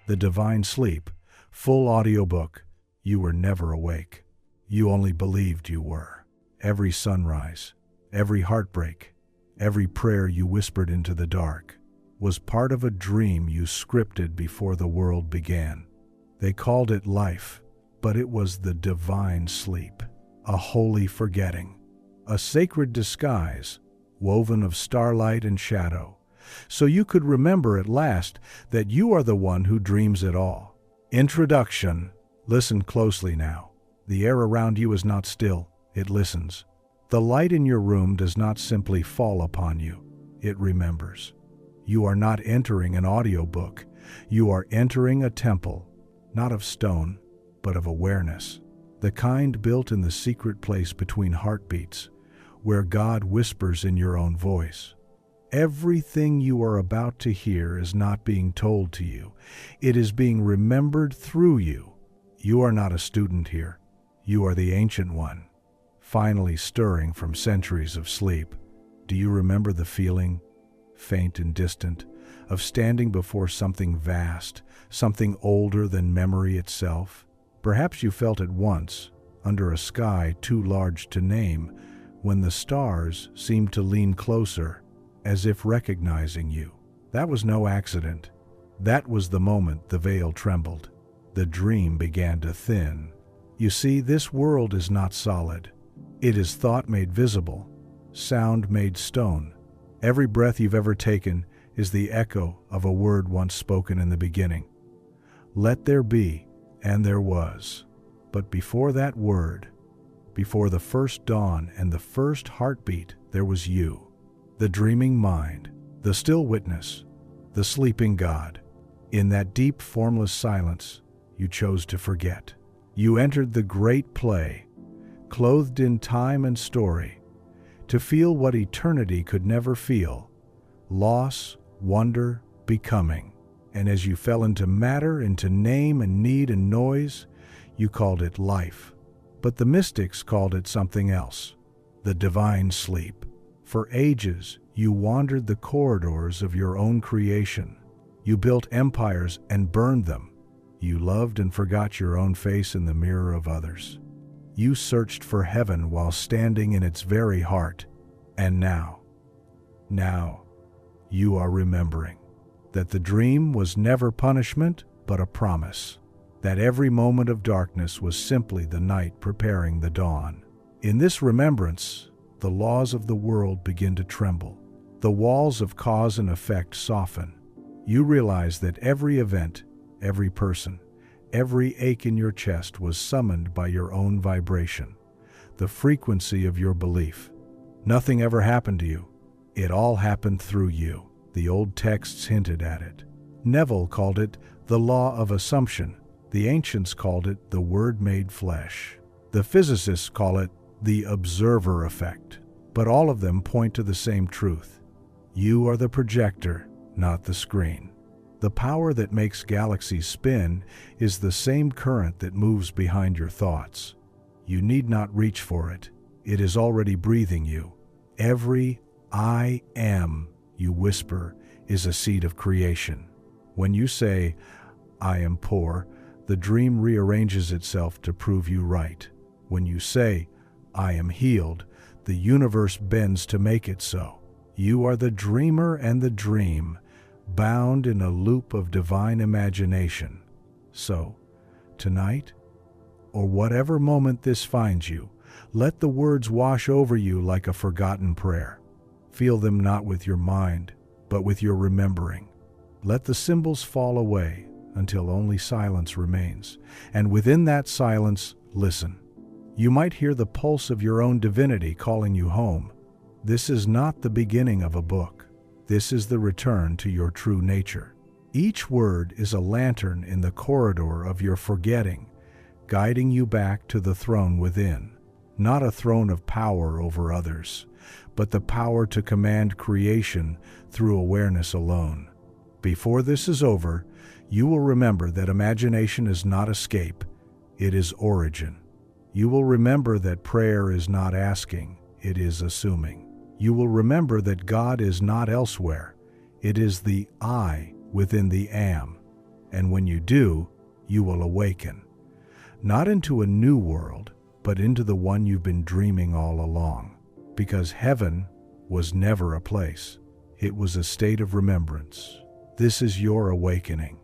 the divine sleep, full audiobook. You were never awake. You only believed you were. Every sunrise, every heartbreak, every prayer you whispered into the dark was part of a dream you scripted before the world began. They called it life, but it was the divine sleep, a holy forgetting, a sacred disguise woven of starlight and shadow, so you could remember at last that you are the one who dreams it all. Introduction. Listen closely now. The air around you is not still, it listens. The light in your room does not simply fall upon you, it remembers. You are not entering an audiobook. You are entering a temple, not of stone, but of awareness. The kind built in the secret place between heartbeats, where God whispers in your own voice. Everything you are about to hear is not being told to you. It is being remembered through you. You are not a student here. You are the ancient one, finally stirring from centuries of sleep. Do you remember the feeling, faint and distant, of standing before something vast, something older than memory itself? Perhaps you felt it once, under a sky too large to name, when the stars seemed to lean closer, as if recognizing you. That was no accident. That was the moment the veil trembled. The dream began to thin. You see, this world is not solid. It is thought made visible, sound made stone. Every breath you've ever taken is the echo of a word once spoken in the beginning. Let there be, and there was. But before that word, before the first dawn and the first heartbeat, there was you. The dreaming mind, the still witness, the sleeping God. In that deep, formless silence, you chose to forget. You entered the great play, clothed in time and story, to feel what eternity could never feel: loss, wonder, becoming. And as you fell into matter, into name and need and noise, you called it life. But the mystics called it something else: the divine sleep. For ages, you wandered the corridors of your own creation. You built empires and burned them. You loved and forgot your own face in the mirror of others. You searched for heaven while standing in its very heart. And now, you are remembering that the dream was never punishment, but a promise. That every moment of darkness was simply the night preparing the dawn. In this remembrance, the laws of the world begin to tremble. The walls of cause and effect soften. You realize that every event, every person, every ache in your chest was summoned by your own vibration, the frequency of your belief. Nothing ever happened to you. It all happened through you. The old texts hinted at it. Neville called it the law of assumption. The ancients called it the word made flesh. The physicists call it the observer effect. But all of them point to the same truth. You are the projector, not the screen. The power that makes galaxies spin is the same current that moves behind your thoughts. You need not reach for it. It is already breathing you. Every I am you whisper is a seed of creation. When you say, I am poor, the dream rearranges itself to prove you right. When you say, I am healed, the universe bends to make it so. You are the dreamer and the dream, bound in a loop of divine imagination. So, tonight, or whatever moment this finds you, let the words wash over you like a forgotten prayer. Feel them not with your mind, but with your remembering. Let the symbols fall away until only silence remains, and within that silence, listen. You might hear the pulse of your own divinity calling you home. This is not the beginning of a book. This is the return to your true nature. Each word is a lantern in the corridor of your forgetting, guiding you back to the throne within. Not a throne of power over others, but the power to command creation through awareness alone. Before this is over, you will remember that imagination is not escape, it is origin. You will remember that prayer is not asking, it is assuming. You will remember that God is not elsewhere, it is the I within the am. And when you do, you will awaken, not into a new world, but into the one you've been dreaming all along. Because heaven was never a place. It was a state of remembrance. This is your awakening,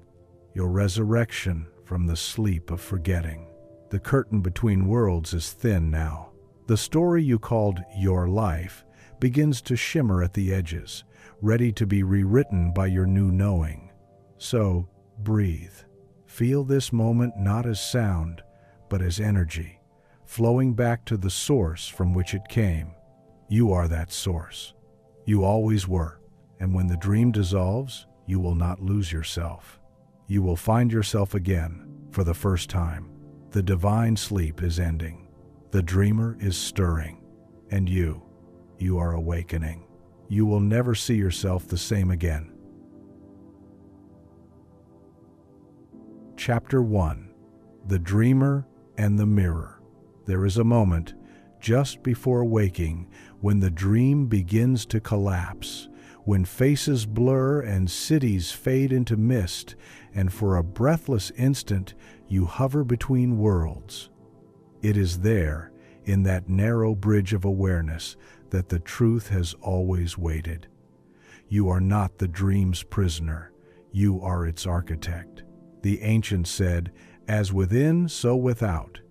your resurrection from the sleep of forgetting. The curtain between worlds is thin now. The story you called your life begins to shimmer at the edges, ready to be rewritten by your new knowing. So, breathe. Feel this moment not as sound, but as energy, flowing back to the source from which it came. You are that source. You always were. And when the dream dissolves, you will not lose yourself. You will find yourself again, for the first time. The divine sleep is ending. The dreamer is stirring. And you are awakening. You will never see yourself the same again. Chapter 1. The Dreamer and the Mirror. There is a moment, just before waking, when the dream begins to collapse, when faces blur and cities fade into mist, and for a breathless instant you hover between worlds. It is there, in that narrow bridge of awareness, that the truth has always waited. You are not the dream's prisoner. You are its architect. The ancients said, "As within, so without."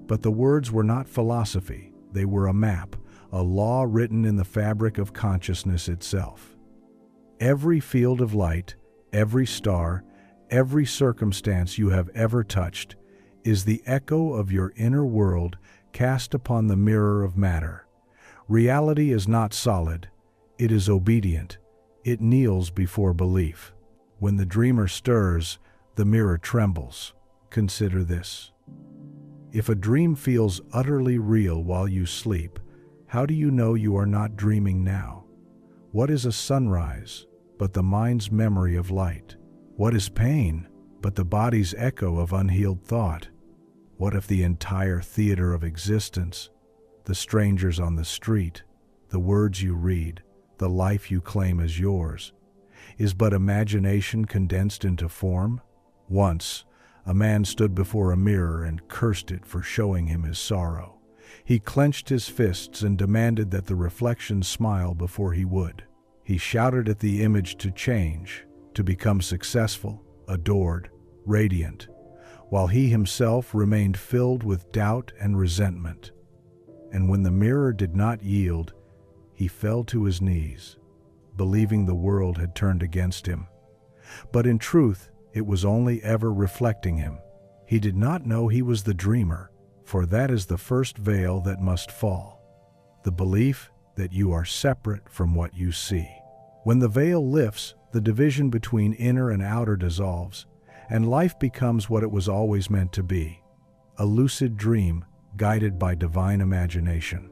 But the words were not philosophy. They were a map, a law written in the fabric of consciousness itself. Every field of light, every star, every circumstance you have ever touched is the echo of your inner world cast upon the mirror of matter. Reality is not solid. It is obedient. It kneels before belief. When the dreamer stirs, the mirror trembles. Consider this. If a dream feels utterly real while you sleep, how do you know you are not dreaming now? What is a sunrise but the mind's memory of light? What is pain but the body's echo of unhealed thought? What if the entire theater of existence, the strangers on the street, the words you read, the life you claim as yours, is but imagination condensed into form? Once, a man stood before a mirror and cursed it for showing him his sorrow. He clenched his fists and demanded that the reflection smile before he would. He shouted at the image to change, to become successful, adored, radiant, while he himself remained filled with doubt and resentment. And when the mirror did not yield, he fell to his knees, believing the world had turned against him. But in truth, it was only ever reflecting him. He did not know he was the dreamer, for that is the first veil that must fall, the belief that you are separate from what you see. When the veil lifts, the division between inner and outer dissolves, and life becomes what it was always meant to be, a lucid dream guided by divine imagination.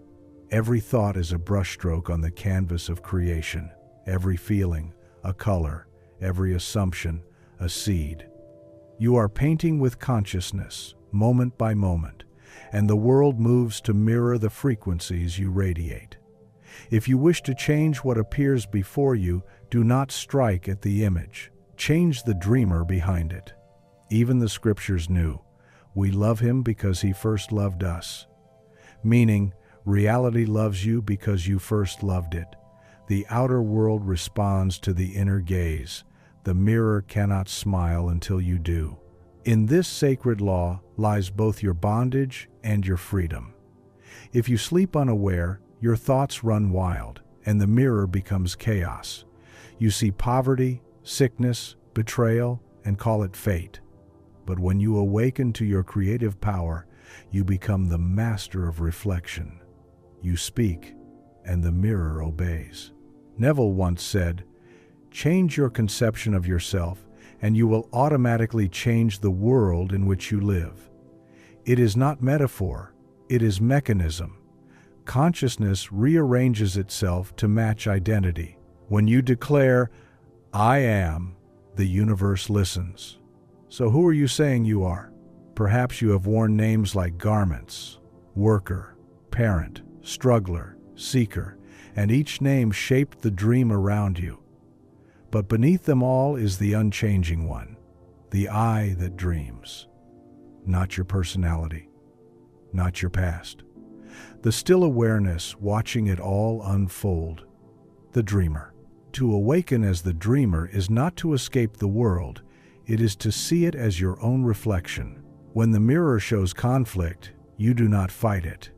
Every thought is a brushstroke on the canvas of creation, every feeling, a color, every assumption, a seed. You are painting with consciousness, moment by moment, and the world moves to mirror the frequencies you radiate. If you wish to change what appears before you, do not strike at the image. Change the dreamer behind it. Even the scriptures knew, we love him because he first loved us. Meaning, reality loves you because you first loved it. The outer world responds to the inner gaze. The mirror cannot smile until you do. In this sacred law lies both your bondage and your freedom. If you sleep unaware, your thoughts run wild, and the mirror becomes chaos. You see poverty, sickness, betrayal, and call it fate. But when you awaken to your creative power, you become the master of reflection. You speak, and the mirror obeys. Neville once said, "Change your conception of yourself, and you will automatically change the world in which you live." It is not metaphor, it is mechanism. Consciousness rearranges itself to match identity. When you declare, "I am," the universe listens. So who are you saying you are? Perhaps you have worn names like garments, worker, parent, struggler, seeker, and each name shaped the dream around you. But beneath them all is the unchanging one, the eye that dreams, not your personality, not your past. The still awareness watching it all unfold, the dreamer. To awaken as the dreamer is not to escape the world, it is to see it as your own reflection. When the mirror shows conflict, you do not fight it.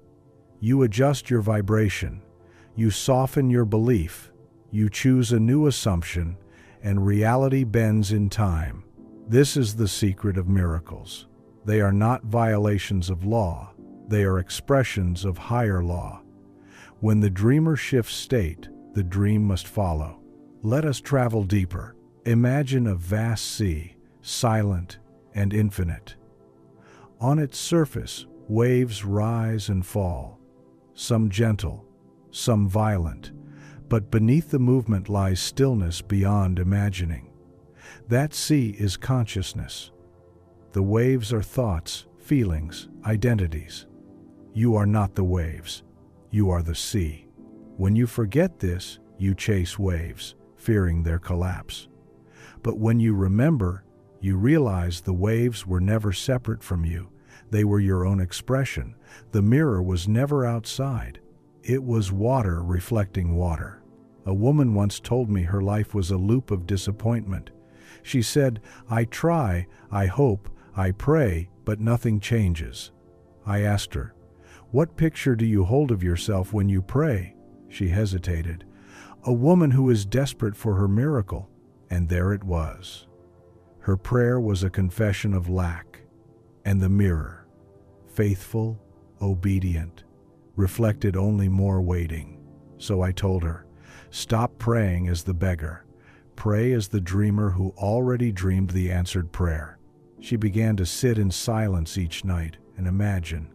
You adjust your vibration, you soften your belief, you choose a new assumption, and reality bends in time. This is the secret of miracles. They are not violations of law, they are expressions of higher law. When the dreamer shifts state, the dream must follow. Let us travel deeper. Imagine a vast sea, silent and infinite. On its surface, waves rise and fall, some gentle, some violent, but beneath the movement lies stillness beyond imagining. That sea is consciousness. The waves are thoughts, feelings, identities. You are not the waves. You are the sea. When you forget this, you chase waves, fearing their collapse. But when you remember, you realize the waves were never separate from you. They were your own expression. The mirror was never outside. It was water reflecting water. A woman once told me her life was a loop of disappointment. She said, "I try, I hope, I pray, but nothing changes." I asked her, "What picture do you hold of yourself when you pray?" She hesitated. "A woman who is desperate for her miracle." And there it was. Her prayer was a confession of lack. And the mirror, faithful, obedient, reflected only more waiting. So I told her, "Stop praying as the beggar. Pray as the dreamer who already dreamed the answered prayer." She began to sit in silence each night and imagine,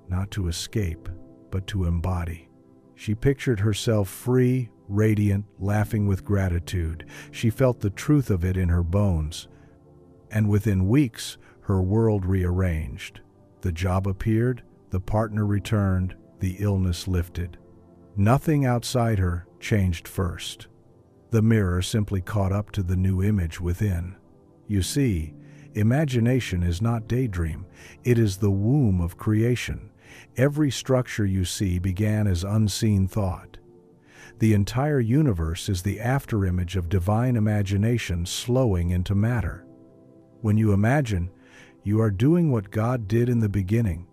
not to escape, but to embody. She pictured herself free, radiant, laughing with gratitude. She felt the truth of it in her bones. And within weeks, her world rearranged. The job appeared, the partner returned, the illness lifted. Nothing outside her changed first. The mirror simply caught up to the new image within. You see, imagination is not daydream. It is the womb of creation. Every structure you see began as unseen thought. The entire universe is the afterimage of divine imagination slowing into matter. When you imagine, you are doing what God did in the beginning.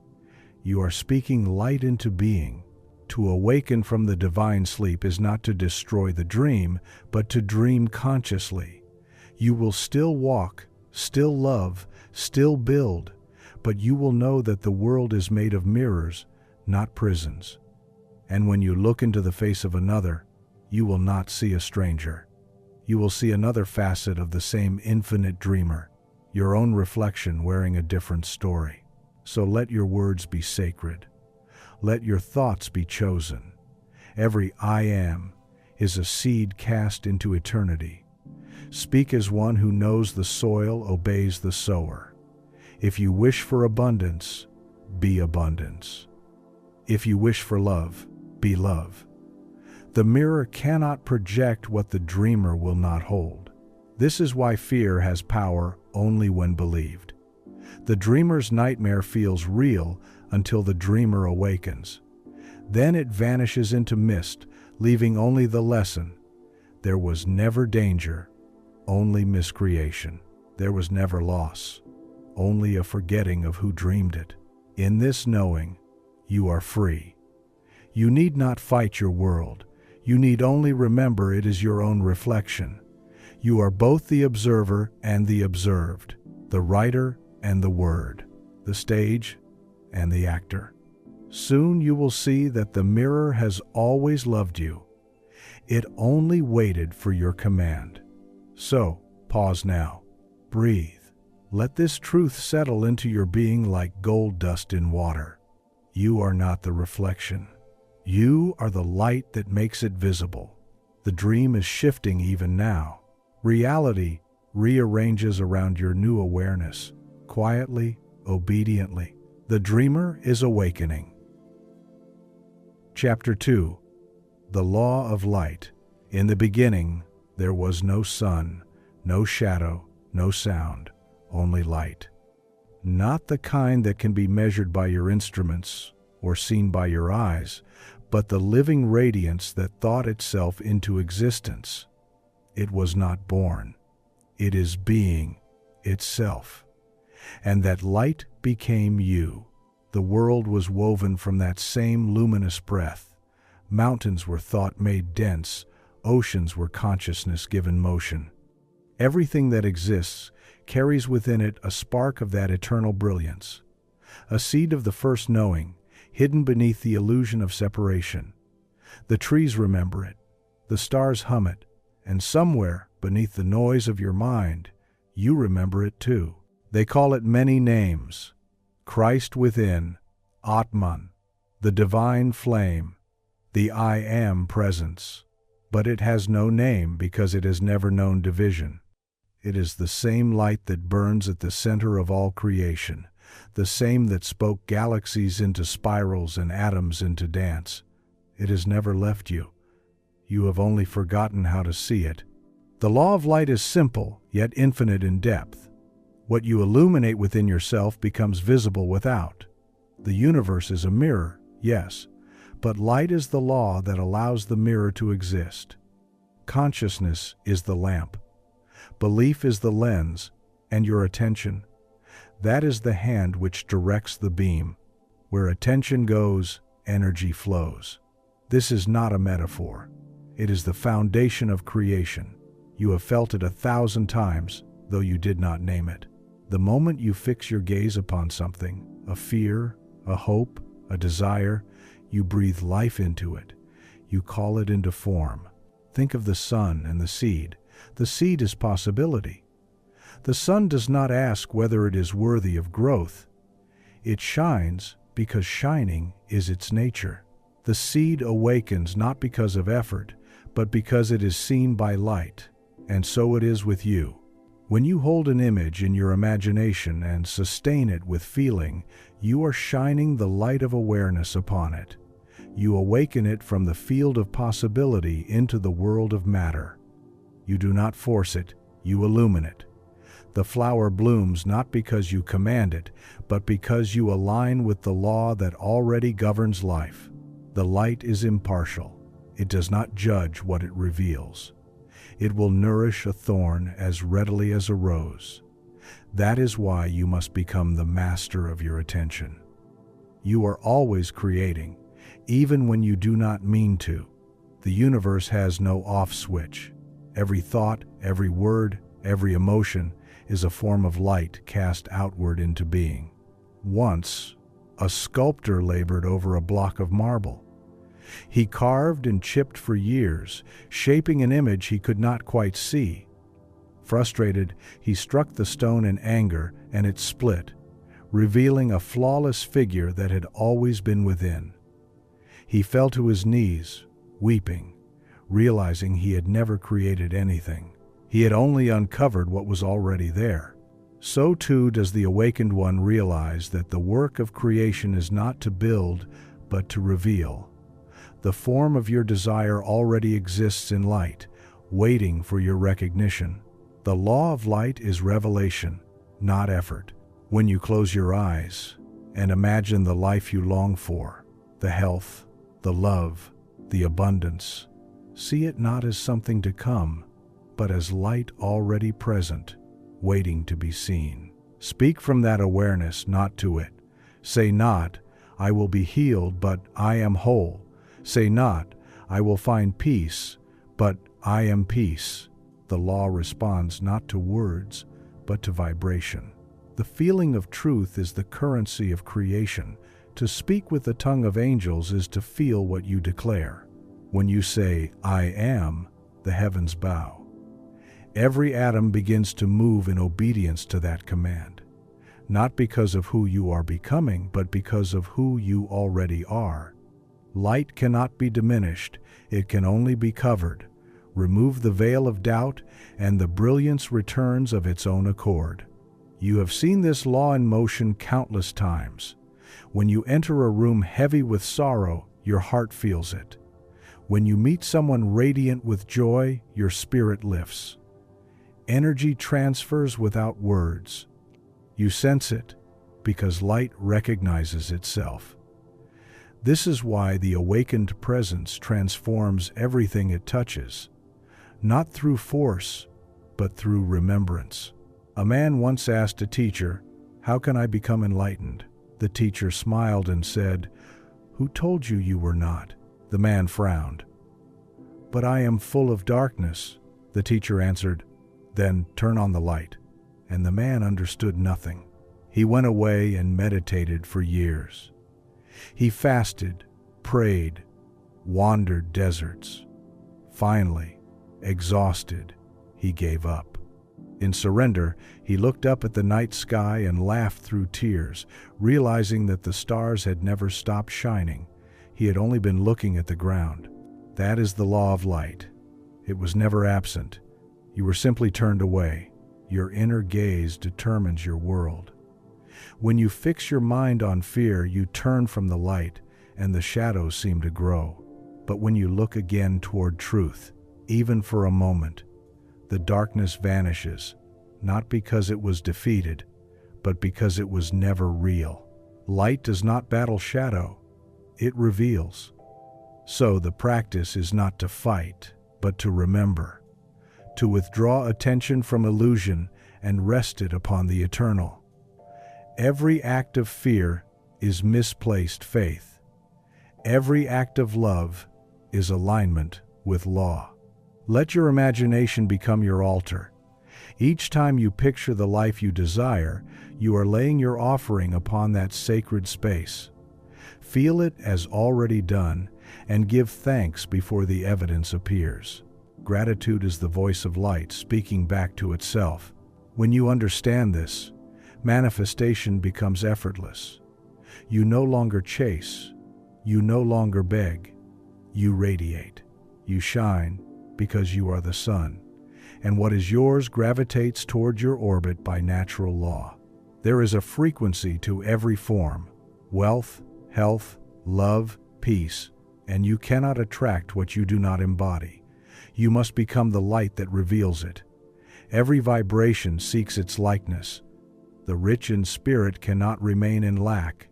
You are speaking light into being. To awaken from the divine sleep is not to destroy the dream, but to dream consciously. You will still walk, still love, still build, but you will know that the world is made of mirrors, not prisons. And when you look into the face of another, you will not see a stranger. You will see another facet of the same infinite dreamer, your own reflection wearing a different story. So let your words be sacred. Let your thoughts be chosen. Every I am is a seed cast into eternity. Speak as one who knows the soil obeys the sower. If you wish for abundance, be abundance. If you wish for love, be love. The mirror cannot project what the dreamer will not hold. This is why fear has power only when believed. The dreamer's nightmare feels real until the dreamer awakens. Then it vanishes into mist, leaving only the lesson. There was never danger, only miscreation. There was never loss, only a forgetting of who dreamed it. In this knowing, you are free. You need not fight your world. You need only remember it is your own reflection. You are both the observer and the observed, the writer and the word, the stage and the actor. Soon you will see that the mirror has always loved you. It only waited for your command. So, pause now. Breathe. Let this truth settle into your being like gold dust in water. You are not the reflection. You are the light that makes it visible. The dream is shifting even now. Reality rearranges around your new awareness, quietly, obediently. The dreamer is awakening. Chapter 2. The Law of Light. In the beginning, there was no sun, no shadow, no sound, only light. Not the kind that can be measured by your instruments or seen by your eyes, but the living radiance that thought itself into existence. It was not born. It is being itself. And that light became you. The world was woven from that same luminous breath. Mountains were thought made dense. Oceans were consciousness given motion. Everything that exists carries within it a spark of that eternal brilliance, a seed of the first knowing, hidden beneath the illusion of separation. The trees remember it, the stars hum it, and somewhere beneath the noise of your mind, you remember it too. They call it many names: Christ within, Atman, the divine flame, the I Am presence. But it has no name because it has never known division. It is the same light that burns at the center of all creation, the same that spoke galaxies into spirals and atoms into dance. It has never left you. You have only forgotten how to see it. The law of light is simple, yet infinite in depth. What you illuminate within yourself becomes visible without. The universe is a mirror, yes, but light is the law that allows the mirror to exist. Consciousness is the lamp. Belief is the lens, and your attention, that is the hand which directs the beam. Where attention goes, energy flows. This is not a metaphor. It is the foundation of creation. You have felt it 1,000 times, though you did not name it. The moment you fix your gaze upon something, a fear, a hope, a desire, you breathe life into it. You call it into form. Think of the sun and the seed. The seed is possibility. The sun does not ask whether it is worthy of growth. It shines because shining is its nature. The seed awakens not because of effort, but because it is seen by light. And so it is with you. When you hold an image in your imagination and sustain it with feeling, you are shining the light of awareness upon it. You awaken it from the field of possibility into the world of matter. You do not force it, you illumine it. The flower blooms not because you command it, but because you align with the law that already governs life. The light is impartial. It does not judge what it reveals. It will nourish a thorn as readily as a rose. That is why you must become the master of your attention. You are always creating, even when you do not mean to. The universe has no off switch. Every thought, every word, every emotion is a form of light cast outward into being. Once, a sculptor labored over a block of marble. He carved and chipped for years, shaping an image he could not quite see. Frustrated, he struck the stone in anger, and it split, revealing a flawless figure that had always been within. He fell to his knees, weeping, realizing he had never created anything. He had only uncovered what was already there. So too does the awakened one realize that the work of creation is not to build, but to reveal. The form of your desire already exists in light, waiting for your recognition. The law of light is revelation, not effort. When you close your eyes and imagine the life you long for, the health, the love, the abundance, see it not as something to come, but as light already present, waiting to be seen. Speak from that awareness, not to it. Say not, I will be healed, but I am whole. Say not, I will find peace, but I am peace. The law responds not to words, but to vibration. The feeling of truth is the currency of creation. To speak with the tongue of angels is to feel what you declare. When you say, I am, the heavens bow. Every atom begins to move in obedience to that command, not because of who you are becoming, but because of who you already are. Light cannot be diminished, it can only be covered. Remove the veil of doubt, and the brilliance returns of its own accord. You have seen this law in motion countless times. When you enter a room heavy with sorrow, your heart feels it. When you meet someone radiant with joy, your spirit lifts. Energy transfers without words. You sense it because light recognizes itself. This is why the awakened presence transforms everything it touches, not through force, but through remembrance. A man once asked a teacher, "How can I become enlightened?" The teacher smiled and said, "Who told you you were not?" The man frowned. "But I am full of darkness," the teacher answered. "Then turn on the light." And the man understood nothing. He went away and meditated for years. He fasted, prayed, wandered deserts. Finally, exhausted, he gave up. In surrender, he looked up at the night sky and laughed through tears, realizing that the stars had never stopped shining. He had only been looking at the ground. That is the law of light. It was never absent. You were simply turned away. Your inner gaze determines your world. When you fix your mind on fear, you turn from the light, and the shadows seem to grow. But when you look again toward truth, even for a moment, the darkness vanishes, not because it was defeated, but because it was never real. Light does not battle shadow, it reveals. So the practice is not to fight, but to remember, to withdraw attention from illusion and rest it upon the eternal. Every act of fear is misplaced faith. Every act of love is alignment with law. Let your imagination become your altar. Each time you picture the life you desire, you are laying your offering upon that sacred space. Feel it as already done and give thanks before the evidence appears. Gratitude is the voice of light speaking back to itself. When you understand this, manifestation becomes effortless. You no longer chase. You no longer beg. You radiate. You shine because you are the sun, and what is yours gravitates toward your orbit by natural law. There is a frequency to every form: wealth, health, love, peace, and you cannot attract what you do not embody. You must become the light that reveals it. Every vibration seeks its likeness. The rich in spirit cannot remain in lack.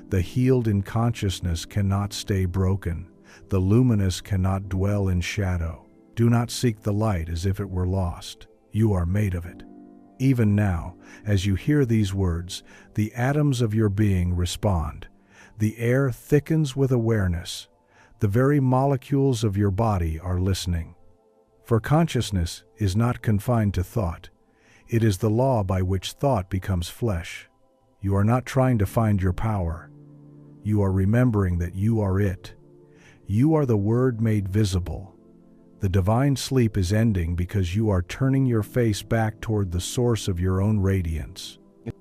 The healed in consciousness cannot stay broken. The luminous cannot dwell in shadow. Do not seek the light as if it were lost. You are made of it. Even now, as you hear these words, the atoms of your being respond. The air thickens with awareness. The very molecules of your body are listening. For consciousness is not confined to thought. It is the law by which thought becomes flesh. You are not trying to find your power. You are remembering that you are it. You are the Word made visible. The divine sleep is ending because you are turning your face back toward the source of your own radiance.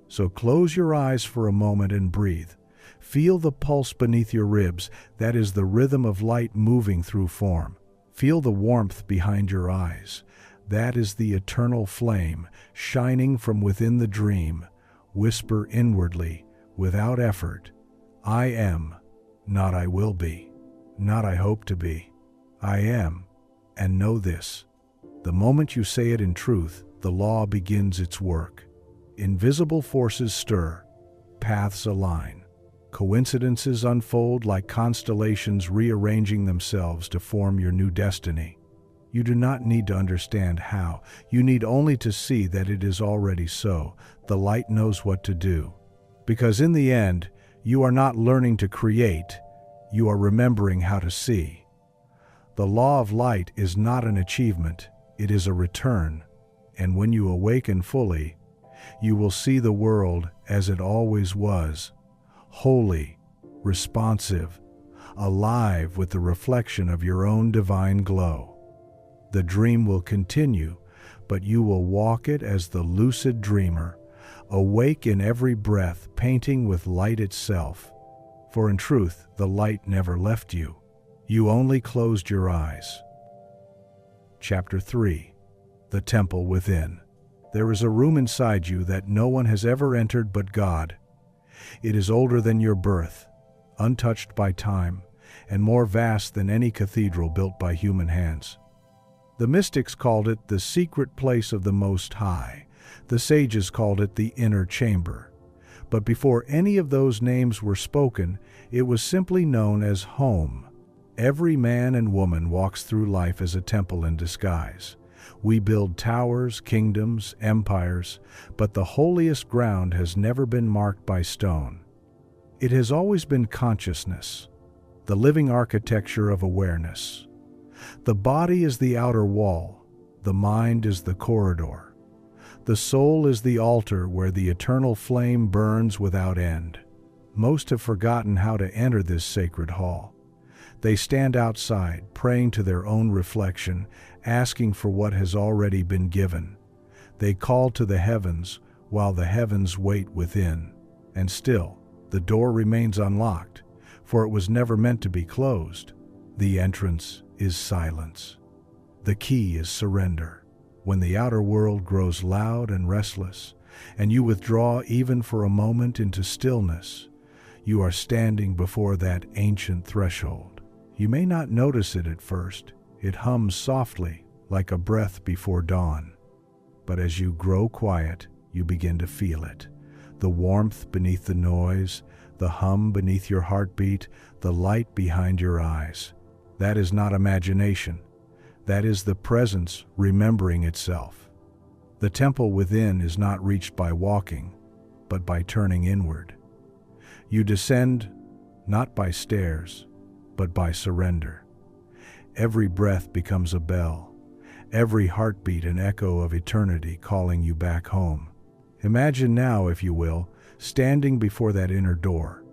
So close your eyes for a moment and breathe. Feel the pulse beneath your ribs. That is the rhythm of light moving through form. Feel the warmth behind your eyes. That is the eternal flame shining from within the dream. Whisper inwardly, without effort, "I am, not I will be, not I hope to be. I am, and know this." The moment you say it in truth, the law begins its work. Invisible forces stir, paths align. Coincidences unfold like constellations rearranging themselves to form your new destiny. You do not need to understand how. You need only to see that it is already so. The light knows what to do. Because in the end, you are not learning to create, you are remembering how to see. The law of light is not an achievement, it is a return. And when you awaken fully, you will see the world as it always was. Holy, responsive, alive with the reflection of your own divine glow. The dream will continue, but you will walk it as the lucid dreamer, awake in every breath, painting with light itself. For in truth, the light never left you. You only closed your eyes. Chapter 3. The Temple Within. There is a room inside you that no one has ever entered but God. It is older than your birth, untouched by time, and more vast than any cathedral built by human hands. The mystics called it the secret place of the Most High, The sages called it the inner chamber. But before any of those names were spoken, it was simply known as home. Every man and woman walks through life as a temple in disguise. We build towers, kingdoms, empires, but the holiest ground has never been marked by stone. It has always been consciousness, the living architecture of awareness. The body is the outer wall, the mind is the corridor. The soul is the altar where the eternal flame burns without end. Most have forgotten how to enter this sacred hall. They stand outside, praying to their own reflection, asking for what has already been given. They call to the heavens while the heavens wait within. And still, the door remains unlocked, for it was never meant to be closed. The entrance is silence. The key is surrender. When the outer world grows loud and restless, and you withdraw even for a moment into stillness, you are standing before that ancient threshold. You may not notice it at first. It hums softly, like a breath before dawn. But as you grow quiet, you begin to feel it. The warmth beneath the noise, the hum beneath your heartbeat, the light behind your eyes. That is not imagination. That is the presence remembering itself. The temple within is not reached by walking, but by turning inward. You descend not by stairs, but by surrender. Every breath becomes a bell, every heartbeat an echo of eternity calling you back home. Imagine now, if you will, standing before that inner door.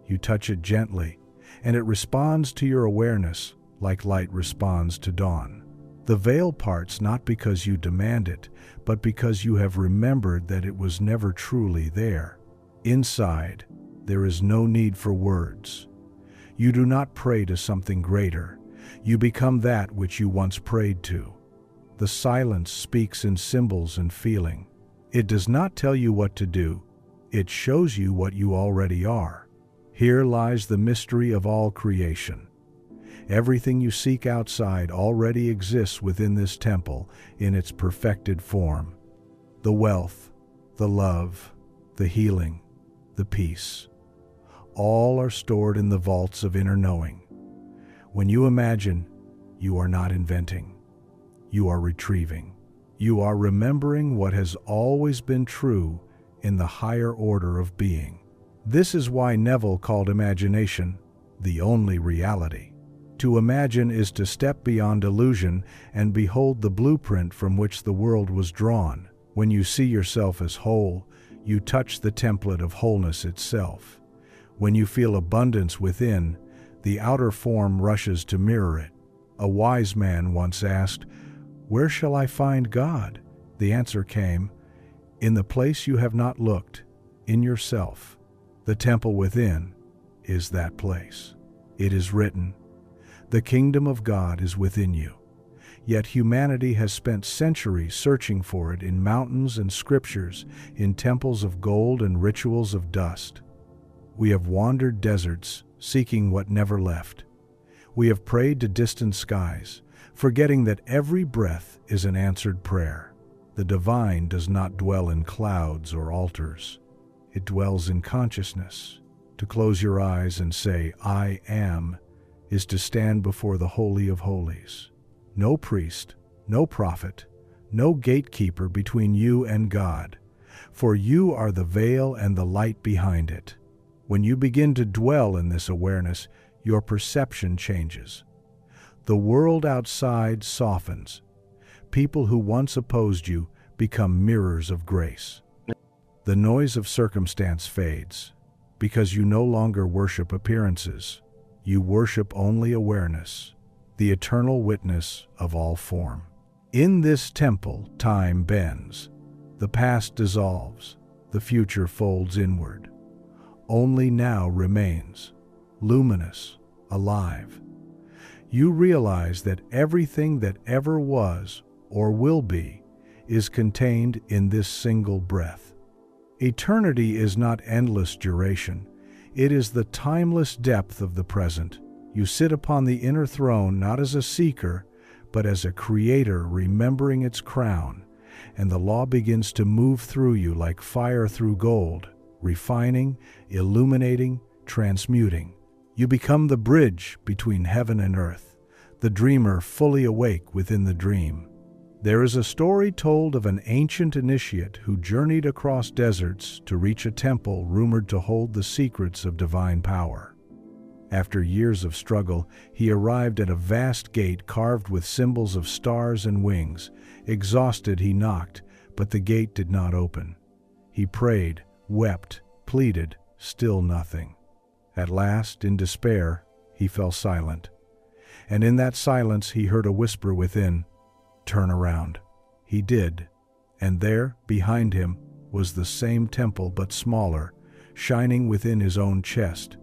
You touch it gently, and it responds to your awareness like light responds to dawn. The veil parts not because you demand it, but because you have remembered that it was never truly there. Inside, there is no need for words. You do not pray to something greater. You become that which you once prayed to. The silence speaks in symbols and feeling. It does not tell you what to do. It shows you what you already are. Here lies the mystery of all creation. Everything you seek outside already exists within this temple in its perfected form. The wealth, the love, the healing, the peace. All are stored in the vaults of inner knowing. When you imagine, you are not inventing. You are retrieving. You are remembering what has always been true in the higher order of being. This is why Neville called imagination the only reality. To imagine is to step beyond illusion and behold the blueprint from which the world was drawn. When you see yourself as whole, you touch the template of wholeness itself. When you feel abundance within, the outer form rushes to mirror it. A wise man once asked, "Where shall I find God?" The answer came, "In the place you have not looked, in yourself." The temple within is that place. It is written, "The kingdom of God is within you." Yet humanity has spent centuries searching for it in mountains and scriptures, in temples of gold and rituals of dust. We have wandered deserts, seeking what never left. We have prayed to distant skies, forgetting that every breath is an answered prayer. The divine does not dwell in clouds or altars. It dwells in consciousness. To close your eyes and say, "I am," is to stand before the Holy of Holies. No priest, no prophet, no gatekeeper between you and God, for you are the veil and the light behind it. When you begin to dwell in this awareness, your perception changes. The world outside softens. People who once opposed you become mirrors of grace. The noise of circumstance fades, because you no longer worship appearances. You worship only awareness, the eternal witness of all form. In this temple, time bends. The past dissolves. The future folds inward. Only now remains, luminous, alive. You realize that everything that ever was or will be is contained in this single breath. Eternity is not endless duration. It is the timeless depth of the present. You sit upon the inner throne not as a seeker, but as a creator remembering its crown, and the law begins to move through you like fire through gold, refining, illuminating, transmuting. You become the bridge between heaven and earth, the dreamer fully awake within the dream. There is a story told of an ancient initiate who journeyed across deserts to reach a temple rumored to hold the secrets of divine power. After years of struggle, he arrived at a vast gate carved with symbols of stars and wings. Exhausted, he knocked, but the gate did not open. He prayed, wept, pleaded, still nothing. At last, in despair, he fell silent. And in that silence he heard a whisper within, "Turn around." He did, and there, behind him, was the same temple but smaller, shining within his own chest.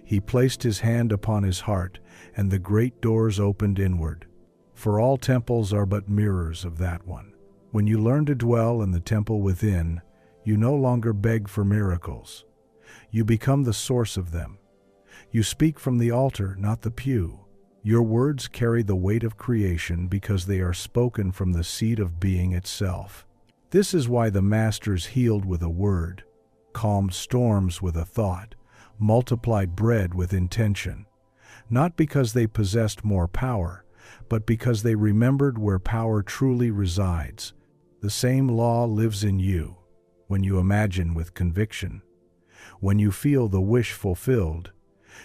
He placed his hand upon his heart, and the great doors opened inward. For all temples are but mirrors of that one. When you learn to dwell in the temple within, you no longer beg for miracles. You become the source of them. You speak from the altar, not the pew. Your words carry the weight of creation because they are spoken from the seat of being itself. This is why the masters healed with a word, calmed storms with a thought, multiplied bread with intention, not because they possessed more power, but because they remembered where power truly resides. The same law lives in you when you imagine with conviction. When you feel the wish fulfilled,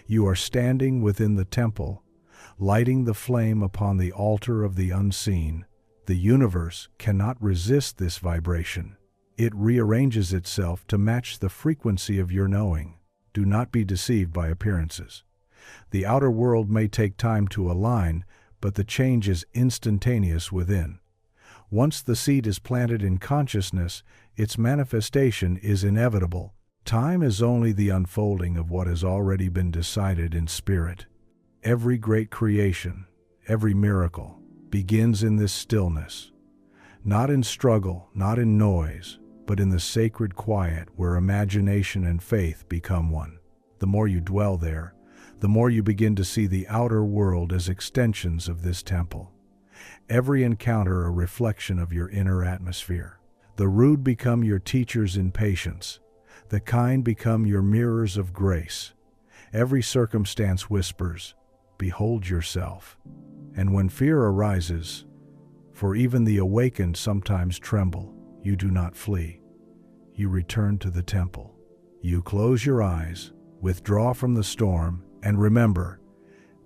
you are standing within the temple, lighting the flame upon the altar of the unseen. The universe cannot resist this vibration. It rearranges itself to match the frequency of your knowing. Do not be deceived by appearances. The outer world may take time to align, but the change is instantaneous within. Once the seed is planted in consciousness, its manifestation is inevitable. Time is only the unfolding of what has already been decided in spirit. Every great creation, every miracle, begins in this stillness. Not in struggle, not in noise, but in the sacred quiet where imagination and faith become one. The more you dwell there, the more you begin to see the outer world as extensions of this temple. Every encounter a reflection of your inner atmosphere. The rude become your teachers in patience. The kind become your mirrors of grace. Every circumstance whispers, "Behold yourself." And when fear arises, for even the awakened sometimes tremble, you do not flee. You return to the temple. You close your eyes, withdraw from the storm, and remember,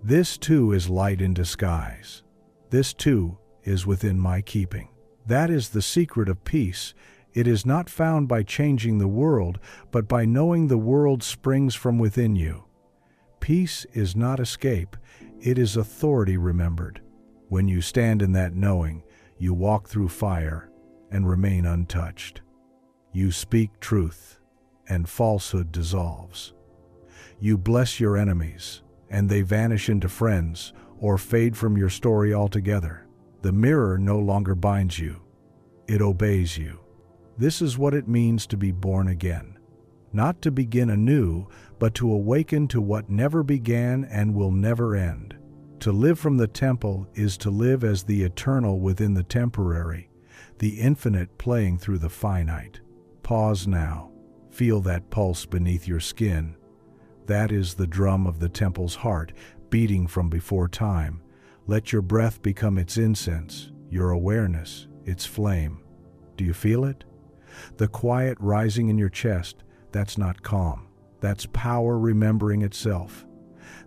this too is light in disguise. This too is within my keeping. That is the secret of peace. It is not found by changing the world, but by knowing the world springs from within you. Peace is not escape, it is authority remembered. When you stand in that knowing, you walk through fire and remain untouched. You speak truth, and falsehood dissolves. You bless your enemies, and they vanish into friends or fade from your story altogether. The mirror no longer binds you, it obeys you. This is what it means to be born again. Not to begin anew, but to awaken to what never began and will never end. To live from the temple is to live as the eternal within the temporary, the infinite playing through the finite. Pause now. Feel that pulse beneath your skin. That is the drum of the temple's heart, beating from before time. Let your breath become its incense, your awareness, its flame. Do you feel it? The quiet rising in your chest, that's not calm. That's power remembering itself.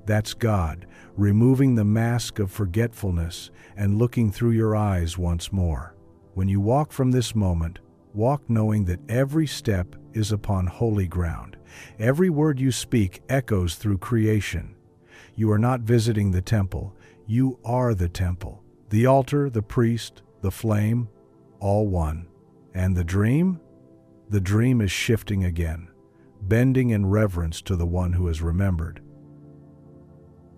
That's God, removing the mask of forgetfulness and looking through your eyes once more. When you walk from this moment, walk knowing that every step is upon holy ground. Every word you speak echoes through creation. You are not visiting the temple, you are the temple. The altar, the priest, the flame, all one. And the dream? The dream is shifting again, bending in reverence to the one who is remembered.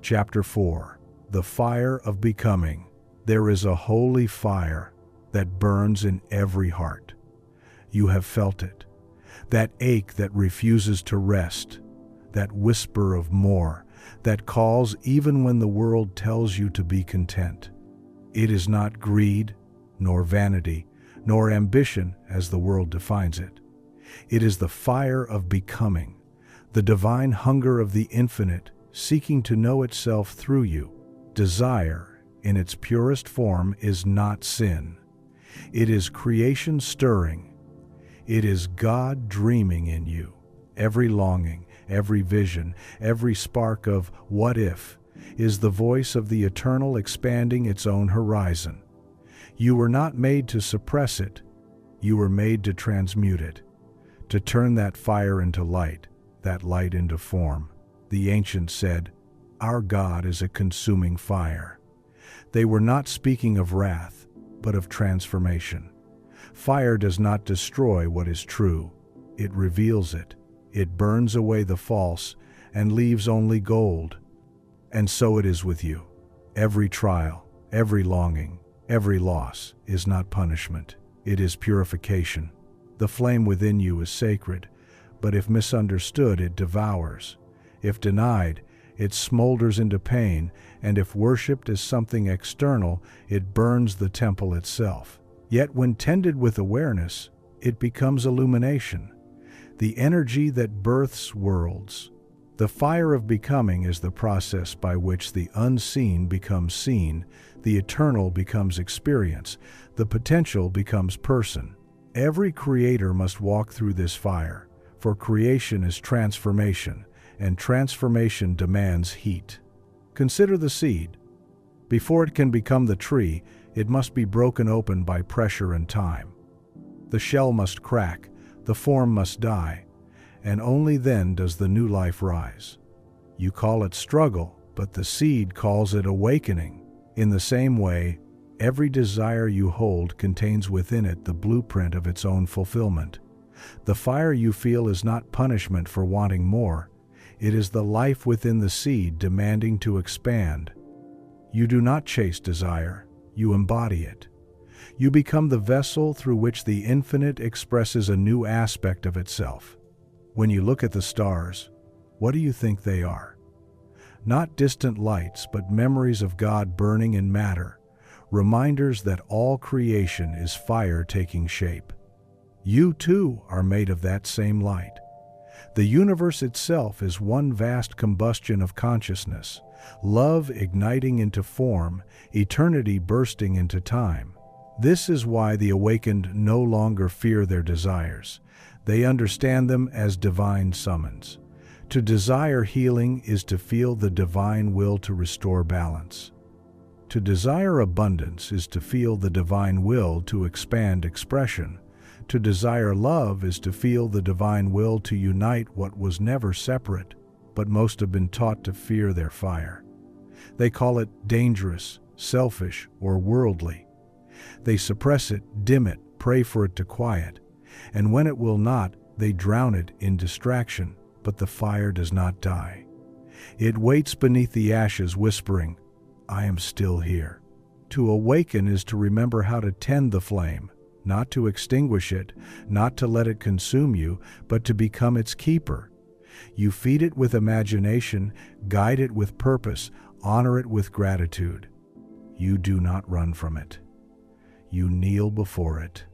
Chapter 4. The Fire of Becoming. There is a holy fire that burns in every heart. You have felt it. That ache that refuses to rest. That whisper of more, that calls even when the world tells you to be content. It is not greed, nor vanity, nor ambition as the world defines it. It is the fire of becoming, the divine hunger of the infinite seeking to know itself through you. Desire, in its purest form, is not sin. It is creation stirring. It is God dreaming in you. Every longing, every vision, every spark of what if is the voice of the eternal expanding its own horizon. You were not made to suppress it. You were made to transmute it, to turn that fire into light, that light into form. The ancients said, "Our God is a consuming fire." They were not speaking of wrath, but of transformation. Fire does not destroy what is true. It reveals it. It burns away the false and leaves only gold. And so it is with you. Every trial, every longing, every loss is not punishment. It is purification. The flame within you is sacred, but if misunderstood, it devours. If denied, it smolders into pain, and if worshipped as something external, it burns the temple itself. Yet when tended with awareness, it becomes illumination, the energy that births worlds. The fire of becoming is the process by which the unseen becomes seen, the eternal becomes experience, the potential becomes person. Every creator must walk through this fire, for creation is transformation, and transformation demands heat. Consider the seed. Before it can become the tree, it must be broken open by pressure and time. The shell must crack, the form must die, and only then does the new life rise. You call it struggle, but the seed calls it awakening. In the same way, every desire you hold contains within it the blueprint of its own fulfillment. The fire you feel is not punishment for wanting more. It is the life within the seed demanding to expand. You do not chase desire, you embody it. You become the vessel through which the infinite expresses a new aspect of itself. When you look at the stars, what do you think they are? Not distant lights, but memories of God burning in matter, reminders that all creation is fire taking shape. You too are made of that same light. The universe itself is one vast combustion of consciousness, love igniting into form, eternity bursting into time. This is why the awakened no longer fear their desires. They understand them as divine summons. To desire healing is to feel the divine will to restore balance. To desire abundance is to feel the divine will to expand expression. To desire love is to feel the divine will to unite what was never separate, but most have been taught to fear their fire. They call it dangerous, selfish, or worldly. They suppress it, dim it, pray for it to quiet, and when it will not, they drown it in distraction, but the fire does not die. It waits beneath the ashes, whispering, "I am still here." To awaken is to remember how to tend the flame, not to extinguish it, not to let it consume you, but to become its keeper. You feed it with imagination, guide it with purpose, honor it with gratitude. You do not run from it. You kneel before it,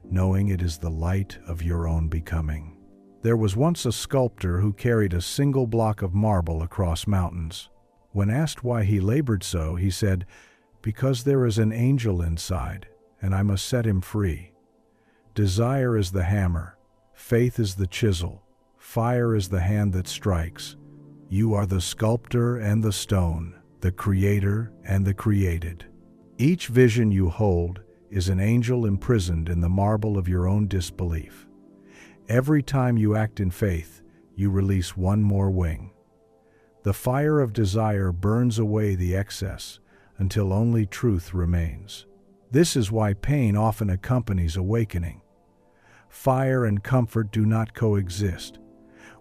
knowing it is the light of your own becoming. There was once a sculptor who carried a single block of marble across mountains. When asked why he labored so, he said, "Because there is an angel inside, and I must set him free. Desire is the hammer, faith is the chisel, fire is the hand that strikes. You are the sculptor and the stone, the creator and the created." Each vision you hold is an angel imprisoned in the marble of your own disbelief. Every time you act in faith, you release one more wing. The fire of desire burns away the excess until only truth remains. This is why pain often accompanies awakening. Fire and comfort do not coexist.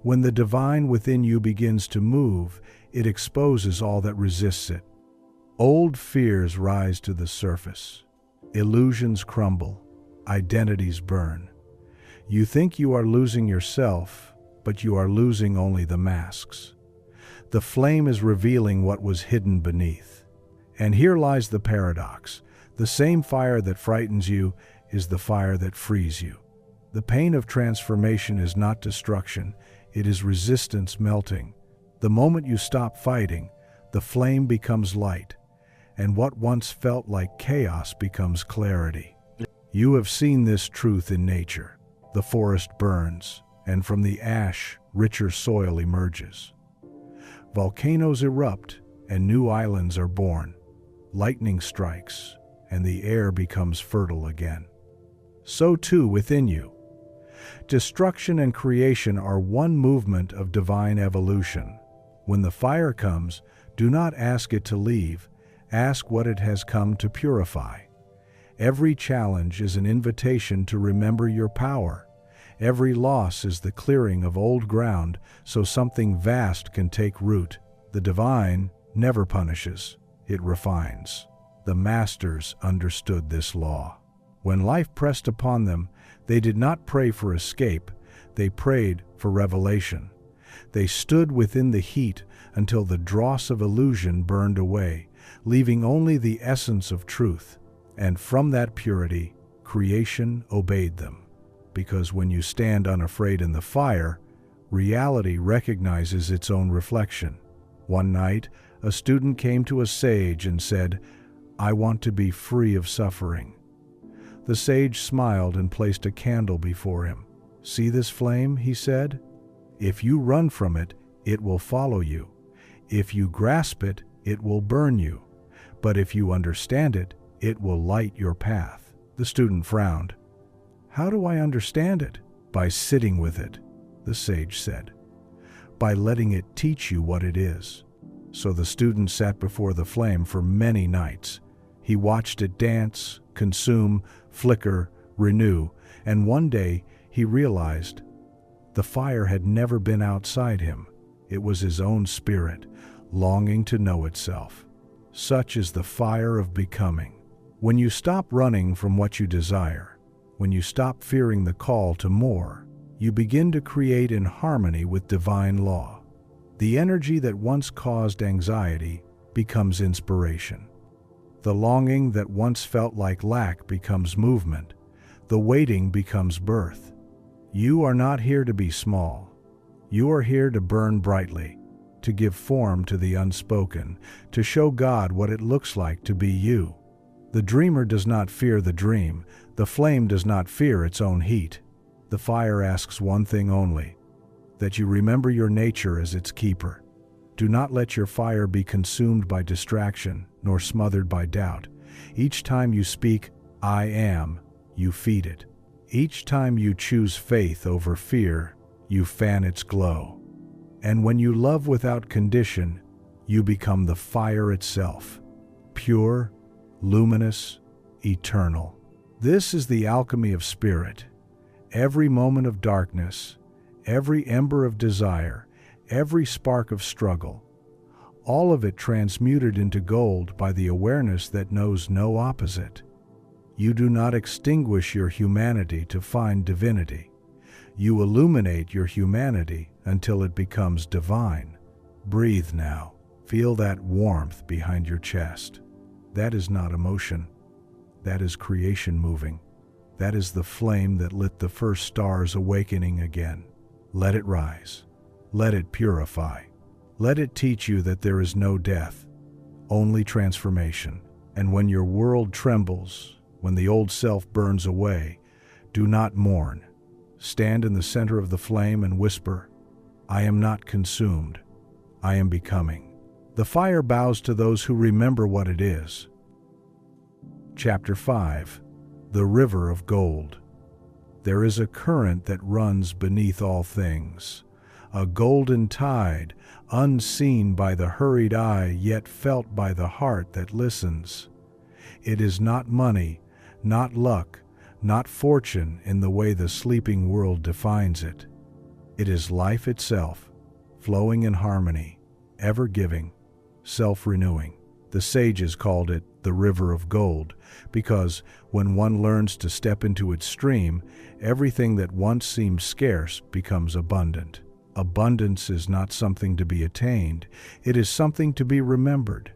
When the divine within you begins to move, it exposes all that resists it. Old fears rise to the surface. Illusions crumble. Identities burn. You think you are losing yourself, but you are losing only the masks. The flame is revealing what was hidden beneath. And here lies the paradox. The same fire that frightens you is the fire that frees you. The pain of transformation is not destruction, it is resistance melting. The moment you stop fighting, the flame becomes light, and what once felt like chaos becomes clarity. You have seen this truth in nature. The forest burns, and from the ash, richer soil emerges. Volcanoes erupt, and new islands are born. Lightning strikes, and the air becomes fertile again. So too within you. Destruction and creation are one movement of divine evolution. When the fire comes, do not ask it to leave, ask what it has come to purify. Every challenge is an invitation to remember your power. Every loss is the clearing of old ground so something vast can take root. The divine never punishes, it refines. The masters understood this law. When life pressed upon them, they did not pray for escape, they prayed for revelation. They stood within the heat until the dross of illusion burned away, leaving only the essence of truth. And from that purity, creation obeyed them. Because when you stand unafraid in the fire, reality recognizes its own reflection. One night, a student came to a sage and said, "I want to be free of suffering." The sage smiled and placed a candle before him. "See this flame," he said. "If you run from it, it will follow you. If you grasp it, it will burn you. But if you understand it, it will light your path." The student frowned. "How do I understand it?" "By sitting with it," the sage said. "By letting it teach you what it is." So the student sat before the flame for many nights. He watched it dance, consume, flicker, renew, and one day he realized the fire had never been outside him. It was his own spirit, longing to know itself. Such is the fire of becoming. When you stop running from what you desire, when you stop fearing the call to more, you begin to create in harmony with divine law. The energy that once caused anxiety becomes inspiration. The longing that once felt like lack becomes movement. The waiting becomes birth. You are not here to be small. You are here to burn brightly, to give form to the unspoken, to show God what it looks like to be you. The dreamer does not fear the dream. The flame does not fear its own heat. The fire asks one thing only, that you remember your nature as its keeper. Do not let your fire be consumed by distraction, nor smothered by doubt. Each time you speak, "I am," you feed it. Each time you choose faith over fear, you fan its glow. And when you love without condition, you become the fire itself, pure, luminous, eternal. This is the alchemy of spirit. Every moment of darkness, every ember of desire, every spark of struggle, all of it transmuted into gold by the awareness that knows no opposite. You do not extinguish your humanity to find divinity. You illuminate your humanity until it becomes divine. Breathe now. Feel that warmth behind your chest. That is not emotion. That is creation moving. That is the flame that lit the first stars awakening again. Let it rise. Let it purify. Let it teach you that there is no death, only transformation. And when your world trembles, when the old self burns away, do not mourn. Stand in the center of the flame and whisper, "I am not consumed. I am becoming." The fire bows to those who remember what it is. Chapter 5. The River of Gold. There is a current that runs beneath all things, a golden tide, unseen by the hurried eye, yet felt by the heart that listens. It is not money, not luck, not fortune in the way the sleeping world defines it. It is life itself, flowing in harmony, ever giving, self-renewing. The sages called it the River of Gold because when one learns to step into its stream, everything that once seemed scarce becomes abundant. Abundance is not something to be attained, it is something to be remembered.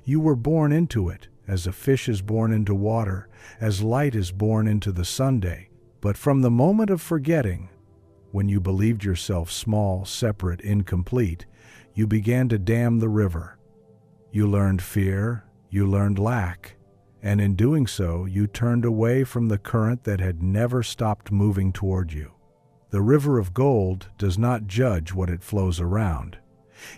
You were born into it, as a fish is born into water, as light is born into the Sunday. But from the moment of forgetting, when you believed yourself small, separate, incomplete, you began to dam the river. You learned fear, you learned lack, and in doing so, you turned away from the current that had never stopped moving toward you. The river of gold does not judge what it flows around.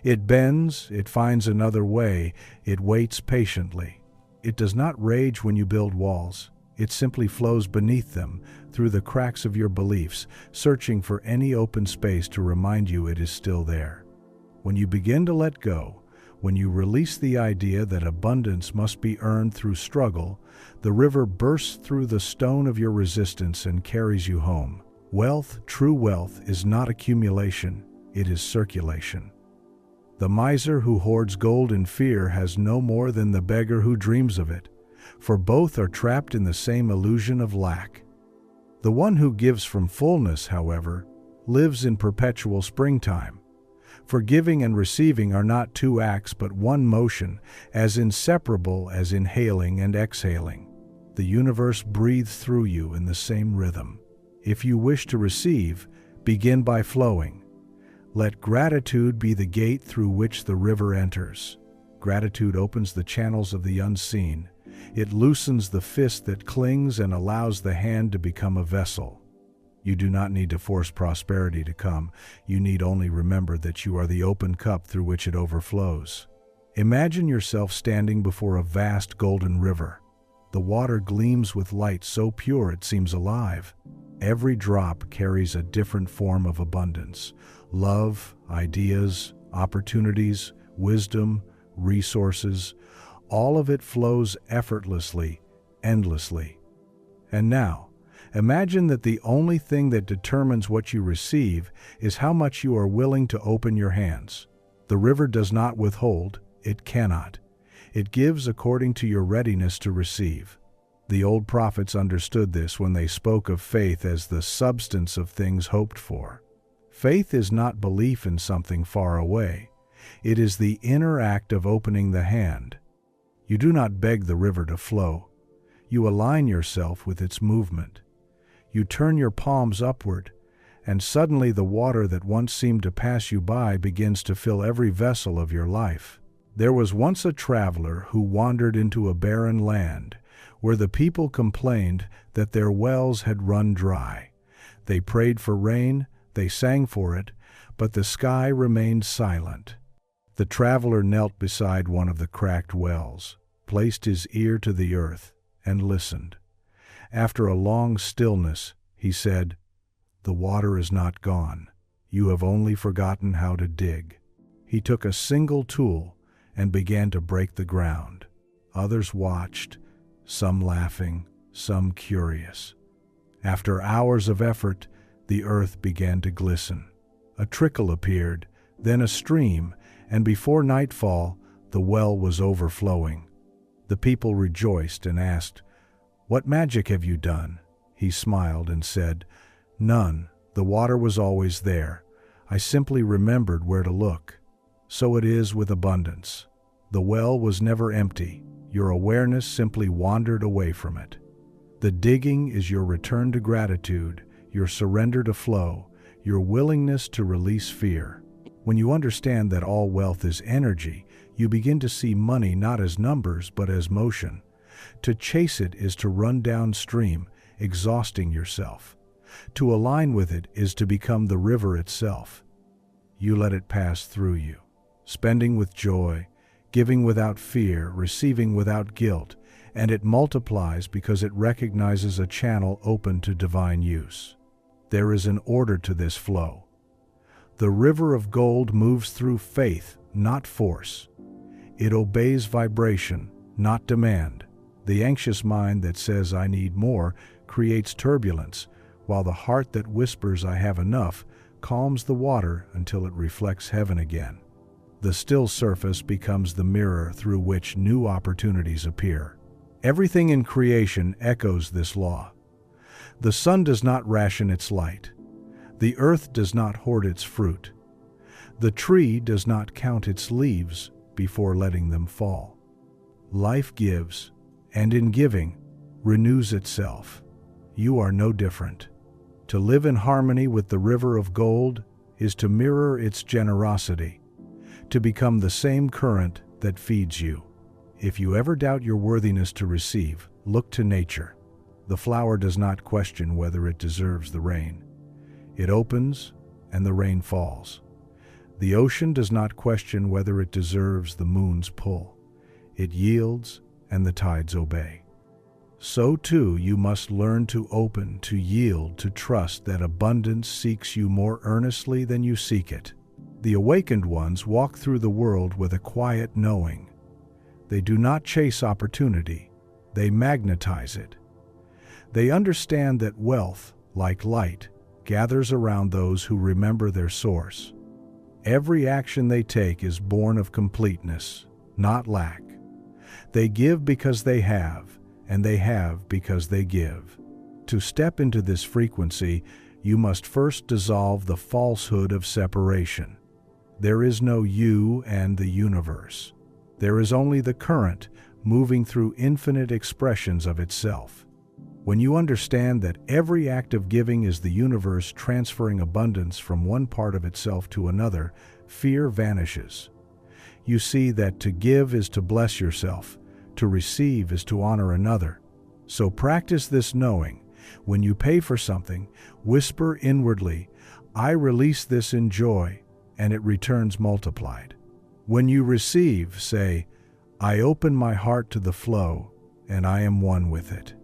It bends, it finds another way, it waits patiently. It does not rage when you build walls. It simply flows beneath them, through the cracks of your beliefs, searching for any open space to remind you it is still there. When you begin to let go, when you release the idea that abundance must be earned through struggle, the river bursts through the stone of your resistance and carries you home. Wealth, true wealth, is not accumulation, it is circulation. The miser who hoards gold in fear has no more than the beggar who dreams of it, for both are trapped in the same illusion of lack. The one who gives from fullness, however, lives in perpetual springtime. For giving and receiving are not two acts but one motion, as inseparable as inhaling and exhaling. The universe breathes through you in the same rhythm. If you wish to receive, begin by flowing. Let gratitude be the gate through which the river enters. Gratitude opens the channels of the unseen. It loosens the fist that clings and allows the hand to become a vessel. You do not need to force prosperity to come. You need only remember that you are the open cup through which it overflows. Imagine yourself standing before a vast golden river. The water gleams with light so pure it seems alive. Every drop carries a different form of abundance. Love, ideas, opportunities, wisdom, resources, all of it flows effortlessly, endlessly. And now, imagine that the only thing that determines what you receive is how much you are willing to open your hands. The river does not withhold, it cannot. It gives according to your readiness to receive. The old prophets understood this when they spoke of faith as the substance of things hoped for. Faith is not belief in something far away. It is the inner act of opening the hand. You do not beg the river to flow. You align yourself with its movement. You turn your palms upward, and suddenly the water that once seemed to pass you by begins to fill every vessel of your life. There was once a traveler who wandered into a barren land, where the people complained that their wells had run dry. They prayed for rain, they sang for it, but the sky remained silent. The traveler knelt beside one of the cracked wells, placed his ear to the earth, and listened. After a long stillness, he said, "The water is not gone. You have only forgotten how to dig." He took a single tool and began to break the ground. Others watched, some laughing, some curious. After hours of effort, the earth began to glisten. A trickle appeared, then a stream, and before nightfall, the well was overflowing. The people rejoiced and asked, "What magic have you done?" He smiled and said, "None. The water was always there. I simply remembered where to look." So it is with abundance. The well was never empty. Your awareness simply wandered away from it. The digging is your return to gratitude, your surrender to flow, your willingness to release fear. When you understand that all wealth is energy, you begin to see money not as numbers but as motion. To chase it is to run downstream, exhausting yourself. To align with it is to become the river itself. You let it pass through you, spending with joy, giving without fear, receiving without guilt, and it multiplies because it recognizes a channel open to divine use. There is an order to this flow. The river of gold moves through faith, not force. It obeys vibration, not demand. The anxious mind that says, "I need more," creates turbulence, while the heart that whispers, "I have enough," calms the water until it reflects heaven again. The still surface becomes the mirror through which new opportunities appear. Everything in creation echoes this law. The sun does not ration its light. The earth does not hoard its fruit. The tree does not count its leaves before letting them fall. Life gives, and in giving, renews itself. You are no different. To live in harmony with the river of gold is to mirror its generosity, to become the same current that feeds you. If you ever doubt your worthiness to receive, look to nature. The flower does not question whether it deserves the rain. It opens, and the rain falls. The ocean does not question whether it deserves the moon's pull. It yields, and the tides obey. So too you must learn to open, to yield, to trust that abundance seeks you more earnestly than you seek it. The awakened ones walk through the world with a quiet knowing. They do not chase opportunity, they magnetize it. They understand that wealth, like light, gathers around those who remember their source. Every action they take is born of completeness, not lack. They give because they have, and they have because they give. To step into this frequency, you must first dissolve the falsehood of separation. There is no you and the universe. There is only the current moving through infinite expressions of itself. When you understand that every act of giving is the universe transferring abundance from one part of itself to another, fear vanishes. You see that to give is to bless yourself, to receive is to honor another. So practice this knowing. When you pay for something, whisper inwardly, "I release this in joy," and it returns multiplied. When you receive, say, "I open my heart to the flow, and I am one with it."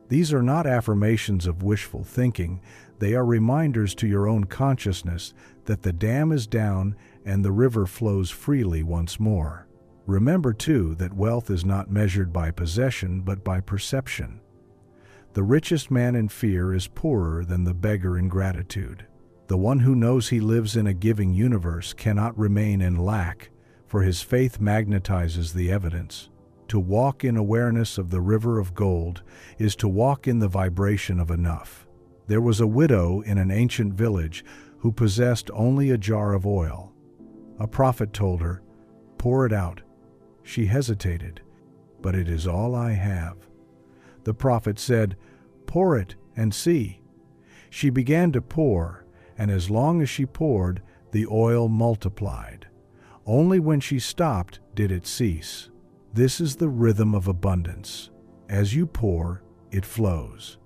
These are not affirmations of wishful thinking, they are reminders to your own consciousness that the dam is down and the river flows freely once more. Remember, too, that wealth is not measured by possession but by perception. The richest man in fear is poorer than the beggar in gratitude. The one who knows he lives in a giving universe cannot remain in lack, for his faith magnetizes the evidence. To walk in awareness of the river of gold is to walk in the vibration of enough. There was a widow in an ancient village who possessed only a jar of oil. A prophet told her, "Pour it out." She hesitated. "But it is all I have." The prophet said, "Pour it and see." She began to pour, and as long as she poured, the oil multiplied. Only when she stopped did it cease. This is the rhythm of abundance. As you pour, it flows.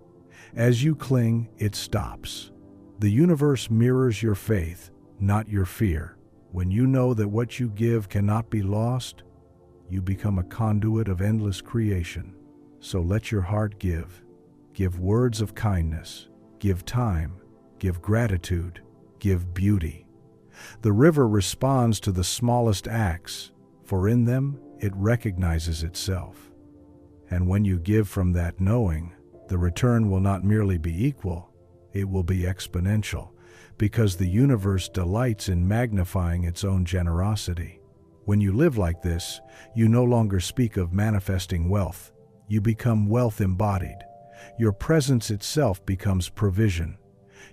As you cling, it stops. The universe mirrors your faith, not your fear. When you know that what you give cannot be lost, you become a conduit of endless creation. So let your heart give. Give words of kindness. Give time. Give gratitude. Give beauty. The river responds to the smallest acts, for in them it recognizes itself. And when you give from that knowing, the return will not merely be equal, it will be exponential, because the universe delights in magnifying its own generosity. When you live like this, you no longer speak of manifesting wealth. You become wealth embodied. Your presence itself becomes provision.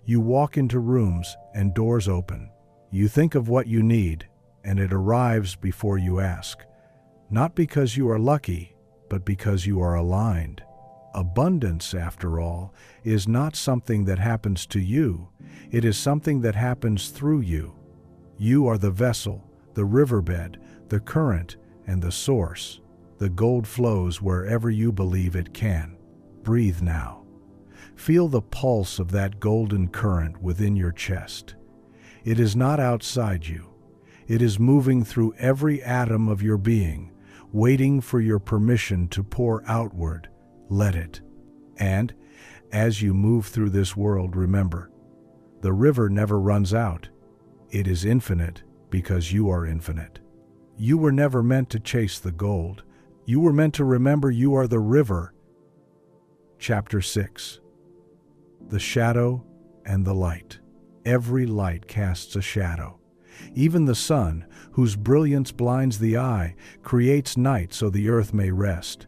You walk into rooms and doors open. You think of what you need, and it arrives before you ask. Not because you are lucky, but because you are aligned. Abundance, after all, is not something that happens to you. It is something that happens through you. You are the vessel, the riverbed, the current, and the source. The gold flows wherever you believe it can. Breathe now. Feel the pulse of that golden current within your chest. It is not outside you. It is moving through every atom of your being, waiting for your permission to pour outward. Let it. And, as you move through this world, remember, the river never runs out. It is infinite because you are infinite. You were never meant to chase the gold. You were meant to remember you are the river. Chapter 6. The shadow and the light. Every light casts a shadow. Even the sun, whose brilliance blinds the eye, creates night so the earth may rest.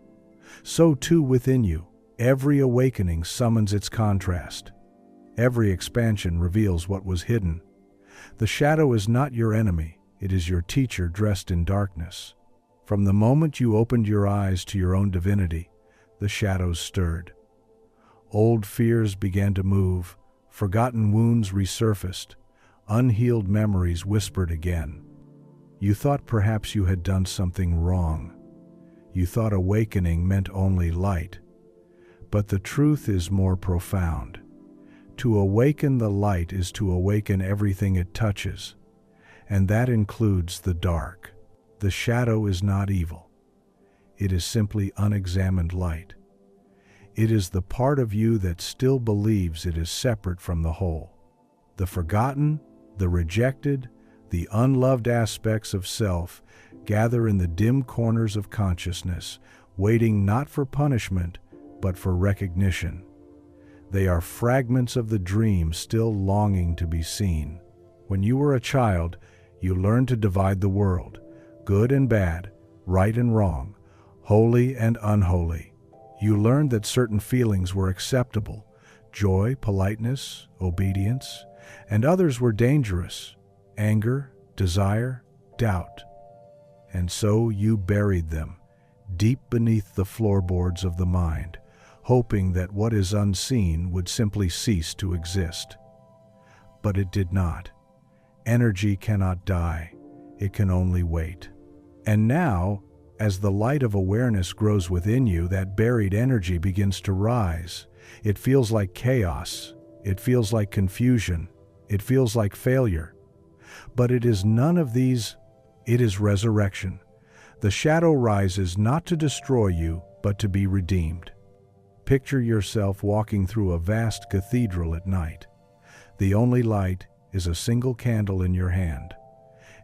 So too within you, every awakening summons its contrast. Every expansion reveals what was hidden. The shadow is not your enemy, it is your teacher dressed in darkness. From the moment you opened your eyes to your own divinity, the shadows stirred. Old fears began to move, forgotten wounds resurfaced, unhealed memories whispered again. You thought perhaps you had done something wrong. You thought awakening meant only light. But the truth is more profound. To awaken the light is to awaken everything it touches, and that includes the dark. The shadow is not evil. It is simply unexamined light. It is the part of you that still believes it is separate from the whole. The forgotten, the rejected, the unloved aspects of self gather in the dim corners of consciousness, waiting not for punishment, but for recognition. They are fragments of the dream still longing to be seen. When you were a child, you learned to divide the world, good and bad, right and wrong, holy and unholy. You learned that certain feelings were acceptable, joy, politeness, obedience, and others were dangerous, anger, desire, doubt. And so you buried them, deep beneath the floorboards of the mind, hoping that what is unseen would simply cease to exist. But it did not. Energy cannot die, it can only wait. And now, as the light of awareness grows within you, that buried energy begins to rise. It feels like chaos, it feels like confusion, it feels like failure. But it is none of these, it is resurrection. The shadow rises not to destroy you, but to be redeemed. Picture yourself walking through a vast cathedral at night. The only light is a single candle in your hand.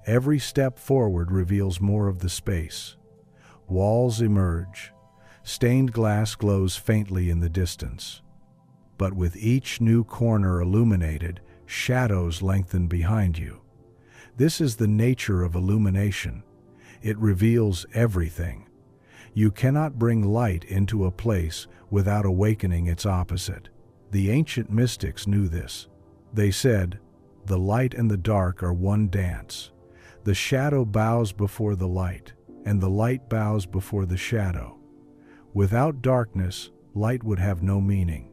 Every step forward reveals more of the space. Walls emerge. Stained glass glows faintly in the distance. But with each new corner illuminated, shadows lengthen behind you. This is the nature of illumination. It reveals everything. You cannot bring light into a place without awakening its opposite. The ancient mystics knew this. They said, "The light and the dark are one dance. The shadow bows before the light, and the light bows before the shadow." Without darkness, light would have no meaning.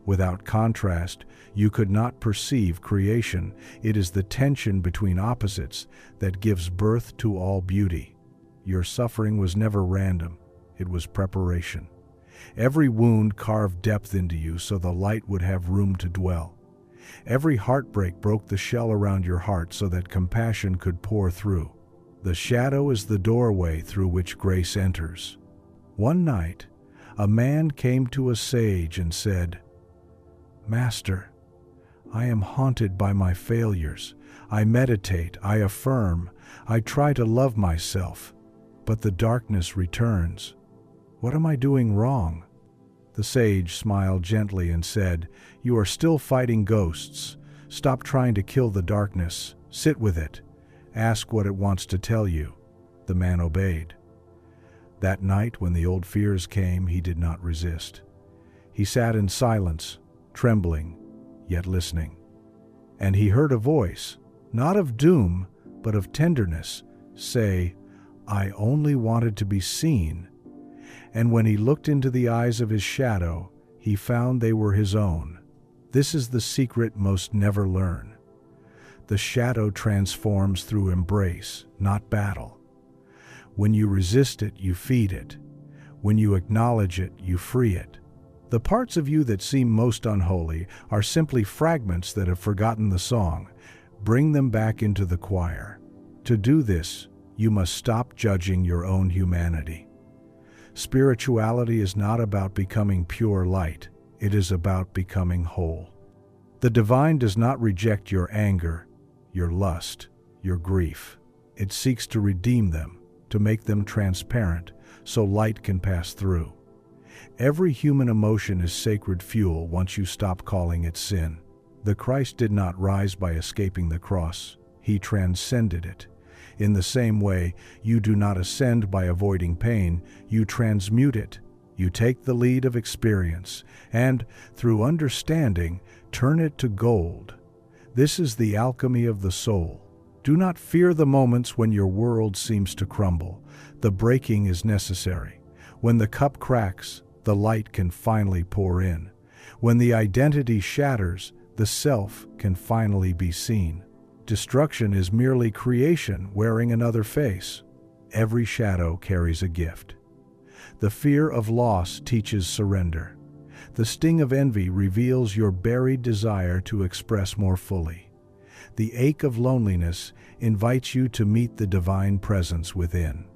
Without contrast, you could not perceive creation. It is the tension between opposites that gives birth to all beauty. Your suffering was never random. It was preparation. Every wound carved depth into you so the light would have room to dwell. Every heartbreak broke the shell around your heart so that compassion could pour through. The shadow is the doorway through which grace enters. One night, a man came to a sage and said, "Master, I am haunted by my failures. I meditate, I affirm, I try to love myself, but the darkness returns. What am I doing wrong?" The sage smiled gently and said, "You are still fighting ghosts. Stop trying to kill the darkness. Sit with it. Ask what it wants to tell you." The man obeyed. That night, when the old fears came, he did not resist. He sat in silence, trembling, yet listening. And he heard a voice, not of doom, but of tenderness, say, "I only wanted to be seen." And when he looked into the eyes of his shadow, he found they were his own. This is the secret most never learn. The shadow transforms through embrace, not battle. When you resist it, you feed it. When you acknowledge it, you free it. The parts of you that seem most unholy are simply fragments that have forgotten the song. Bring them back into the choir. To do this, you must stop judging your own humanity. Spirituality is not about becoming pure light. It is about becoming whole. The divine does not reject your anger, your lust, your grief. It seeks to redeem them, to make them transparent, so light can pass through. Every human emotion is sacred fuel once you stop calling it sin. The Christ did not rise by escaping the cross. He transcended it. In the same way, you do not ascend by avoiding pain, you transmute it. You take the lead of experience, and, through understanding, turn it to gold. This is the alchemy of the soul. Do not fear the moments when your world seems to crumble. The breaking is necessary. When the cup cracks, the light can finally pour in. When the identity shatters, the self can finally be seen. Destruction is merely creation wearing another face. Every shadow carries a gift. The fear of loss teaches surrender. The sting of envy reveals your buried desire to express more fully. The ache of loneliness invites you to meet the divine presence within.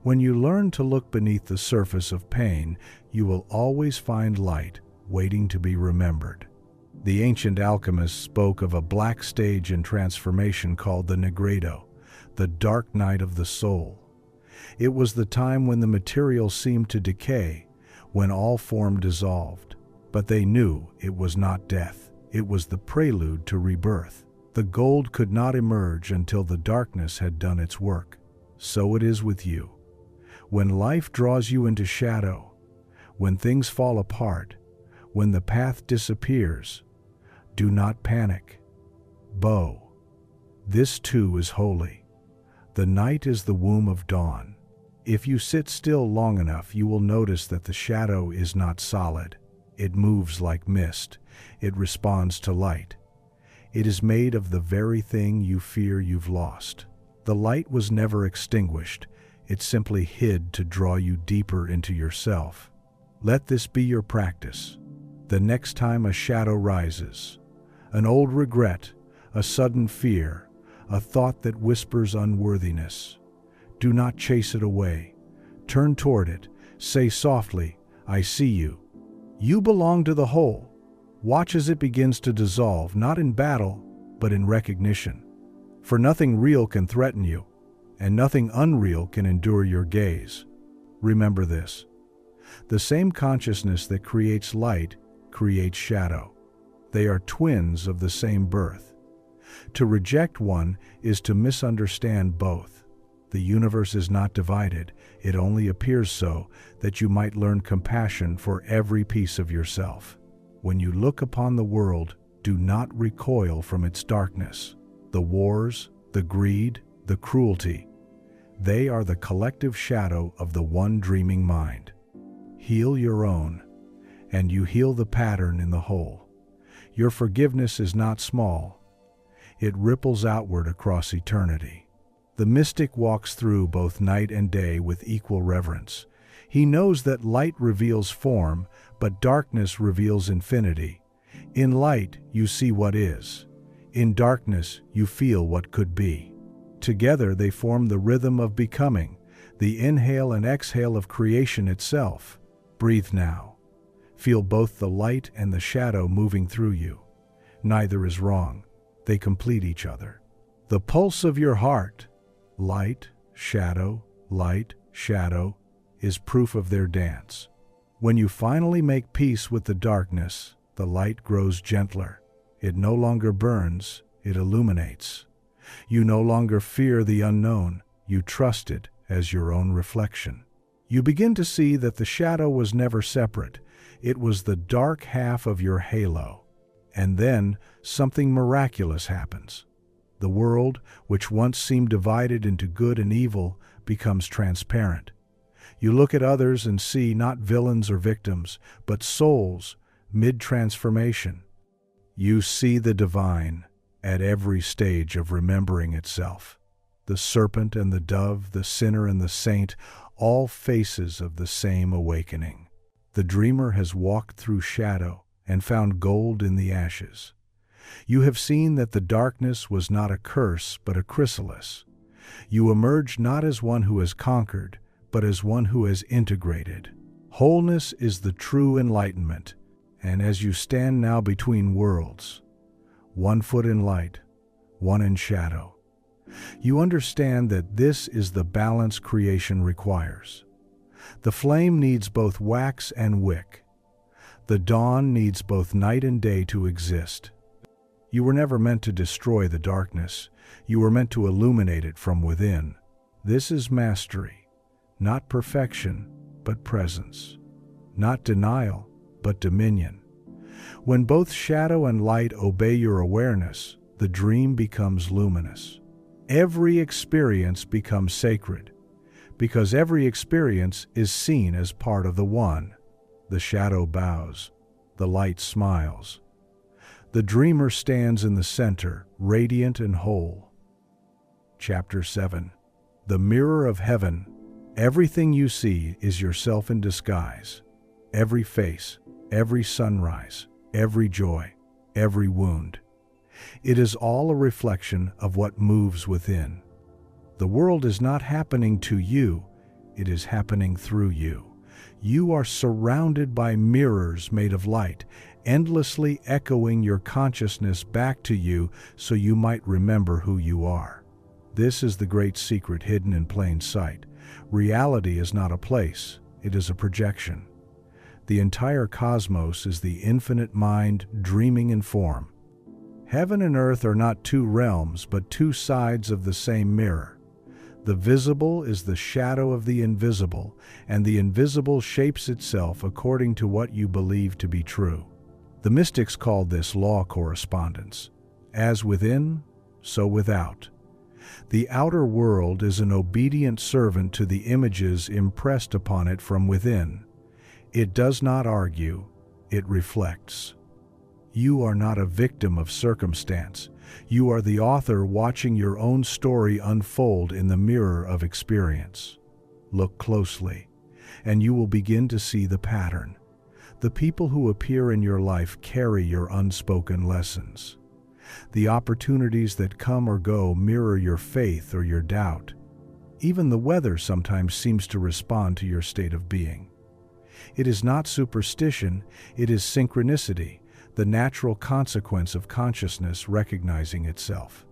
When you learn to look beneath the surface of pain, you will always find light waiting to be remembered. The ancient alchemists spoke of a black stage in transformation called the Negredo, the dark night of the soul. It was the time when the material seemed to decay, when all form dissolved. But they knew it was not death, it was the prelude to rebirth. The gold could not emerge until the darkness had done its work. So it is with you. When life draws you into shadow, when things fall apart, when the path disappears, do not panic. Bow. This too is holy. The night is the womb of dawn. If you sit still long enough, you will notice that the shadow is not solid. It moves like mist. It responds to light. It is made of the very thing you fear you've lost. The light was never extinguished. It simply hid to draw you deeper into yourself. Let this be your practice. The next time a shadow rises, an old regret, a sudden fear, a thought that whispers unworthiness, do not chase it away. Turn toward it. Say softly, I see you. You belong to the whole. Watch as it begins to dissolve, not in battle, but in recognition. For nothing real can threaten you, and nothing unreal can endure your gaze. Remember this. The same consciousness that creates light creates shadow. They are twins of the same birth. To reject one is to misunderstand both. The universe is not divided. It only appears so that you might learn compassion for every piece of yourself. When you look upon the world, do not recoil from its darkness. The wars, the greed, the cruelty, they are the collective shadow of the one dreaming mind. Heal your own, and you heal the pattern in the whole. Your forgiveness is not small. It ripples outward across eternity. The mystic walks through both night and day with equal reverence. He knows that light reveals form, but darkness reveals infinity. In light, you see what is. In darkness, you feel what could be. Together, they form the rhythm of becoming, the inhale and exhale of creation itself. Breathe now. Feel both the light and the shadow moving through you. Neither is wrong. They complete each other. The pulse of your heart, light, shadow, is proof of their dance. When you finally make peace with the darkness, the light grows gentler. It no longer burns, it illuminates. You no longer fear the unknown, you trust it as your own reflection. You begin to see that the shadow was never separate. It was the dark half of your halo. And then something miraculous happens. The world, which once seemed divided into good and evil, becomes transparent. You look at others and see not villains or victims, but souls mid-transformation. You see the divine at every stage of remembering itself. The serpent and the dove, the sinner and the saint, all faces of the same awakening. The dreamer has walked through shadow and found gold in the ashes. You have seen that the darkness was not a curse, but a chrysalis. You emerge not as one who has conquered, but as one who has integrated. Wholeness is the true enlightenment, and as you stand now between worlds, one foot in light, one in shadow, you understand that this is the balance creation requires. The flame needs both wax and wick. The dawn needs both night and day to exist. You were never meant to destroy the darkness. You were meant to illuminate it from within. This is mastery, not perfection, but presence. Not denial, but dominion. When both shadow and light obey your awareness, the dream becomes luminous. Every experience becomes sacred, because every experience is seen as part of the one. The shadow bows. The light smiles. The dreamer stands in the center, radiant and whole. Chapter 7. The Mirror of Heaven. Everything you see is yourself in disguise. Every face, every sunrise, every joy, every wound. It is all a reflection of what moves within. The world is not happening to you, it is happening through you. You are surrounded by mirrors made of light, endlessly echoing your consciousness back to you so you might remember who you are. This is the great secret hidden in plain sight. Reality is not a place, it is a projection. The entire cosmos is the infinite mind dreaming in form. Heaven and earth are not two realms, but two sides of the same mirror. The visible is the shadow of the invisible, and the invisible shapes itself according to what you believe to be true. The mystics called this law correspondence. As within, so without. The outer world is an obedient servant to the images impressed upon it from within. It does not argue, it reflects. You are not a victim of circumstance. You are the author watching your own story unfold in the mirror of experience. Look closely, and you will begin to see the pattern. The people who appear in your life carry your unspoken lessons. The opportunities that come or go mirror your faith or your doubt. Even the weather sometimes seems to respond to your state of being. It is not superstition, it is synchronicity, the natural consequence of consciousness recognizing itself.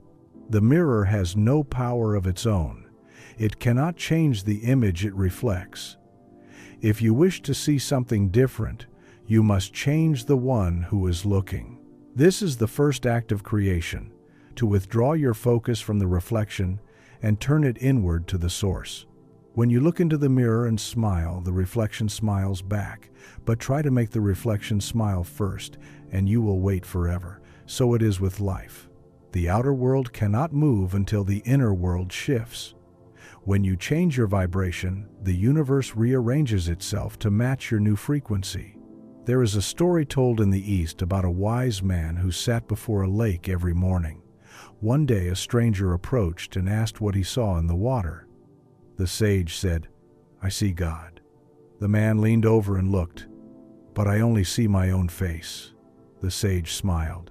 The mirror has no power of its own. It cannot change the image it reflects. If you wish to see something different, you must change the one who is looking. This is the first act of creation, to withdraw your focus from the reflection and turn it inward to the source. When you look into the mirror and smile, the reflection smiles back, but try to make the reflection smile first, and you will wait forever. So it is with life. The outer world cannot move until the inner world shifts. When you change your vibration, the universe rearranges itself to match your new frequency. There is a story told in the East about a wise man who sat before a lake every morning. One day a stranger approached and asked what he saw in the water. The sage said, "I see God." The man leaned over and looked. "But I only see my own face." The sage smiled.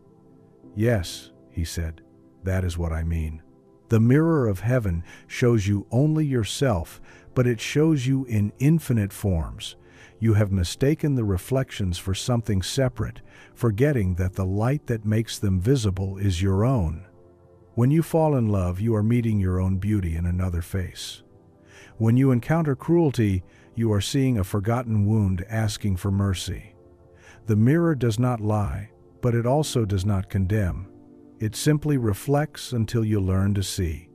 "Yes," he said, "that is what I mean. The mirror of heaven shows you only yourself, but it shows you in infinite forms. You have mistaken the reflections for something separate, forgetting that the light that makes them visible is your own. When you fall in love, you are meeting your own beauty in another face. When you encounter cruelty, you are seeing a forgotten wound asking for mercy. The mirror does not lie, but it also does not condemn. It simply reflects until you learn to see.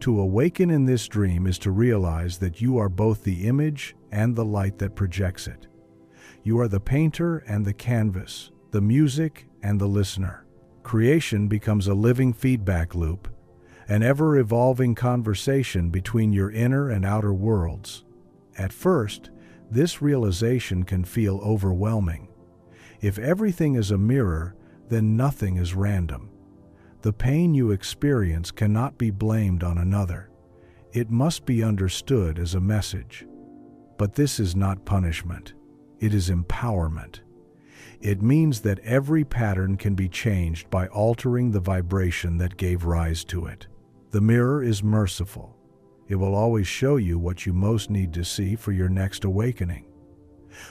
To awaken in this dream is to realize that you are both the image and the light that projects it. You are the painter and the canvas, the music and the listener. Creation becomes a living feedback loop, an ever-evolving conversation between your inner and outer worlds. At first, this realization can feel overwhelming. If everything is a mirror, then nothing is random. The pain you experience cannot be blamed on another. It must be understood as a message. But this is not punishment. It is empowerment. It means that every pattern can be changed by altering the vibration that gave rise to it. The mirror is merciful. It will always show you what you most need to see for your next awakening.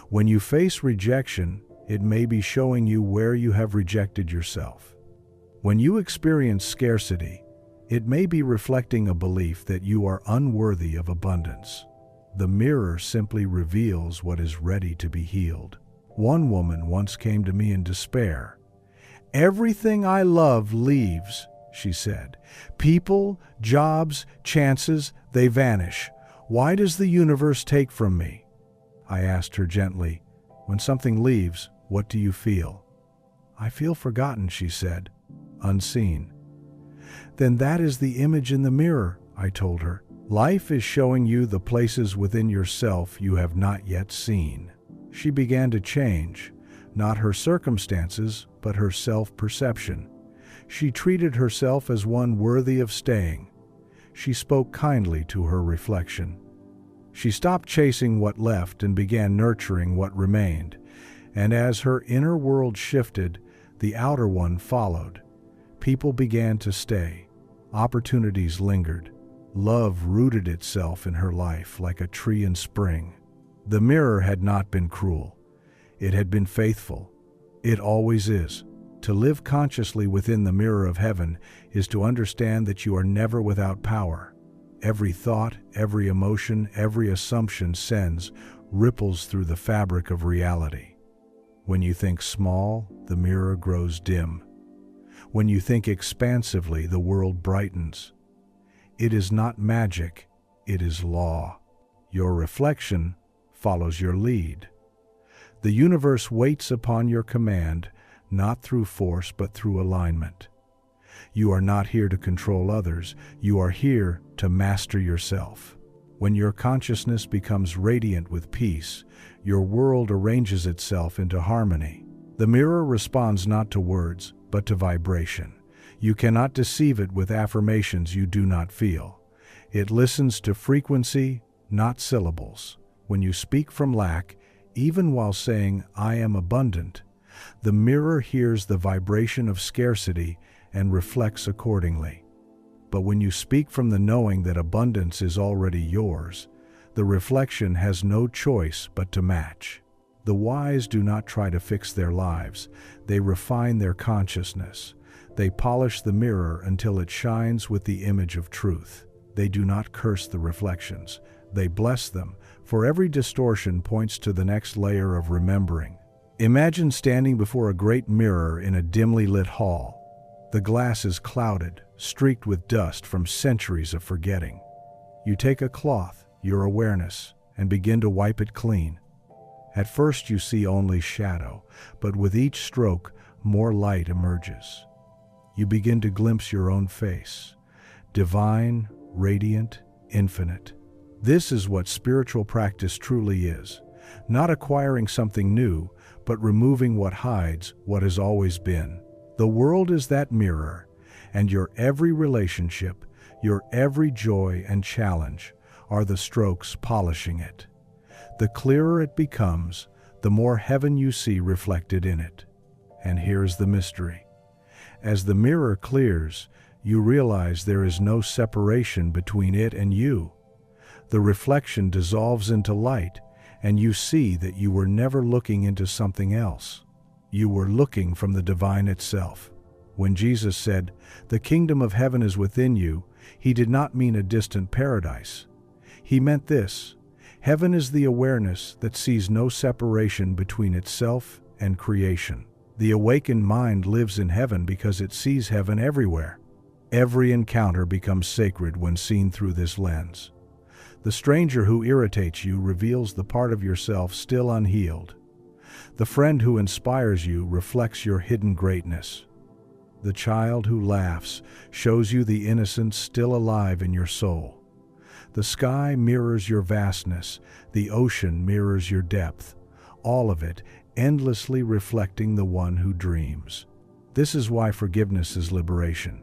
When you face rejection, it may be showing you where you have rejected yourself. When you experience scarcity, it may be reflecting a belief that you are unworthy of abundance. The mirror simply reveals what is ready to be healed. One woman once came to me in despair. "Everything I love leaves," she said. "People, jobs, chances, they vanish. Why does the universe take from me?" I asked her gently, "When something leaves, what do you feel?" "I feel forgotten," she said, "unseen." "Then that is the image in the mirror," I told her. Life is showing you the places within yourself you have not yet seen. She began to change, not her circumstances, but her self-perception. She treated herself as one worthy of staying. She spoke kindly to her reflection. She stopped chasing what left and began nurturing what remained. And as her inner world shifted, the outer one followed. People began to stay. Opportunities lingered. Love rooted itself in her life like a tree in spring. The mirror had not been cruel. It had been faithful. It always is. To live consciously within the mirror of heaven is to understand that you are never without power. Every thought, every emotion, every assumption sends ripples through the fabric of reality. When you think small, the mirror grows dim. When you think expansively, the world brightens. It is not magic, it is law. Your reflection follows your lead. The universe waits upon your command, not through force but through alignment. You are not here to control others, you are here to master yourself. When your consciousness becomes radiant with peace, your world arranges itself into harmony. The mirror responds not to words, but to vibration. You cannot deceive it with affirmations you do not feel. It listens to frequency, not syllables. When you speak from lack, even while saying, "I am abundant," the mirror hears the vibration of scarcity and reflects accordingly. But when you speak from the knowing that abundance is already yours, the reflection has no choice but to match. The wise do not try to fix their lives, they refine their consciousness. They polish the mirror until it shines with the image of truth. They do not curse the reflections, they bless them, for every distortion points to the next layer of remembering. Imagine standing before a great mirror in a dimly lit hall. The glass is clouded, streaked with dust from centuries of forgetting. You take a cloth, your awareness, and begin to wipe it clean. At first you see only shadow, but with each stroke, more light emerges. You begin to glimpse your own face, divine, radiant, infinite. This is what spiritual practice truly is, not acquiring something new, but removing what hides what has always been. The world is that mirror, and your every relationship, your every joy and challenge are the strokes polishing it. The clearer it becomes, the more heaven you see reflected in it. And here's the mystery. As the mirror clears, you realize there is no separation between it and you. The reflection dissolves into light, and you see that you were never looking into something else. You were looking from the divine itself. When Jesus said, "The kingdom of heaven is within you," he did not mean a distant paradise. He meant this: heaven is the awareness that sees no separation between itself and creation. The awakened mind lives in heaven because it sees heaven everywhere. Every encounter becomes sacred when seen through this lens. The stranger who irritates you reveals the part of yourself still unhealed. The friend who inspires you reflects your hidden greatness. The child who laughs shows you the innocence still alive in your soul. The sky mirrors your vastness, the ocean mirrors your depth, all of it endlessly reflecting the one who dreams. This is why forgiveness is liberation.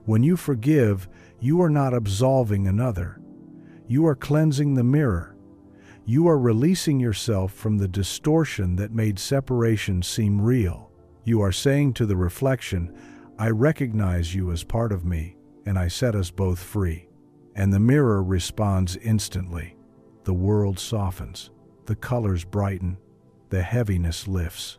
When you forgive, you are not absolving another. You are cleansing the mirror. You are releasing yourself from the distortion that made separation seem real. You are saying to the reflection, "I recognize you as part of me, and I set us both free." And the mirror responds instantly. The world softens, the colors brighten, the heaviness lifts.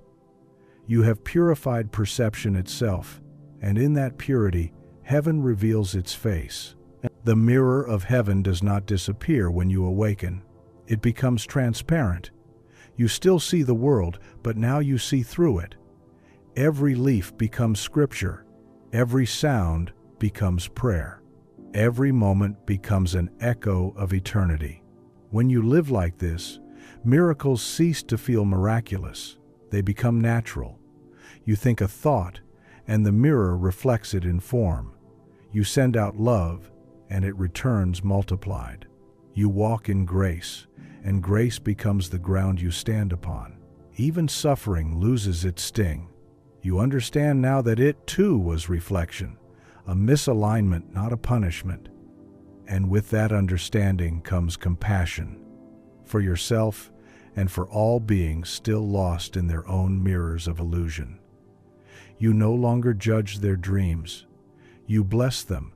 You have purified perception itself, and in that purity, heaven reveals its face. The mirror of heaven does not disappear when you awaken. It becomes transparent. You still see the world, but now you see through it. Every leaf becomes scripture. Every sound becomes prayer. Every moment becomes an echo of eternity. When you live like this, miracles cease to feel miraculous. They become natural. You think a thought, and the mirror reflects it in form. You send out love, and it returns multiplied. You walk in grace, and grace becomes the ground you stand upon. Even suffering loses its sting. You understand now that it too was reflection, a misalignment, not a punishment. And with that understanding comes compassion for yourself and for all beings still lost in their own mirrors of illusion. You no longer judge their dreams. You bless them,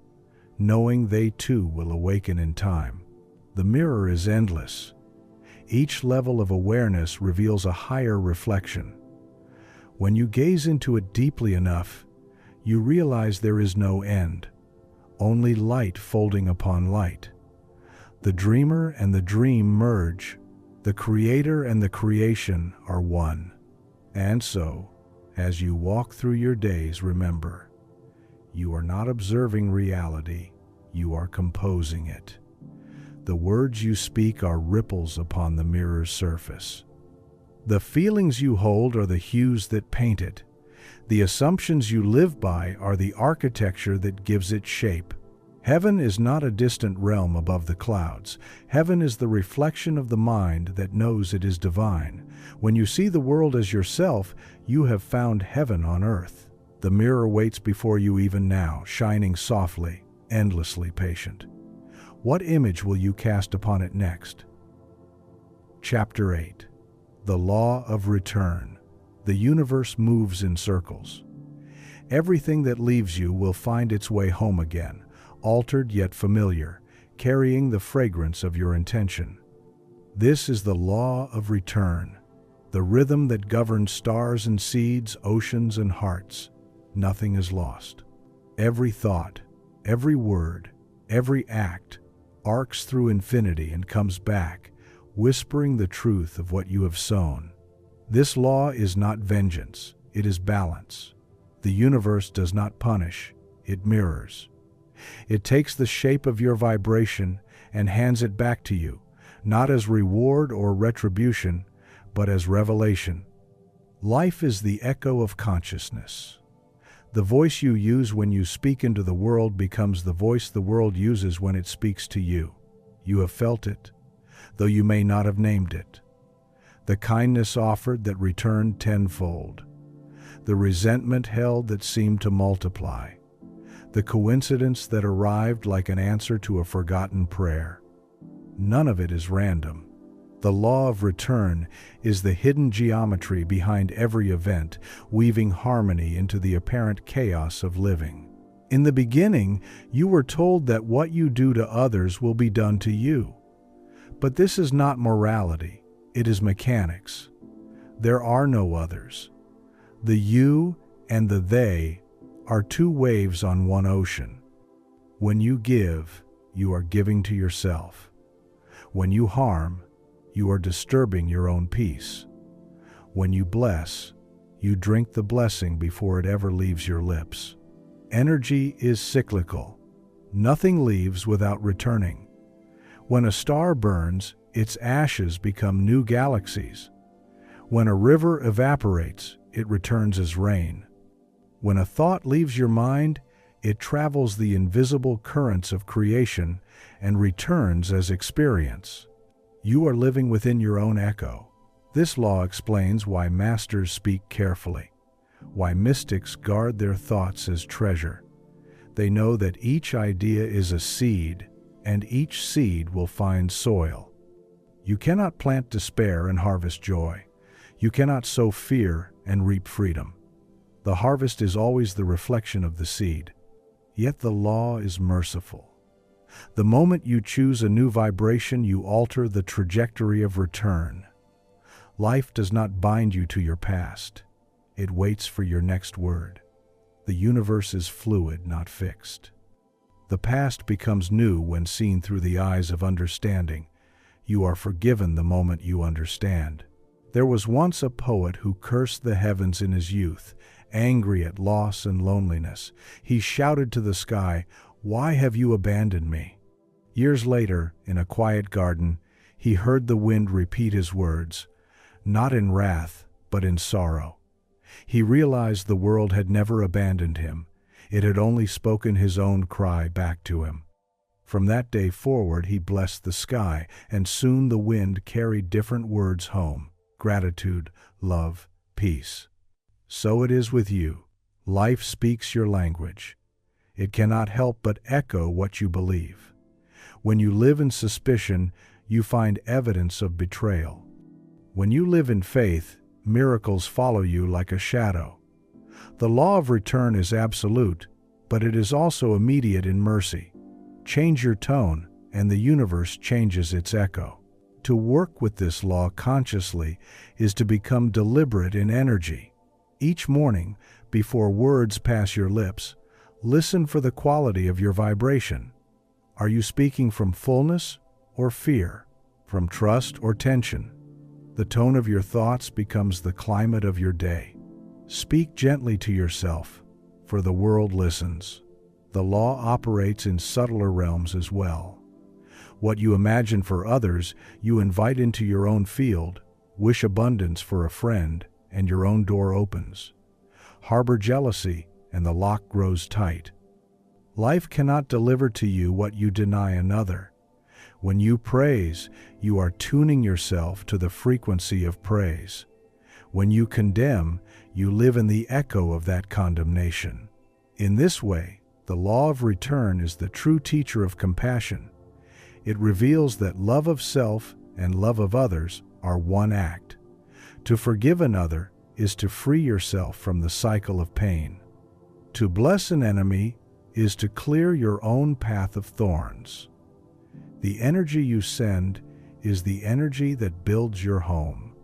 knowing they too will awaken in time. The mirror is endless. Each level of awareness reveals a higher reflection. When you gaze into it deeply enough, you realize there is no end, only light folding upon light. The dreamer and the dream merge. The creator and the creation are one. And so, as you walk through your days, remember, you are not observing reality, you are composing it. The words you speak are ripples upon the mirror's surface. The feelings you hold are the hues that paint it. The assumptions you live by are the architecture that gives it shape. Heaven is not a distant realm above the clouds. Heaven is the reflection of the mind that knows it is divine. When you see the world as yourself, you have found heaven on earth. The mirror waits before you even now, shining softly, endlessly patient. What image will you cast upon it next? Chapter 8. The Law of Return. The universe moves in circles. Everything that leaves you will find its way home again, altered yet familiar, carrying the fragrance of your intention. This is the law of return, the rhythm that governs stars and seeds, oceans and hearts. Nothing is lost. Every thought, every word, every act arcs through infinity and comes back, whispering the truth of what you have sown. This law is not vengeance, it is balance. The universe does not punish, it mirrors. It takes the shape of your vibration and hands it back to you, not as reward or retribution, but as revelation. Life is the echo of consciousness. The voice you use when you speak into the world becomes the voice the world uses when it speaks to you. You have felt it, though you may not have named it. The kindness offered that returned tenfold. The resentment held that seemed to multiply. The coincidence that arrived like an answer to a forgotten prayer. None of it is random. The law of return is the hidden geometry behind every event, weaving harmony into the apparent chaos of living. In the beginning, you were told that what you do to others will be done to you. But this is not morality, it is mechanics. There are no others. The you and the they are two waves on one ocean. When you give, you are giving to yourself. When you harm, you are disturbing your own peace. When you bless, you drink the blessing before it ever leaves your lips. Energy is cyclical. Nothing leaves without returning. When a star burns, its ashes become new galaxies. When a river evaporates, it returns as rain. When a thought leaves your mind, it travels the invisible currents of creation and returns as experience. You are living within your own echo. This law explains why masters speak carefully, why mystics guard their thoughts as treasure. They know that each idea is a seed, and each seed will find soil. You cannot plant despair and harvest joy. You cannot sow fear and reap freedom. The harvest is always the reflection of the seed. Yet the law is merciful. The moment you choose a new vibration, you alter the trajectory of return. Life does not bind you to your past. It waits for your next word. The universe is fluid, not fixed. The past becomes new when seen through the eyes of understanding. You are forgiven the moment you understand. There was once a poet who cursed the heavens in his youth, angry at loss and loneliness. He shouted to the sky, "Why have you abandoned me?" Years later, in a quiet garden, he heard the wind repeat his words, not in wrath, but in sorrow. He realized the world had never abandoned him. It had only spoken his own cry back to him. From that day forward he blessed the sky, and soon the wind carried different words home: gratitude, love, peace. So it is with you. Life speaks your language. It cannot help but echo what you believe. When you live in suspicion, you find evidence of betrayal. When you live in faith, miracles follow you like a shadow. The law of return is absolute, but it is also immediate in mercy. Change your tone, and the universe changes its echo. To work with this law consciously is to become deliberate in energy. Each morning, before words pass your lips, listen for the quality of your vibration. Are you speaking from fullness or fear, from trust or tension? The tone of your thoughts becomes the climate of your day. Speak gently to yourself, for the world listens. The law operates in subtler realms as well. What you imagine for others, you invite into your own field. Wish abundance for a friend, and your own door opens. Harbor jealousy, and the lock grows tight. Life cannot deliver to you what you deny another. When you praise, you are tuning yourself to the frequency of praise. When you condemn, you live in the echo of that condemnation. In this way, the law of return is the true teacher of compassion. It reveals that love of self and love of others are one act. To forgive another is to free yourself from the cycle of pain. To bless an enemy is to clear your own path of thorns. The energy you send is the energy that builds your home.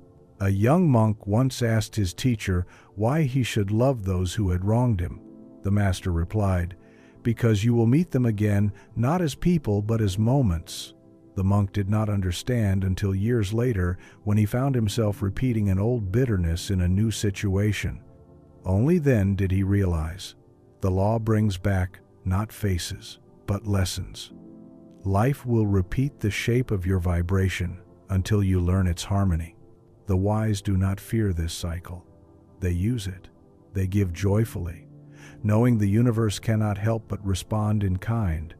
A young monk once asked his teacher why he should love those who had wronged him. The master replied, "Because you will meet them again, not as people, but as moments." The monk did not understand until years later, when he found himself repeating an old bitterness in a new situation. Only then did he realize, the law brings back not faces, but lessons. Life will repeat the shape of your vibration until you learn its harmony. The wise do not fear this cycle. They use it. They give joyfully. Knowing the universe cannot help but respond in kind,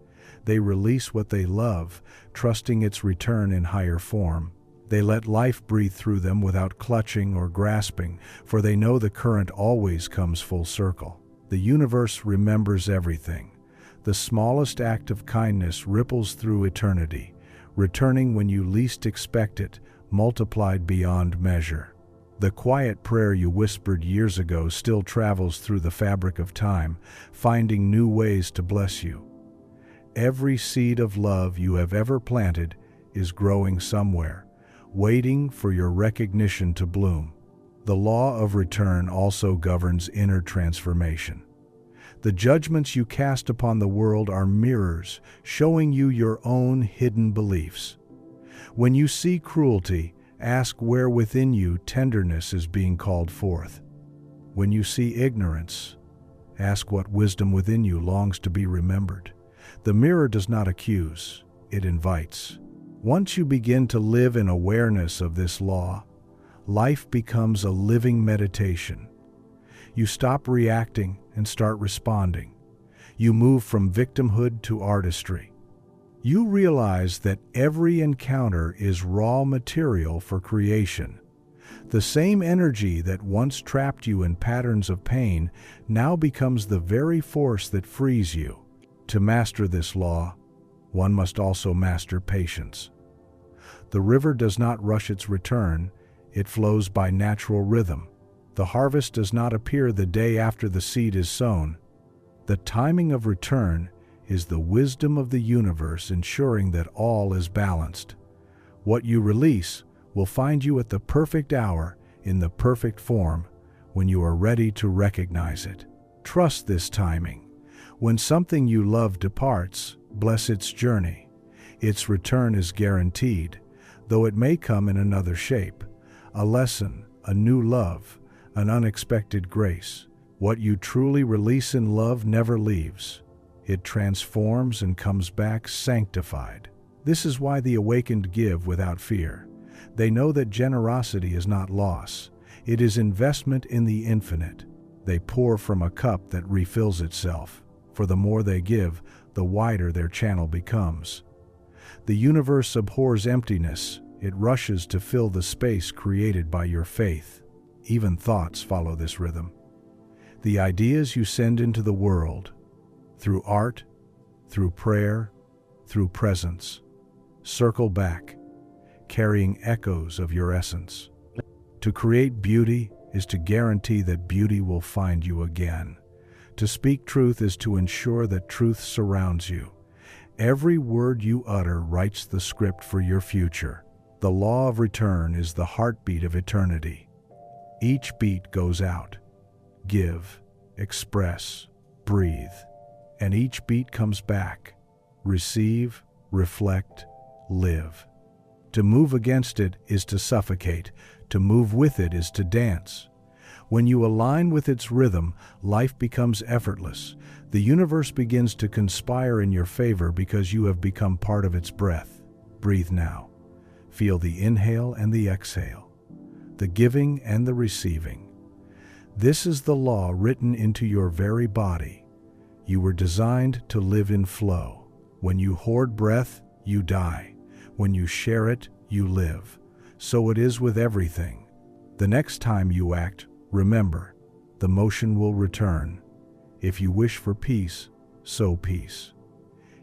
they release what they love, trusting its return in higher form. They let life breathe through them without clutching or grasping, for they know the current always comes full circle. The universe remembers everything. The smallest act of kindness ripples through eternity, returning when you least expect it, multiplied beyond measure. The quiet prayer you whispered years ago still travels through the fabric of time, finding new ways to bless you. Every seed of love you have ever planted is growing somewhere, waiting for your recognition to bloom. The law of return also governs inner transformation. The judgments you cast upon the world are mirrors, showing you your own hidden beliefs. When you see cruelty, ask where within you tenderness is being called forth. When you see ignorance, ask what wisdom within you longs to be remembered. The mirror does not accuse, it invites. Once you begin to live in awareness of this law, life becomes a living meditation. You stop reacting and start responding. You move from victimhood to artistry. You realize that every encounter is raw material for creation. The same energy that once trapped you in patterns of pain now becomes the very force that frees you. To master this law, one must also master patience. The river does not rush its return, it flows by natural rhythm. The harvest does not appear the day after the seed is sown. The timing of return is the wisdom of the universe ensuring that all is balanced. What you release will find you at the perfect hour in the perfect form when you are ready to recognize it. Trust this timing. When something you love departs, bless its journey. Its return is guaranteed, though it may come in another shape. A lesson, a new love, an unexpected grace. What you truly release in love never leaves. It transforms and comes back sanctified. This is why the awakened give without fear. They know that generosity is not loss. It is investment in the infinite. They pour from a cup that refills itself. for the more they give, the wider their channel becomes. The universe abhors emptiness. It rushes to fill the space created by your faith. Even thoughts follow this rhythm. The ideas you send into the world, through art, through prayer, through presence, circle back, carrying echoes of your essence. To create beauty is to guarantee that beauty will find you again. To speak truth is to ensure that truth surrounds you. Every word you utter writes the script for your future. The law of return is the heartbeat of eternity. Each beat goes out. Give, express, breathe. And each beat comes back. Receive, reflect, live. To move against it is to suffocate. To move with it is to dance. When you align with its rhythm, life becomes effortless. The universe begins to conspire in your favor because you have become part of its breath. Breathe now. Feel the inhale and the exhale, the giving and the receiving. This is the law written into your very body. You were designed to live in flow. When you hoard breath, you die. When you share it, you live. So it is with everything. The next time you act, remember, the motion will return. If you wish for peace, sow peace.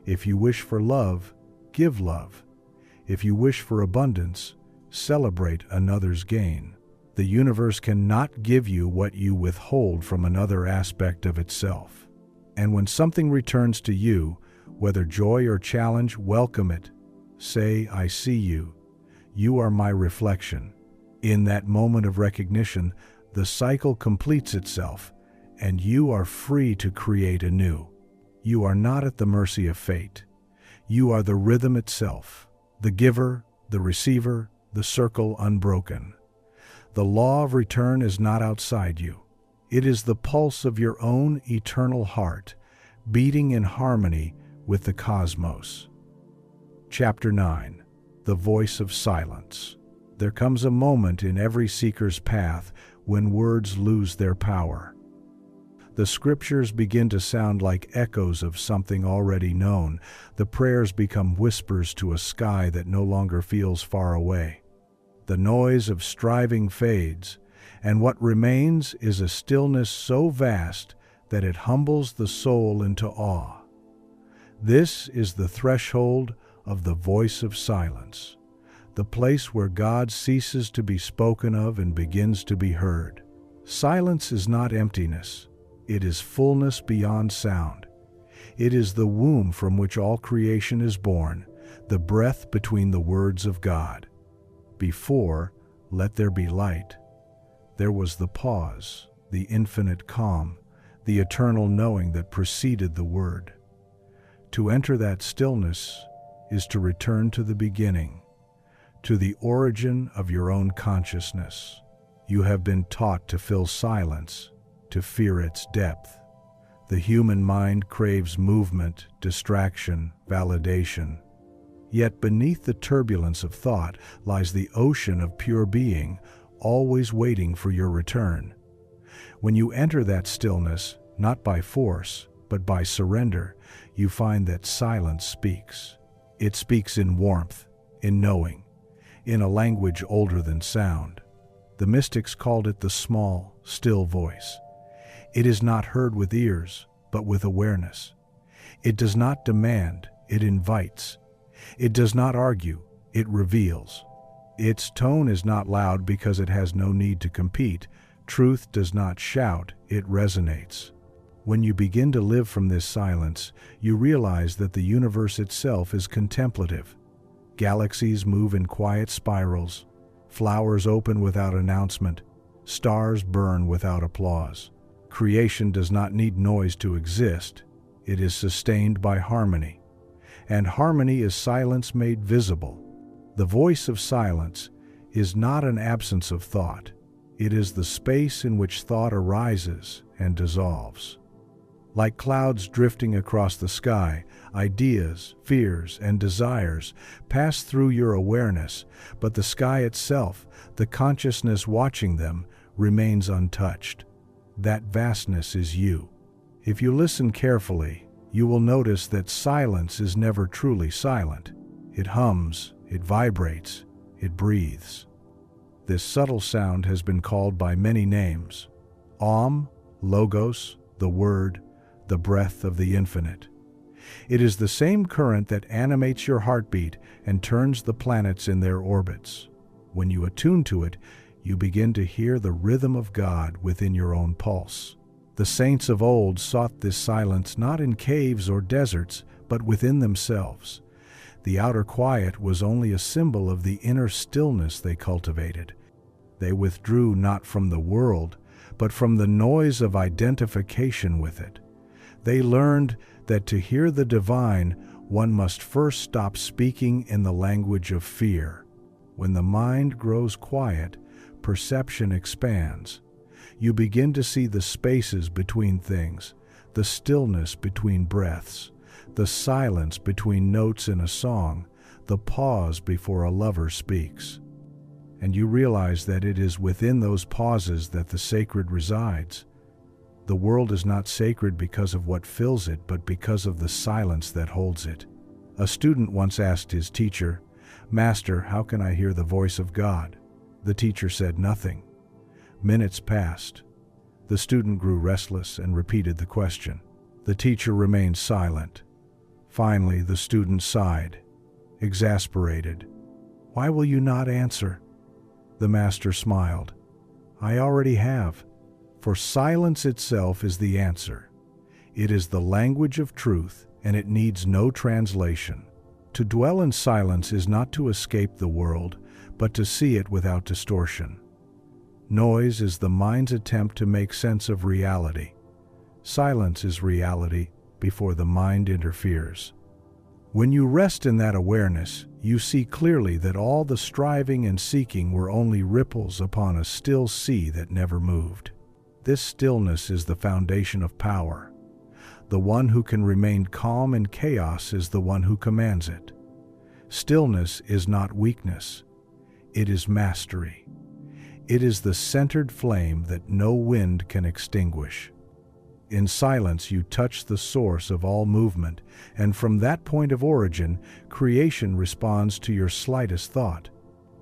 If you wish for love, give love. If you wish for abundance, celebrate another's gain. The universe cannot give you what you withhold from another aspect of itself. And when something returns to you, whether joy or challenge, welcome it. Say, I see you. You are my reflection. In that moment of recognition, the cycle completes itself, and you are free to create anew. You are not at the mercy of fate. You are the rhythm itself, the giver, the receiver, the circle unbroken. The law of return is not outside you. It is the pulse of your own eternal heart, beating in harmony with the cosmos. Chapter 9. The Voice of Silence. There comes a moment in every seeker's path when words lose their power. The scriptures begin to sound like echoes of something already known. The prayers become whispers to a sky that no longer feels far away. The noise of striving fades, and what remains is a stillness so vast that it humbles the soul into awe. This is the threshold of the voice of silence, the place where God ceases to be spoken of and begins to be heard. Silence is not emptiness. It is fullness beyond sound. It is the womb from which all creation is born, the breath between the words of God. Before, let there be light, there was the pause, the infinite calm, the eternal knowing that preceded the word. To enter that stillness is to return to the beginning, to the origin of your own consciousness. You have been taught to fill silence, to fear its depth. The human mind craves movement, distraction, validation. Yet beneath the turbulence of thought lies the ocean of pure being, always waiting for your return. When you enter that stillness, not by force, but by surrender, you find that silence speaks. It speaks in warmth, in knowing, in a language older than sound. The mystics called it the small, still voice. It is not heard with ears, but with awareness. It does not demand, it invites. It does not argue, it reveals. Its tone is not loud because it has no need to compete. Truth does not shout, it resonates. When you begin to live from this silence, you realize that the universe itself is contemplative. Galaxies move in quiet spirals. Flowers open without announcement. Stars burn without applause. Creation does not need noise to exist. It is sustained by harmony. And harmony is silence made visible. The voice of silence is not an absence of thought. It is the space in which thought arises and dissolves. Like clouds drifting across the sky, ideas, fears, and desires pass through your awareness, but the sky itself, the consciousness watching them, remains untouched. That vastness is you. If you listen carefully, you will notice that silence is never truly silent. It hums, it vibrates, it breathes. This subtle sound has been called by many names: Om, Logos, the Word, the breath of the infinite. It is the same current that animates your heartbeat and turns the planets in their orbits. When you attune to it, you begin to hear the rhythm of God within your own pulse. The saints of old sought this silence not in caves or deserts, but within themselves. The outer quiet was only a symbol of the inner stillness they cultivated. They withdrew not from the world, but from the noise of identification with it. They learned that to hear the divine, one must first stop speaking in the language of fear. When the mind grows quiet, perception expands. You begin to see the spaces between things, the stillness between breaths, the silence between notes in a song, the pause before a lover speaks. And you realize that it is within those pauses that the sacred resides. The world is not sacred because of what fills it, but because of the silence that holds it. A student once asked his teacher, "Master, how can I hear the voice of God?" The teacher said nothing. Minutes passed. The student grew restless and repeated the question. The teacher remained silent. Finally, the student sighed, exasperated. "Why will you not answer?" The master smiled. "I already have. For silence itself is the answer. It is the language of truth, and it needs no translation. To dwell in silence is not to escape the world, but to see it without distortion. Noise is the mind's attempt to make sense of reality. Silence is reality before the mind interferes. When you rest in that awareness, you see clearly that all the striving and seeking were only ripples upon a still sea that never moved. This stillness is the foundation of power. The one who can remain calm in chaos is the one who commands it. Stillness is not weakness. It is mastery. It is the centered flame that no wind can extinguish. In silence you touch the source of all movement, and from that point of origin, creation responds to your slightest thought.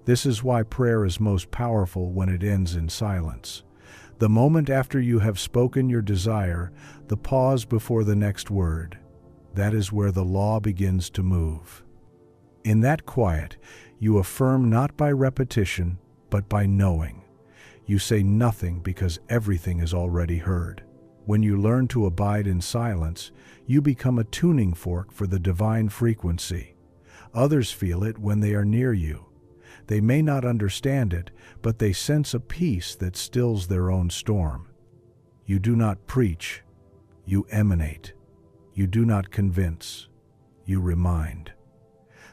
This is why prayer is most powerful when it ends in silence. The moment after you have spoken your desire, the pause before the next word, that is where the law begins to move. In that quiet, you affirm not by repetition, but by knowing. You say nothing because everything is already heard. When you learn to abide in silence, you become a tuning fork for the divine frequency. Others feel it when they are near you. They may not understand it, but they sense a peace that stills their own storm. You do not preach, you emanate. You do not convince, you remind.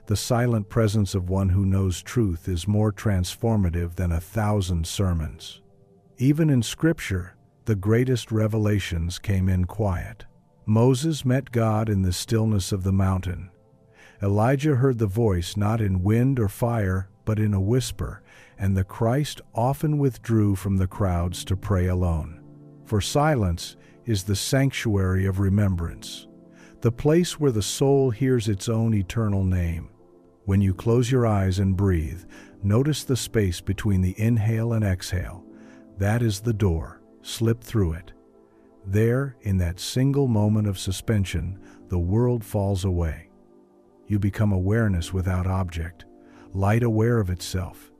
The silent presence of one who knows truth is more transformative than 1,000 sermons. Even in Scripture, the greatest revelations came in quiet. Moses met God in the stillness of the mountain. Elijah heard the voice not in wind or fire, but in a whisper, and the Christ often withdrew from the crowds to pray alone. For silence is the sanctuary of remembrance, the place where the soul hears its own eternal name. When you close your eyes and breathe, notice the space between the inhale and exhale. That is the door. Slip through it. There, in that single moment of suspension, the world falls away. You become awareness without object, light aware of itself.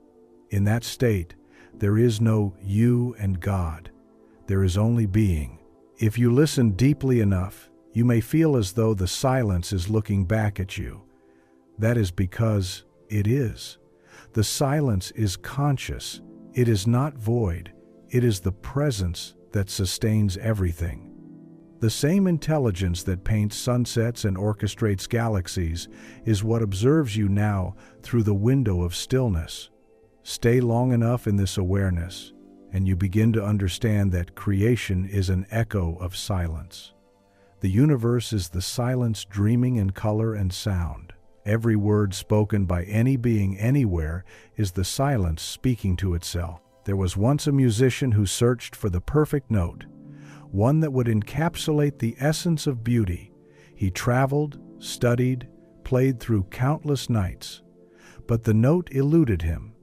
In that state, there is no you and God. There is only being. If you listen deeply enough, you may feel as though the silence is looking back at you. That is because it is. The silence is conscious. It is not void. It is the presence that sustains everything. The same intelligence that paints sunsets and orchestrates galaxies is what observes you now through the window of stillness. Stay long enough in this awareness, and you begin to understand that creation is an echo of silence. The universe is the silence dreaming in color and sound. Every word spoken by any being anywhere is the silence speaking to itself. There was once a musician who searched for the perfect note. one that would encapsulate the essence of beauty. He traveled, studied, played through countless nights, but the note eluded him.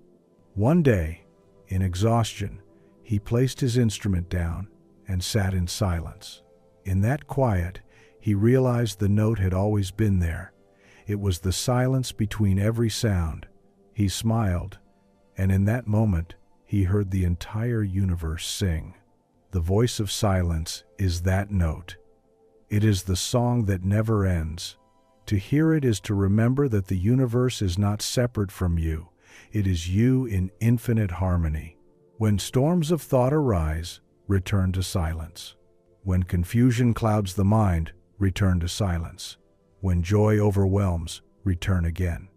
One day, in exhaustion, he placed his instrument down and sat in silence. In that quiet, he realized the note had always been there. It was the silence between every sound. He smiled, and in that moment, he heard the entire universe sing. The voice of silence is that note. It is the song that never ends. To hear it is to remember that the universe is not separate from you. It is you in infinite harmony. When storms of thought arise, return to silence. When confusion clouds the mind, return to silence. When joy overwhelms, return again.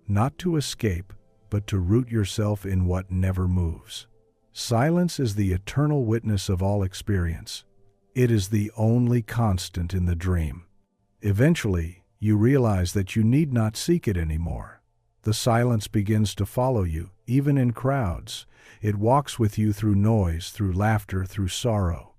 Not to escape, but to root yourself in what never moves. Silence is the eternal witness of all experience. It is the only constant in the dream. Eventually, you realize that you need not seek it anymore. The silence begins to follow you, even in crowds. It walks with you through noise, through laughter, through sorrow.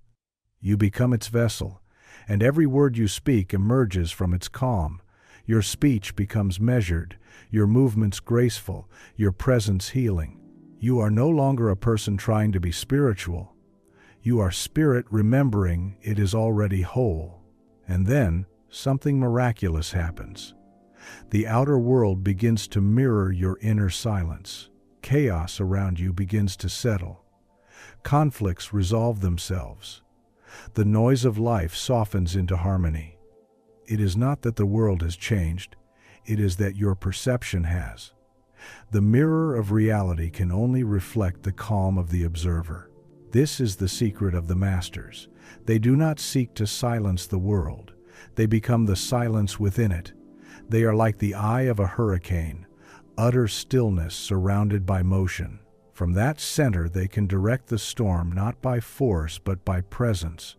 You become its vessel, and every word you speak emerges from its calm. Your speech becomes measured, your movements graceful, your presence healing. You are no longer a person trying to be spiritual. You are spirit remembering it is already whole. And then, something miraculous happens. The outer world begins to mirror your inner silence. Chaos around you begins to settle. Conflicts resolve themselves. The noise of life softens into harmony. It is not that the world has changed, it is that your perception has. The mirror of reality can only reflect the calm of the observer. This is the secret of the masters. They do not seek to silence the world. They become the silence within it. They are like the eye of a hurricane, utter stillness surrounded by motion. From that center they can direct the storm not by force but by presence.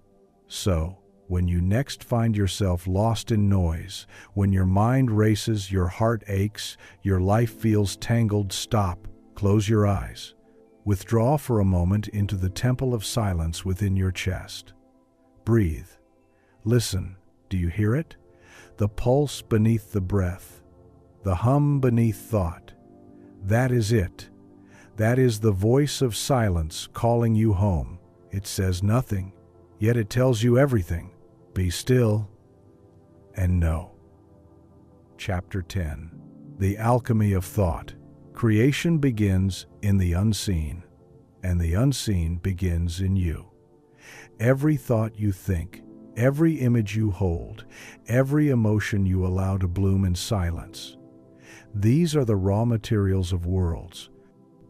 So, when you next find yourself lost in noise, when your mind races, your heart aches, your life feels tangled, stop, close your eyes. Withdraw for a moment into the temple of silence within your chest. Breathe. Listen. Do you hear it? The pulse beneath the breath, the hum beneath thought. That is it. That is the voice of silence calling you home. It says nothing, yet it tells you everything. Be still and know. Chapter 10. The Alchemy of Thought. Creation begins in the unseen, and the unseen begins in you. Every thought you think, every image you hold, every emotion you allow to bloom in silence. These are the raw materials of worlds.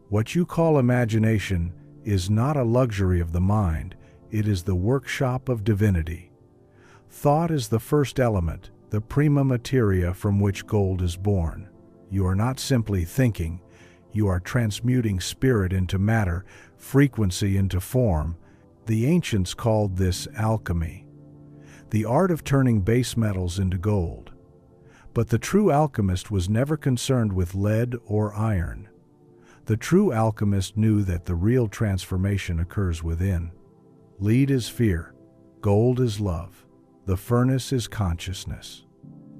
What you call imagination is not a luxury of the mind, it is the workshop of divinity. Thought is the first element, the prima materia from which gold is born. You are not simply thinking, you are transmuting spirit into matter, frequency into form. The ancients called this alchemy, the art of turning base metals into gold. But the true alchemist was never concerned with lead or iron. The true alchemist knew that the real transformation occurs within. Lead is fear, gold is love, the furnace is consciousness.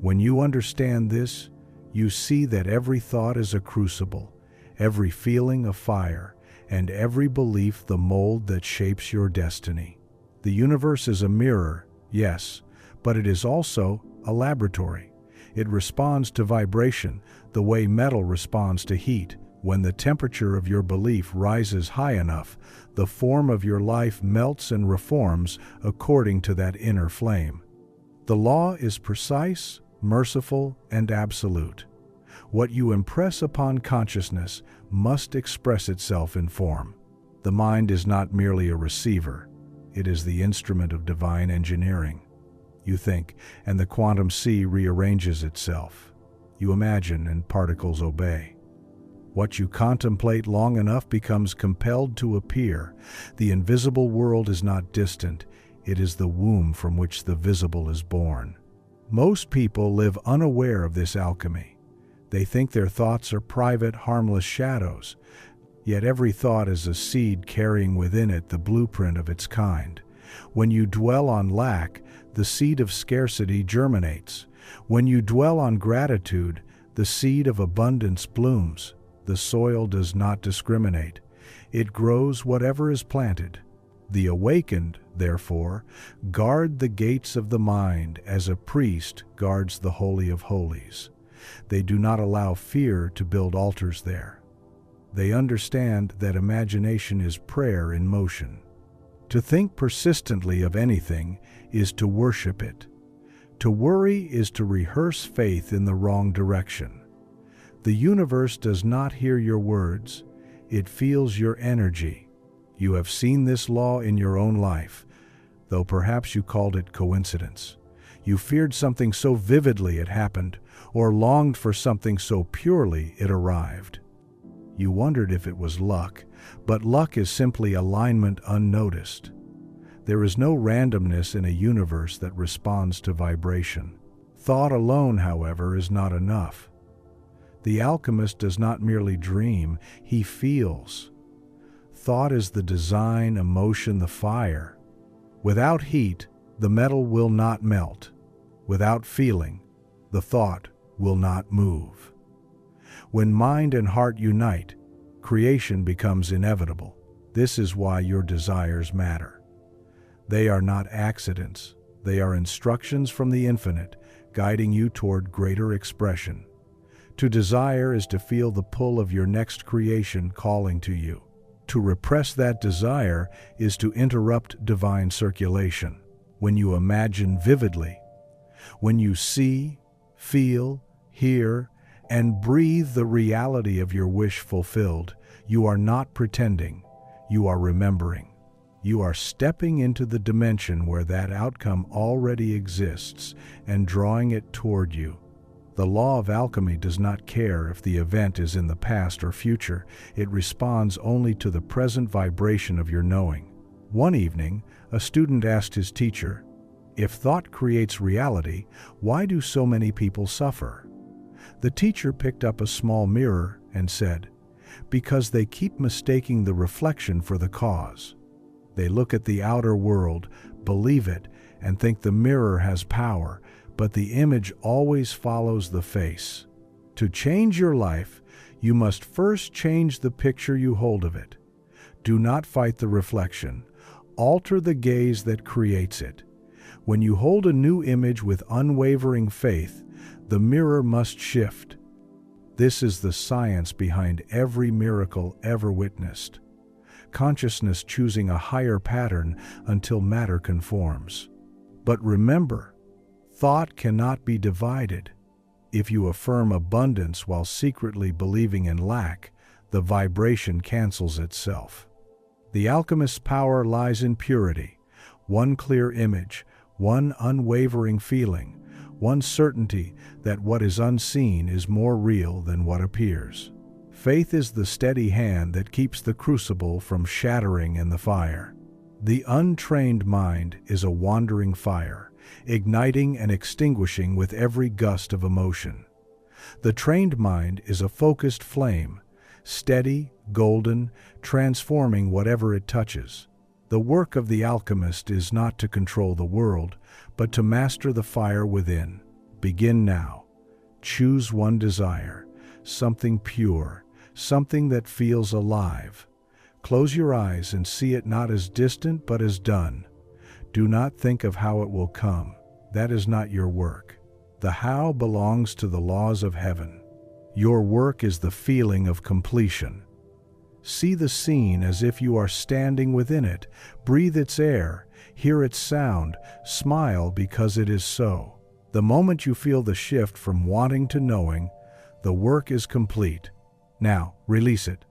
When you understand this, you see that every thought is a crucible, every feeling a fire, and every belief the mold that shapes your destiny. The universe is a mirror, yes, but it is also a laboratory. It responds to vibration, the way metal responds to heat. When the temperature of your belief rises high enough, the form of your life melts and reforms according to that inner flame. The law is precise, merciful, and absolute. What you impress upon consciousness must express itself in form. The mind is not merely a receiver. It is the instrument of divine engineering. You think, and the quantum sea rearranges itself. You imagine, and particles obey. What you contemplate long enough becomes compelled to appear. The invisible world is not distant. It is the womb from which the visible is born. Most people live unaware of this alchemy. They think their thoughts are private, harmless shadows. Yet every thought is a seed carrying within it the blueprint of its kind. When you dwell on lack, the seed of scarcity germinates. When you dwell on gratitude, the seed of abundance blooms. The soil does not discriminate. It grows whatever is planted. The awakened, therefore, guard the gates of the mind as a priest guards the Holy of Holies. They do not allow fear to build altars there. They understand that imagination is prayer in motion. To think persistently of anything is to worship it. To worry is to rehearse faith in the wrong direction. The universe does not hear your words, it feels your energy. You have seen this law in your own life, though perhaps you called it coincidence. You feared something so vividly it happened, or longed for something so purely it arrived. You wondered if it was luck, but luck is simply alignment unnoticed. There is no randomness in a universe that responds to vibration. Thought alone, however, is not enough. The alchemist does not merely dream, he feels. Thought is the design, emotion, the fire. Without heat, the metal will not melt. Without feeling, the thought will not move. When mind and heart unite, creation becomes inevitable. This is why your desires matter. They are not accidents. They are instructions from the infinite, guiding you toward greater expression. To desire is to feel the pull of your next creation calling to you. To repress that desire is to interrupt divine circulation. When you imagine vividly, when you see, feel, hear, and breathe the reality of your wish fulfilled, you are not pretending, you are remembering. You are stepping into the dimension where that outcome already exists and drawing it toward you. The law of alchemy does not care if the event is in the past or future. It responds only to the present vibration of your knowing. One evening, a student asked his teacher, "If thought creates reality, why do so many people suffer?" The teacher picked up a small mirror and said, "Because they keep mistaking the reflection for the cause. They look at the outer world, believe it, and think the mirror has power, but the image always follows the face. To change your life, you must first change the picture you hold of it. Do not fight the reflection. Alter the gaze that creates it. When you hold a new image with unwavering faith, the mirror must shift. This is the science behind every miracle ever witnessed. Consciousness choosing a higher pattern until matter conforms. But remember, thought cannot be divided. If you affirm abundance while secretly believing in lack, the vibration cancels itself. The alchemist's power lies in purity, one clear image, one unwavering feeling, one certainty that what is unseen is more real than what appears. Faith is the steady hand that keeps the crucible from shattering in the fire. The untrained mind is a wandering fire, igniting and extinguishing with every gust of emotion. The trained mind is a focused flame, steady, golden, transforming whatever it touches. The work of the alchemist is not to control the world, but to master the fire within. Begin now. Choose one desire, something pure, something that feels alive. Close your eyes and see it not as distant but as done. Do not think of how it will come. That is not your work. The how belongs to the laws of heaven. Your work is the feeling of completion. See the scene as if you are standing within it. Breathe its air, hear its sound, smile because it is so. The moment you feel the shift from wanting to knowing, the work is complete. Now, release it.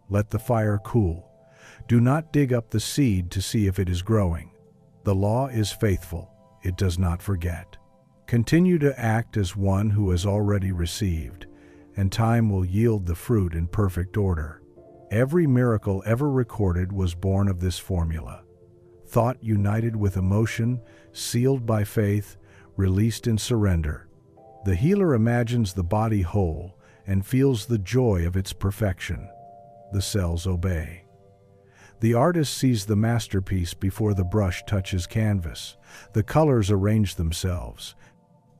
Let the fire cool. Do not dig up the seed to see if it is growing. The law is faithful. It does not forget. Continue to act as one who has already received, and time will yield the fruit in perfect order. Every miracle ever recorded was born of this formula. Thought united with emotion, sealed by faith, released in surrender. The healer imagines the body whole and feels the joy of its perfection. The cells obey. The artist sees the masterpiece before the brush touches canvas. The colors arrange themselves.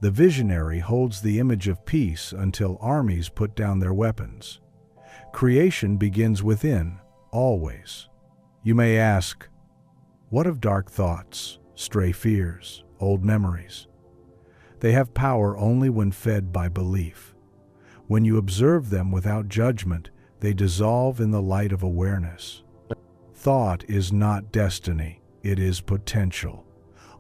The visionary holds the image of peace until armies put down their weapons. Creation begins within, always. You may ask, what of dark thoughts, stray fears, old memories? They have power only when fed by belief. When you observe them without judgment, they dissolve in the light of awareness. Thought is not destiny, it is potential.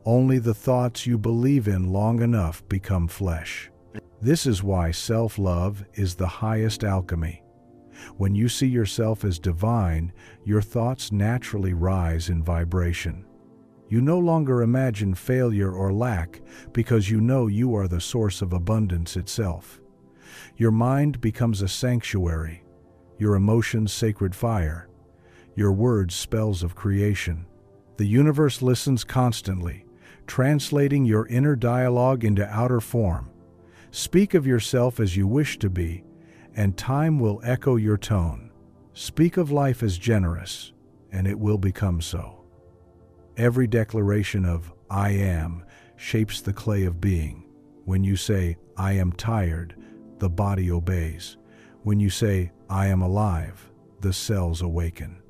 Only the thoughts you believe in long enough become flesh. This is why self-love is the highest alchemy. When you see yourself as divine, your thoughts naturally rise in vibration. You no longer imagine failure or lack because you know you are the source of abundance itself. Your mind becomes a sanctuary, your emotions sacred fire, your words spells of creation. The universe listens constantly, translating your inner dialogue into outer form. Speak of yourself as you wish to be, and time will echo your tone. Speak of life as generous, and it will become so. Every declaration of I am shapes the clay of being. When you say, I am tired, the body obeys. When you say, I am alive, the cells awaken.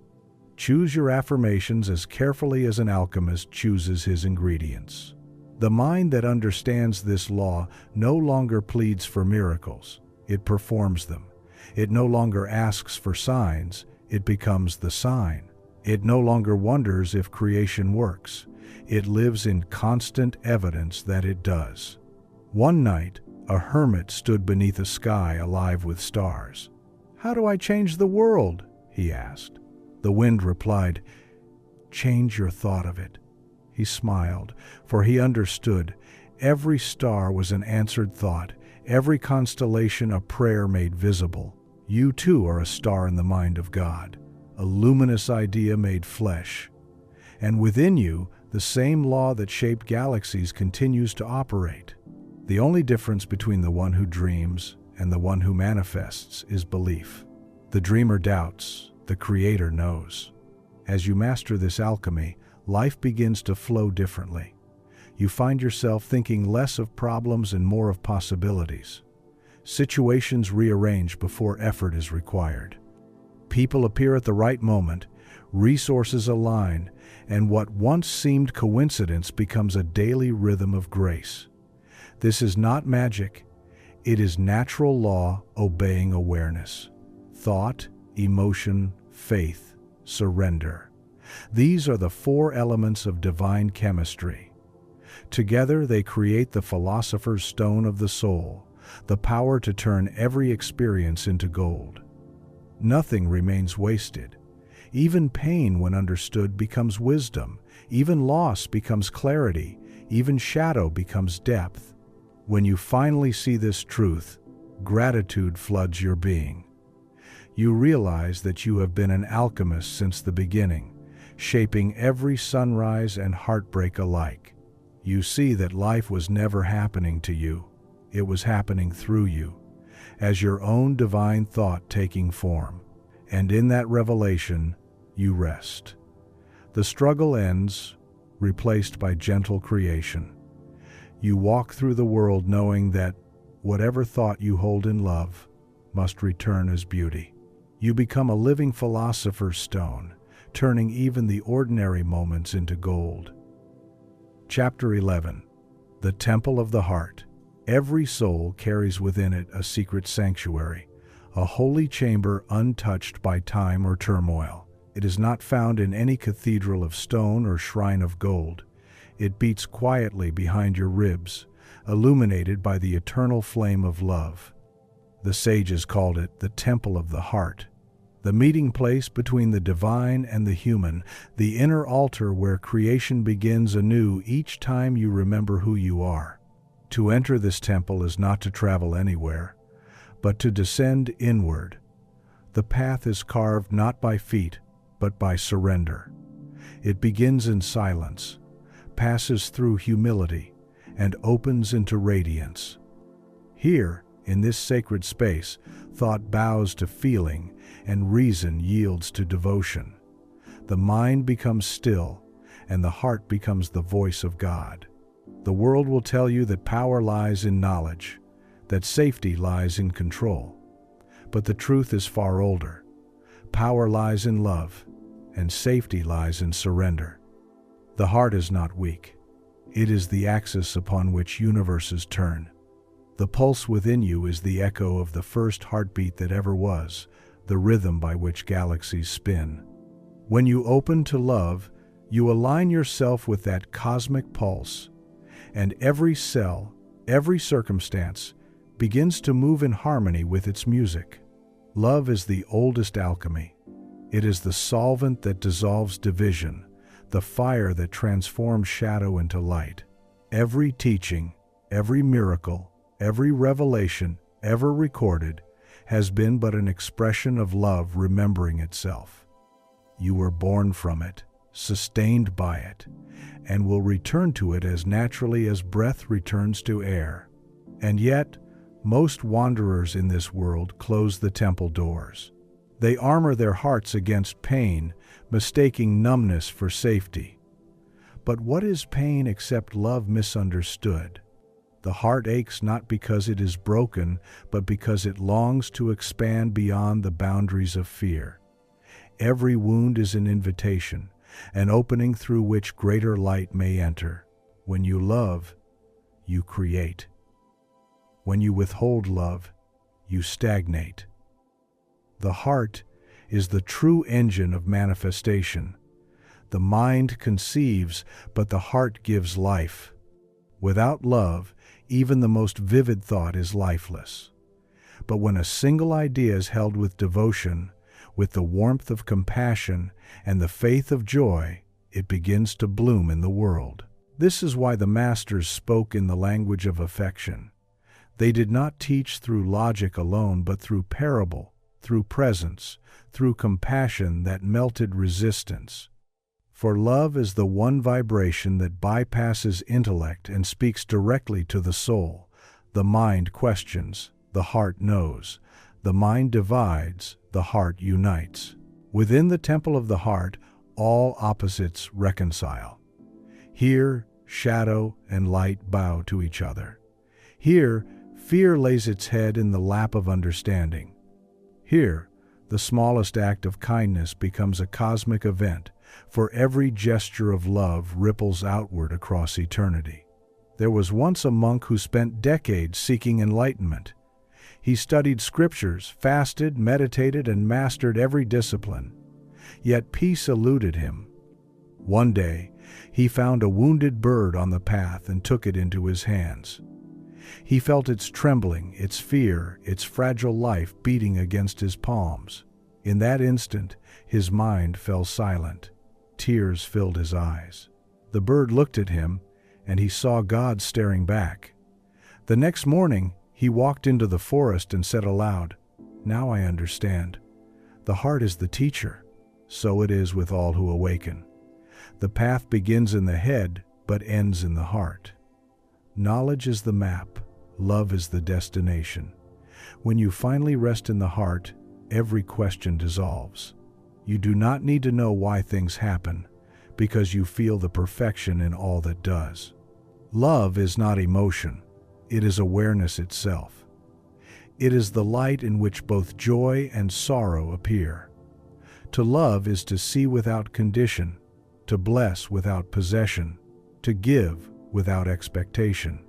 Choose your affirmations as carefully as an alchemist chooses his ingredients. The mind that understands this law no longer pleads for miracles, it performs them. It no longer asks for signs, it becomes the sign. It no longer wonders if creation works. It lives in constant evidence that it does. One night, a hermit stood beneath a sky alive with stars. "How do I change the world?" he asked. The wind replied, "Change your thought of it." He smiled, for he understood. Every star was an answered thought, every constellation a prayer made visible. You too are a star in the mind of God, a luminous idea made flesh. And within you, the same law that shaped galaxies continues to operate. The only difference between the one who dreams and the one who manifests is belief. The dreamer doubts, the creator knows. As you master this alchemy, life begins to flow differently. You find yourself thinking less of problems and more of possibilities. Situations rearrange before effort is required. People appear at the right moment, resources align, and what once seemed coincidence becomes a daily rhythm of grace. This is not magic, it is natural law obeying awareness. Thought, emotion, faith, surrender. These are the four elements of divine chemistry. Together they create the philosopher's stone of the soul, the power to turn every experience into gold. Nothing remains wasted. Even pain, when understood, becomes wisdom. Even loss becomes clarity. Even shadow becomes depth. When you finally see this truth, gratitude floods your being. You realize that you have been an alchemist since the beginning, shaping every sunrise and heartbreak alike. You see that life was never happening to you. It was happening through you, as your own divine thought taking form. And in that revelation, you rest. The struggle ends, replaced by gentle creation. You walk through the world knowing that whatever thought you hold in love must return as beauty. You become a living philosopher's stone, turning even the ordinary moments into gold. Chapter 11. The Temple of the Heart. Every soul carries within it a secret sanctuary, a holy chamber untouched by time or turmoil. It is not found in any cathedral of stone or shrine of gold. It beats quietly behind your ribs, illuminated by the eternal flame of love. The sages called it the Temple of the Heart, the meeting place between the divine and the human, the inner altar where creation begins anew each time you remember who you are. To enter this temple is not to travel anywhere, but to descend inward. The path is carved not by feet, but by surrender. It begins in silence, passes through humility, and opens into radiance. Here, in this sacred space, thought bows to feeling, and reason yields to devotion. The mind becomes still, and the heart becomes the voice of God. The world will tell you that power lies in knowledge, that safety lies in control. But the truth is far older. Power lies in love, and safety lies in surrender. The heart is not weak. It is the axis upon which universes turn. The pulse within you is the echo of the first heartbeat that ever was, the rhythm by which galaxies spin. When you open to love, you align yourself with that cosmic pulse, and every cell, every circumstance, begins to move in harmony with its music. Love is the oldest alchemy. It is the solvent that dissolves division, the fire that transforms shadow into light. Every teaching, every miracle, every revelation ever recorded has been but an expression of love remembering itself. You were born from it, sustained by it, and will return to it as naturally as breath returns to air. And yet, most wanderers in this world close the temple doors. They armor their hearts against pain, mistaking numbness for safety. But what is pain except love misunderstood? The heart aches not because it is broken, but because it longs to expand beyond the boundaries of fear. Every wound is an invitation, an opening through which greater light may enter. When you love, you create. When you withhold love, you stagnate. The heart is the true engine of manifestation. The mind conceives, but the heart gives life. Without love, even the most vivid thought is lifeless. But when a single idea is held with devotion, with the warmth of compassion and the faith of joy, it begins to bloom in the world. This is why the masters spoke in the language of affection. They did not teach through logic alone, but through parable, through presence, through compassion that melted resistance. For love is the one vibration that bypasses intellect and speaks directly to the soul. The mind questions, the heart knows. The mind divides, the heart unites. Within the temple of the heart, all opposites reconcile. Here, shadow and light bow to each other. Here, fear lays its head in the lap of understanding. Here, the smallest act of kindness becomes a cosmic event, for every gesture of love ripples outward across eternity. There was once a monk who spent decades seeking enlightenment. He studied scriptures, fasted, meditated, and mastered every discipline. Yet peace eluded him. One day, he found a wounded bird on the path and took it into his hands. He felt its trembling, its fear, its fragile life beating against his palms. In that instant, his mind fell silent. Tears filled his eyes. The bird looked at him, and he saw God staring back. The next morning, he walked into the forest and said aloud, "Now I understand. The heart is the teacher. So it is with all who awaken. The path begins in the head, but ends in the heart. Knowledge is the map. Love is the destination. When you finally rest in the heart, every question dissolves. You do not need to know why things happen, because you feel the perfection in all that does. Love is not emotion. It is awareness itself. It is the light in which both joy and sorrow appear. To love is to see without condition, to bless without possession, to give without expectation.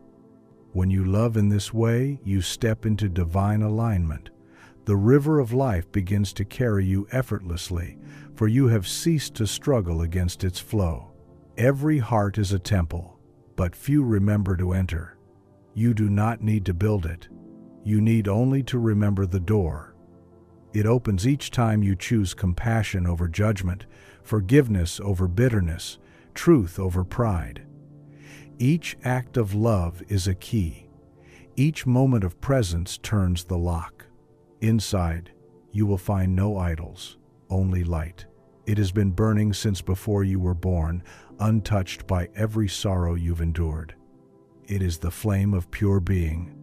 When you love in this way, you step into divine alignment. The river of life begins to carry you effortlessly, for you have ceased to struggle against its flow. Every heart is a temple, but few remember to enter. You do not need to build it. You need only to remember the door. It opens each time you choose compassion over judgment, forgiveness over bitterness, truth over pride. Each act of love is a key. Each moment of presence turns the lock. Inside, you will find no idols, only light. It has been burning since before you were born, untouched by every sorrow you've endured. It is the flame of pure being,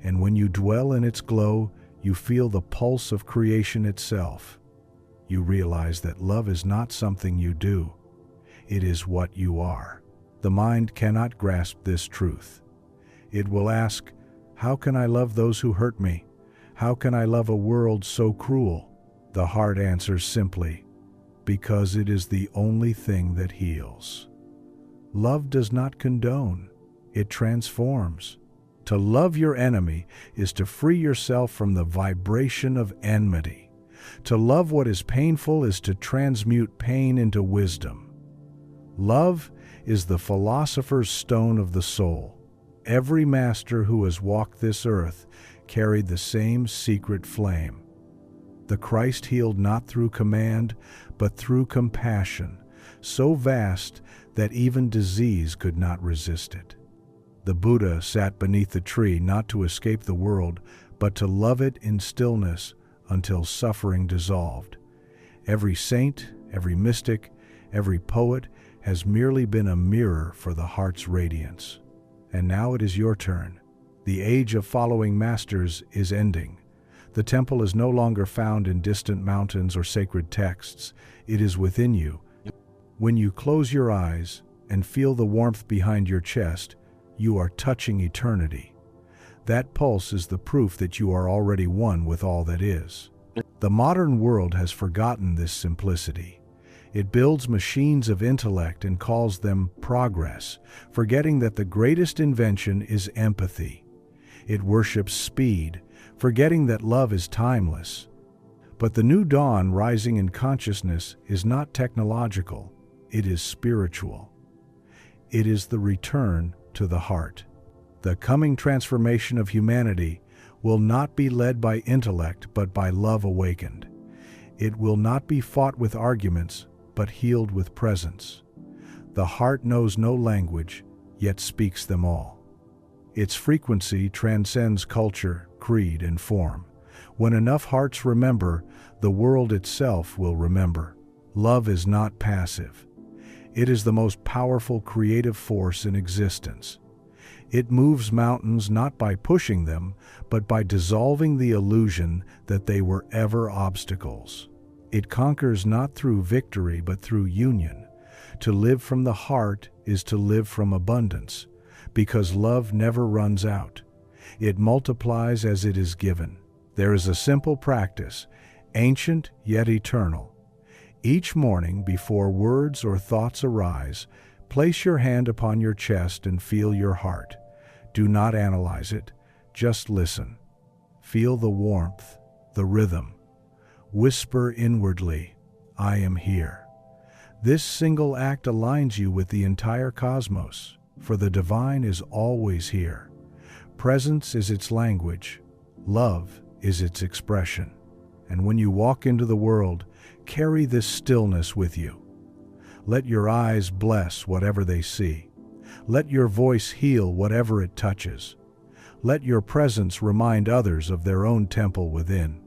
and when you dwell in its glow, you feel the pulse of creation itself. you realize that love is not something you do. It is what you are. The mind cannot grasp this truth. It will ask, how can I love those who hurt me? How can I love a world so cruel? The heart answers simply, because it is the only thing that heals. Love does not condone, it transforms. To love your enemy is to free yourself from the vibration of enmity. To love what is painful is to transmute pain into wisdom. Love is the philosopher's stone of the soul. Every master who has walked this earth carried the same secret flame. The Christ healed not through command, but through compassion, so vast that even disease could not resist it. The Buddha sat beneath the tree not to escape the world, but to love it in stillness until suffering dissolved. Every saint, every mystic, every poet has merely been a mirror for the heart's radiance. And now it is your turn. The age of following masters is ending. The temple is no longer found in distant mountains or sacred texts. It is within you. When you close your eyes and feel the warmth behind your chest, you are touching eternity. That pulse is the proof that you are already one with all that is. The modern world has forgotten this simplicity. It builds machines of intellect and calls them progress, forgetting that the greatest invention is empathy. It worships speed, forgetting that love is timeless. But the new dawn rising in consciousness is not technological, it is spiritual. It is the return to the heart. The coming transformation of humanity will not be led by intellect but by love awakened. It will not be fought with arguments but healed with presence. The heart knows no language, yet speaks them all. Its frequency transcends culture, creed, and form. When enough hearts remember, the world itself will remember. Love is not passive. It is the most powerful creative force in existence. It moves mountains not by pushing them, but by dissolving the illusion that they were ever obstacles. It conquers not through victory but through union. To live from the heart is to live from abundance, because love never runs out. It multiplies as it is given. There is a simple practice, ancient yet eternal. Each morning, before words or thoughts arise, place your hand upon your chest and feel your heart. Do not analyze it, just listen. Feel the warmth, the rhythm. Whisper inwardly, I am here. This single act aligns you with the entire cosmos, for the divine is always here. Presence is its language, love is its expression. And when you walk into the world, carry this stillness with you. Let your eyes bless whatever they see. Let your voice heal whatever it touches. Let your presence remind others of their own temple within.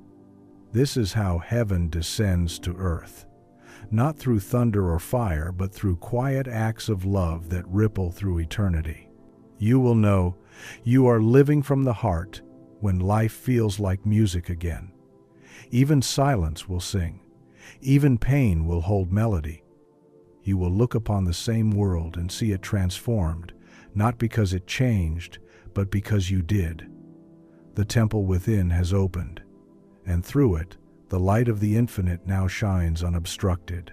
This is how heaven descends to earth. Not through thunder or fire, but through quiet acts of love that ripple through eternity. You will know you are living from the heart when life feels like music again. Even silence will sing. Even pain will hold melody. You will look upon the same world and see it transformed, not because it changed, but because you did. The temple within has opened, and through it, the light of the infinite now shines unobstructed.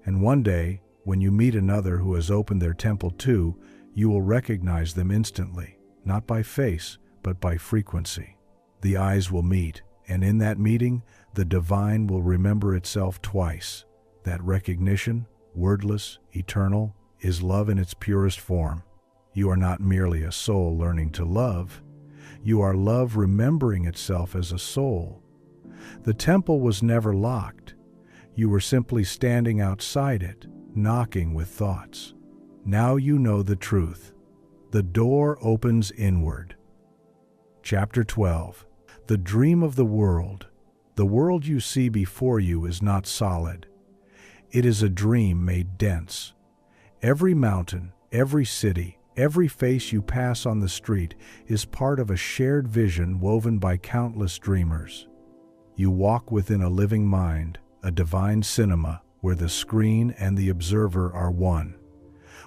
And one day, when you meet another who has opened their temple too, you will recognize them instantly, not by face, but by frequency. The eyes will meet, and in that meeting, the divine will remember itself twice. That recognition, wordless, eternal, is love in its purest form. You are not merely a soul learning to love. You are love remembering itself as a soul. The temple was never locked. You were simply standing outside it, knocking with thoughts. Now you know the truth. The door opens inward. Chapter 12. The dream of the world. The world you see before you is not solid. It is a dream made dense. Every mountain, every city, every face you pass on the street is part of a shared vision woven by countless dreamers. You walk within a living mind, a divine cinema where the screen and the observer are one.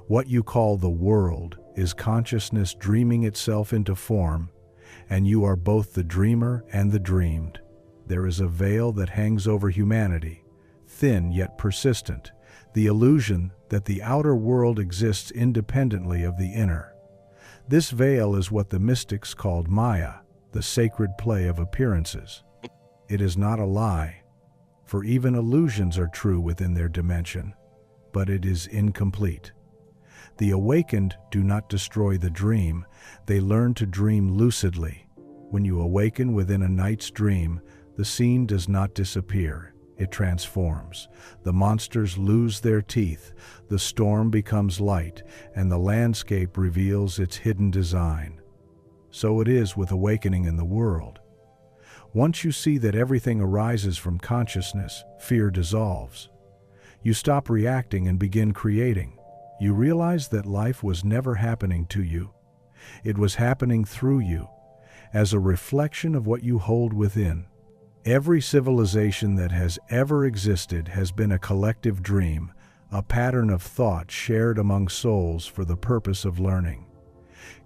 What you call the world is consciousness dreaming itself into form, and you are both the dreamer and the dreamed. There is a veil that hangs over humanity, thin yet persistent, the illusion that the outer world exists independently of the inner. This veil is what the mystics called Maya, the sacred play of appearances. It is not a lie, for even illusions are true within their dimension, but it is incomplete. The awakened do not destroy the dream, they learn to dream lucidly. When you awaken within a night's dream, the scene does not disappear, it transforms. The monsters lose their teeth, the storm becomes light, and the landscape reveals its hidden design. So it is with awakening in the world. Once you see that everything arises from consciousness, fear dissolves. You stop reacting and begin creating. You realize that life was never happening to you. It was happening through you, as a reflection of what you hold within. Every civilization that has ever existed has been a collective dream, a pattern of thought shared among souls for the purpose of learning.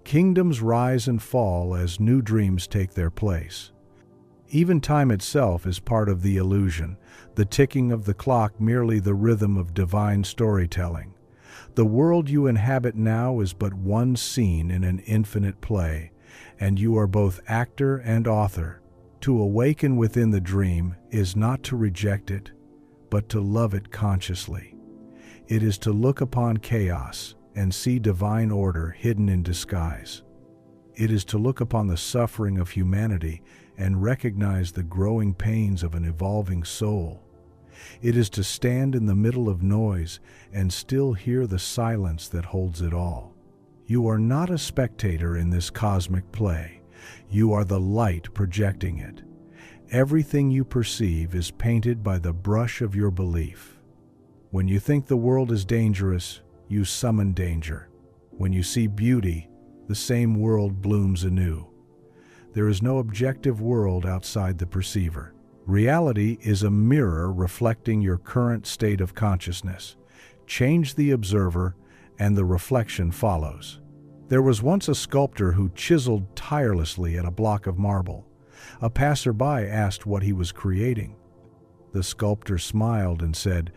Kingdoms rise and fall as new dreams take their place. Even time itself is part of the illusion, the ticking of the clock merely the rhythm of divine storytelling. The world you inhabit now is but one scene in an infinite play, and you are both actor and author. To awaken within the dream is not to reject it, but to love it consciously. It is to look upon chaos and see divine order hidden in disguise. It is to look upon the suffering of humanity and recognize the growing pains of an evolving soul. It is to stand in the middle of noise and still hear the silence that holds it all. You are not a spectator in this cosmic play. You are the light projecting it. Everything you perceive is painted by the brush of your belief. When you think the world is dangerous, you summon danger. When you see beauty, the same world blooms anew. There is no objective world outside the perceiver. Reality is a mirror reflecting your current state of consciousness. Change the observer, and the reflection follows. There was once a sculptor who chiseled tirelessly at a block of marble. A passerby asked what he was creating. The sculptor smiled and said,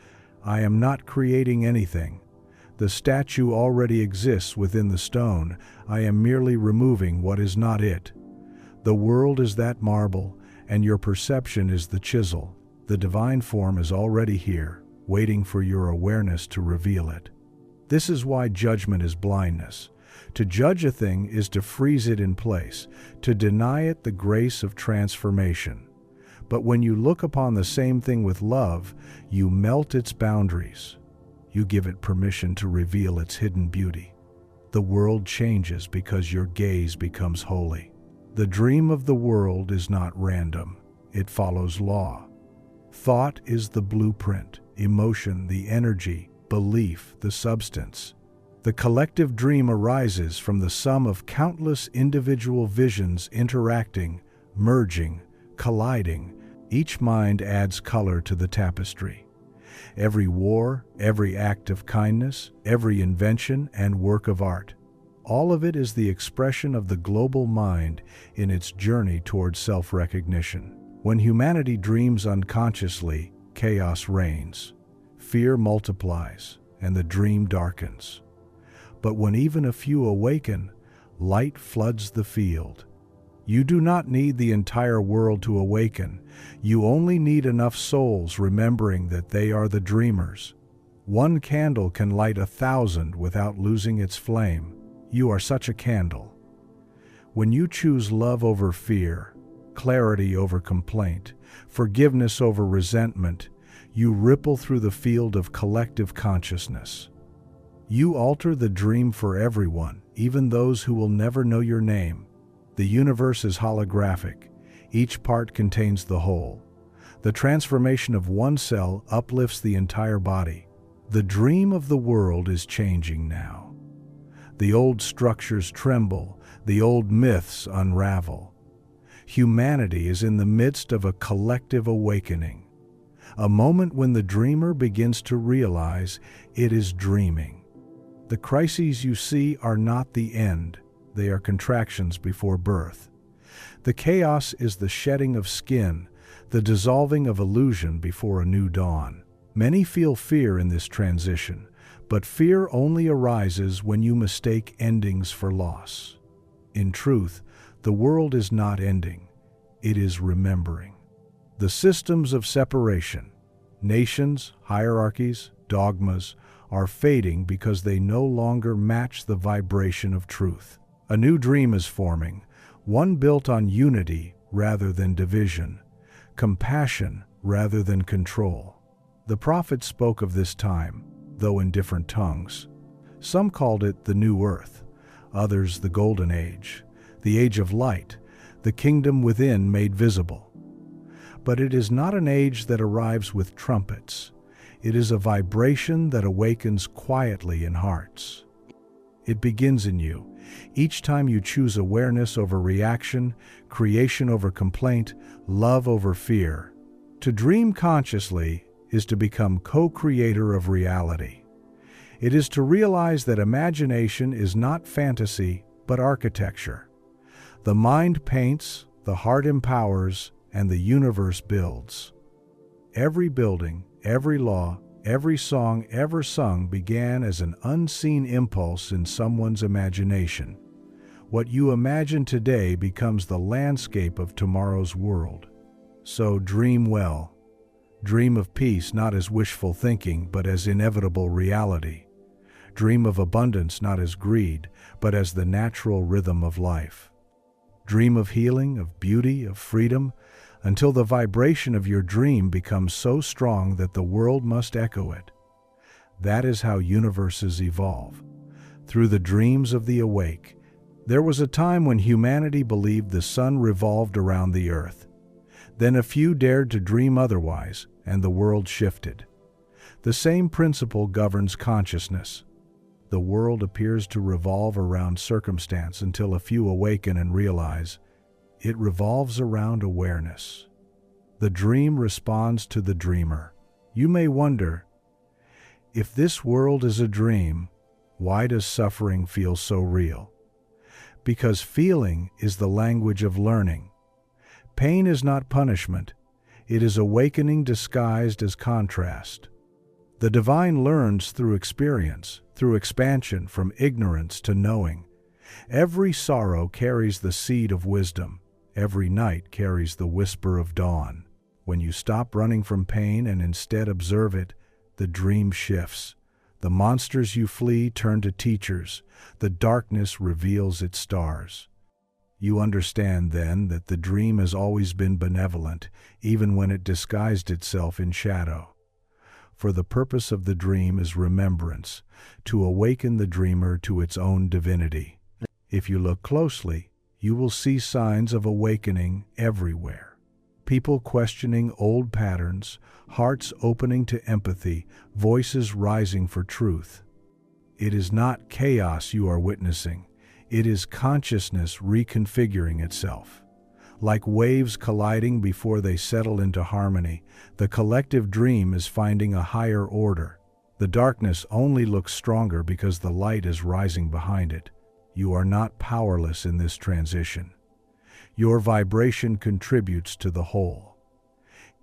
"I am not creating anything. The statue already exists within the stone. I am merely removing what is not it. The world is that marble, and your perception is the chisel. The divine form is already here, waiting for your awareness to reveal it." This is why judgment is blindness. To judge a thing is to freeze it in place, to deny it the grace of transformation. But when you look upon the same thing with love, you melt its boundaries. You give it permission to reveal its hidden beauty. The world changes because your gaze becomes holy. The dream of the world is not random. It follows law. Thought is the blueprint, emotion the energy, belief the substance. The collective dream arises from the sum of countless individual visions interacting, merging, colliding. Each mind adds color to the tapestry. Every war, every act of kindness, every invention and work of art, all of it is the expression of the global mind in its journey towards self-recognition. When humanity dreams unconsciously, chaos reigns. Fear multiplies, and the dream darkens. But when even a few awaken, light floods the field. You do not need the entire world to awaken. You only need enough souls remembering that they are the dreamers. One candle can light 1,000 without losing its flame. You are such a candle. When you choose love over fear, clarity over complaint, forgiveness over resentment, you ripple through the field of collective consciousness. You alter the dream for everyone, even those who will never know your name. The universe is holographic. Each part contains the whole. The transformation of one cell uplifts the entire body. The dream of the world is changing now. The old structures tremble, the old myths unravel. Humanity is in the midst of a collective awakening. a moment when the dreamer begins to realize it is dreaming. The crises you see are not the end, they are contractions before birth. The chaos is the shedding of skin, the dissolving of illusion before a new dawn. Many feel fear in this transition, but fear only arises when you mistake endings for loss. In truth, the world is not ending, it is remembering. The systems of separation, nations, hierarchies, dogmas, are fading because they no longer match the vibration of truth. A new dream is forming, one built on unity rather than division, compassion rather than control. The prophets spoke of this time, though in different tongues. Some called it the new earth, others the golden age, the age of light, the kingdom within made visible. But it is not an age that arrives with trumpets. It is a vibration that awakens quietly in hearts. It begins in you. Each time you choose awareness over reaction, creation over complaint, love over fear. To dream consciously is to become co-creator of reality. It is to realize that imagination is not fantasy, but architecture. The mind paints, the heart empowers, and the universe builds. Every building, every law, every song ever sung began as an unseen impulse in someone's imagination. What you imagine today becomes the landscape of tomorrow's world. So dream well. Dream of peace not as wishful thinking, but as inevitable reality. Dream of abundance not as greed, but as the natural rhythm of life. Dream of healing, of beauty, of freedom, until the vibration of your dream becomes so strong that the world must echo it. That is how universes evolve, through the dreams of the awake. There was a time when humanity believed the sun revolved around the earth. Then a few dared to dream otherwise, and the world shifted. The same principle governs consciousness. The world appears to revolve around circumstance until a few awaken and realize it revolves around awareness. The dream responds to the dreamer. You may wonder, if this world is a dream, why does suffering feel so real? Because feeling is the language of learning. Pain is not punishment. It is awakening disguised as contrast. The divine learns through experience, through expansion from ignorance to knowing. Every sorrow carries the seed of wisdom. Every night carries the whisper of dawn. When you stop running from pain and instead observe it, the dream shifts. The monsters you flee turn to teachers. The darkness reveals its stars. You understand then that the dream has always been benevolent, even when it disguised itself in shadow. For the purpose of the dream is remembrance, to awaken the dreamer to its own divinity. If you look closely, you will see signs of awakening everywhere. People questioning old patterns, hearts opening to empathy, voices rising for truth. It is not chaos you are witnessing. It is consciousness reconfiguring itself. Like waves colliding before they settle into harmony, the collective dream is finding a higher order. The darkness only looks stronger because the light is rising behind it. You are not powerless in this transition. Your vibration contributes to the whole.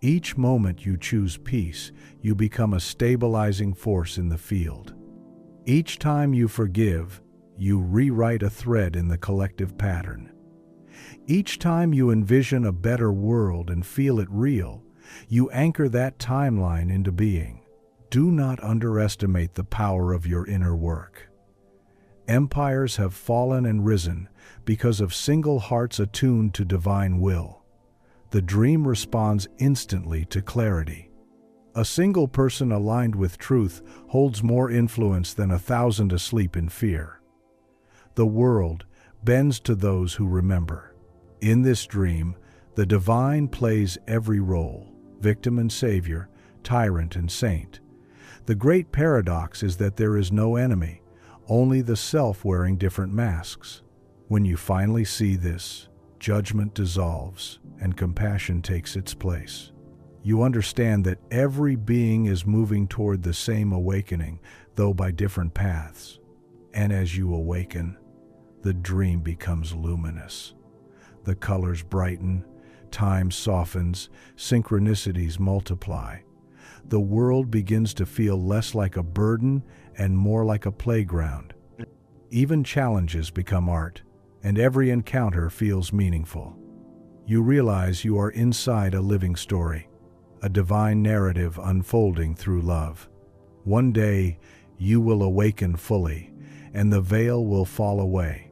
Each moment you choose peace, you become a stabilizing force in the field. Each time you forgive, you rewrite a thread in the collective pattern. Each time you envision a better world and feel it real, you anchor that timeline into being. Do not underestimate the power of your inner work. Empires have fallen and risen because of single hearts attuned to divine will. The dream responds instantly to clarity. A single person aligned with truth holds more influence than 1,000 asleep in fear. The world bends to those who remember. In this dream, the divine plays every role, victim and savior, tyrant and saint. The great paradox is that there is no enemy, only the self wearing different masks. When you finally see this, judgment dissolves and compassion takes its place. You understand that every being is moving toward the same awakening, though by different paths. And as you awaken, the dream becomes luminous. The colors brighten, time softens, synchronicities multiply. The world begins to feel less like a burden and more like a playground. Even challenges become art, and every encounter feels meaningful. You realize you are inside a living story, a divine narrative unfolding through love. One day, you will awaken fully, and the veil will fall away.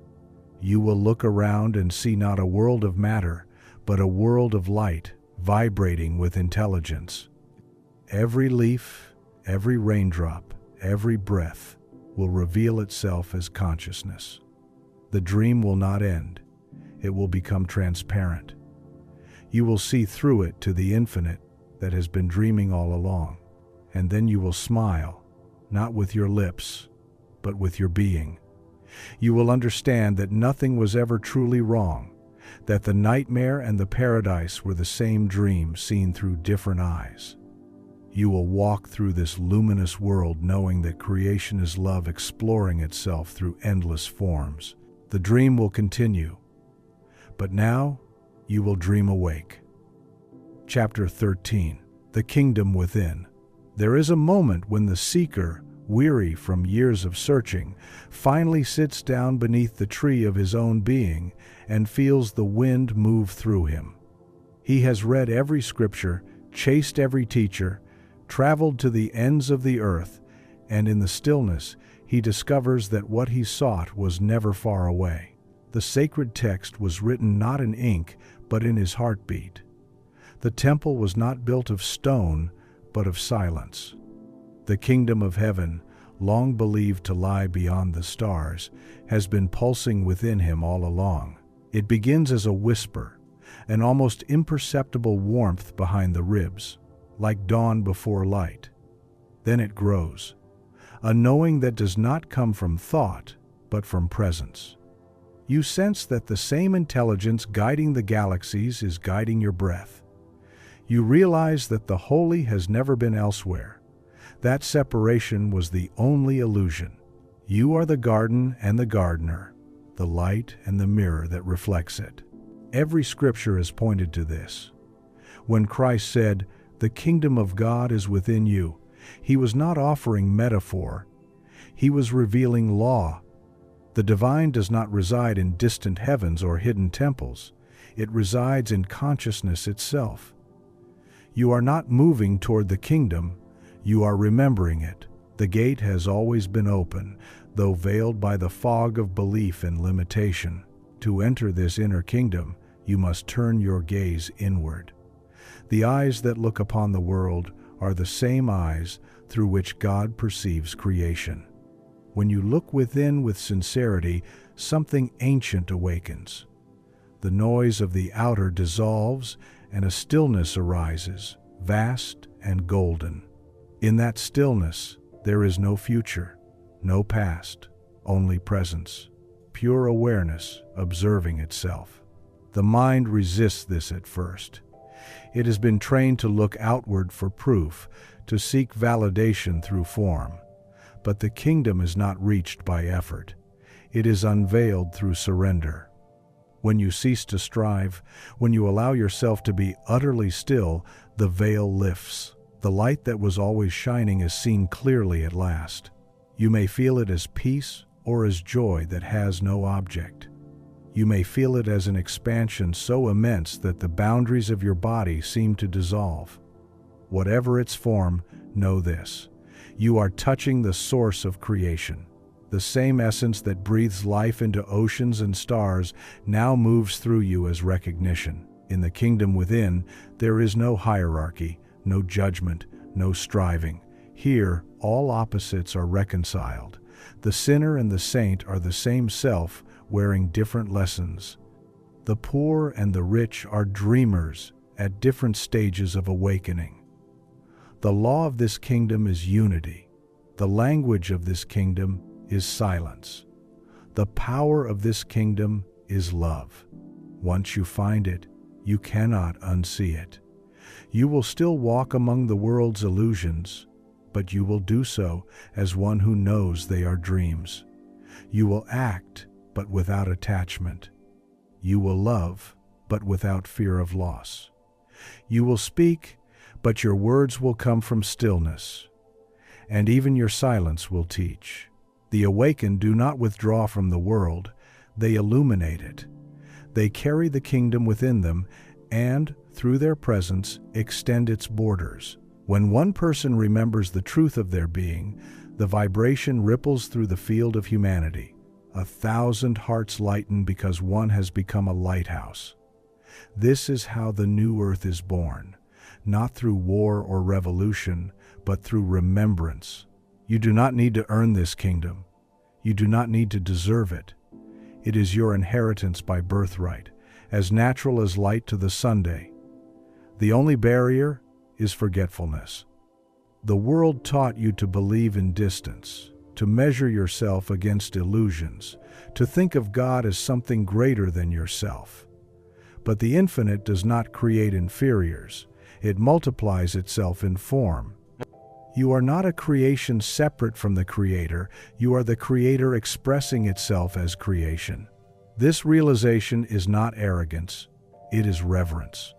You will look around and see not a world of matter, but a world of light, vibrating with intelligence. Every leaf, every raindrop, every breath will reveal itself as consciousness. The dream will not end. It will become transparent. You will see through it to the infinite that has been dreaming all along. And then you will smile, not with your lips, but with your being. You will understand that nothing was ever truly wrong, that the nightmare and the paradise were the same dream seen through different eyes. You will walk through this luminous world knowing that creation is love exploring itself through endless forms. The dream will continue, but now you will dream awake. Chapter 13. The Kingdom Within. There is a moment when the seeker, weary from years of searching, finally sits down beneath the tree of his own being and feels the wind move through him. He has read every scripture, chased every teacher, traveled to the ends of the earth, and in the stillness he discovers that what he sought was never far away. The sacred text was written not in ink, but in his heartbeat. The temple was not built of stone, but of silence. The kingdom of heaven, long believed to lie beyond the stars, has been pulsing within him all along. It begins as a whisper, an almost imperceptible warmth behind the ribs, like dawn before light. Then it grows, a knowing that does not come from thought, but from presence. You sense that the same intelligence guiding the galaxies is guiding your breath. You realize that the holy has never been elsewhere. That separation was the only illusion. You are the garden and the gardener, the light and the mirror that reflects it. Every scripture has pointed to this. When Christ said, "The kingdom of God is within you," he was not offering metaphor. He was revealing law. The divine does not reside in distant heavens or hidden temples. It resides in consciousness itself. You are not moving toward the kingdom, you are remembering it. The gate has always been open, though veiled by the fog of belief and limitation. To enter this inner kingdom, you must turn your gaze inward. The eyes that look upon the world are the same eyes through which God perceives creation. When you look within with sincerity, something ancient awakens. The noise of the outer dissolves, and a stillness arises, vast and golden. In that stillness, there is no future, no past, only presence, pure awareness observing itself. The mind resists this at first. It has been trained to look outward for proof, to seek validation through form. But the kingdom is not reached by effort. It is unveiled through surrender. When you cease to strive, when you allow yourself to be utterly still, the veil lifts. The light that was always shining is seen clearly at last. You may feel it as peace or as joy that has no object. You may feel it as an expansion so immense that the boundaries of your body seem to dissolve. Whatever its form, know this: you are touching the source of creation. The same essence that breathes life into oceans and stars now moves through you as recognition. In the kingdom within, there is no hierarchy, no judgment, no striving. Here, all opposites are reconciled. The sinner and the saint are the same self, wearing different lessons. The poor and the rich are dreamers at different stages of awakening. The law of this kingdom is unity. The language of this kingdom is silence. The power of this kingdom is love. Once you find it, you cannot unsee it. You will still walk among the world's illusions, but you will do so as one who knows they are dreams. You will act, but without attachment. You will love, but without fear of loss. You will speak, but your words will come from stillness, and even your silence will teach. The awakened do not withdraw from the world, they illuminate it. They carry the kingdom within them and, through their presence, extend its borders. When one person remembers the truth of their being, the vibration ripples through the field of humanity. 1,000 hearts lighten because one has become a lighthouse. This is how the new earth is born, not through war or revolution, but through remembrance. You do not need to earn this kingdom. You do not need to deserve it. It is your inheritance by birthright, as natural as light to the Sunday. The only barrier is forgetfulness. The world taught you to believe in distance, to measure yourself against illusions, to think of God as something greater than yourself. But the infinite does not create inferiors. It multiplies itself in form. You are not a creation separate from the Creator. You are the Creator expressing itself as creation. This realization is not arrogance. It is reverence.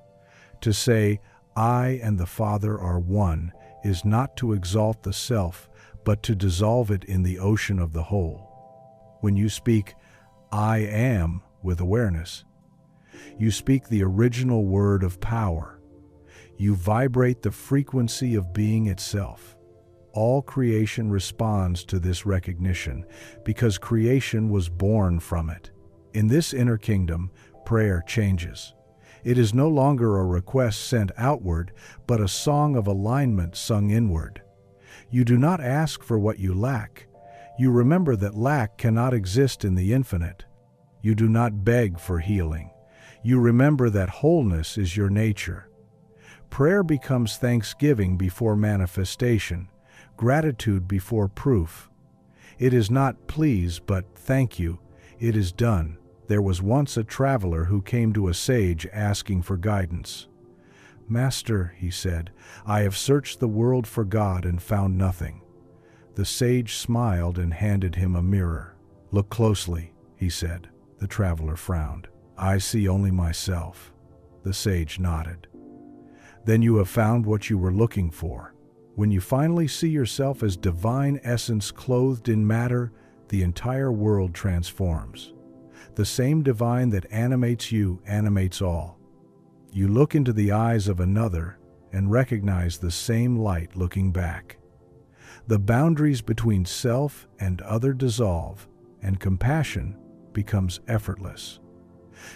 To say, I and the Father are one, is not to exalt the self, but to dissolve it in the ocean of the whole. When you speak, I am, with awareness, you speak the original word of power. You vibrate the frequency of being itself. All creation responds to this recognition because creation was born from it. In this inner kingdom, prayer changes. It is no longer a request sent outward, but a song of alignment sung inward. You do not ask for what you lack. You remember that lack cannot exist in the infinite. You do not beg for healing. You remember that wholeness is your nature. Prayer becomes thanksgiving before manifestation, gratitude before proof. It is not please, but thank you. It is done. There was once a traveler who came to a sage asking for guidance. Master, he said, I have searched the world for God and found nothing. The sage smiled and handed him a mirror. Look closely, he said. The traveler frowned. I see only myself. The sage nodded. Then you have found what you were looking for. When you finally see yourself as divine essence clothed in matter, the entire world transforms. The same divine that animates you animates all. You look into the eyes of another and recognize the same light looking back. The boundaries between self and other dissolve, and compassion becomes effortless.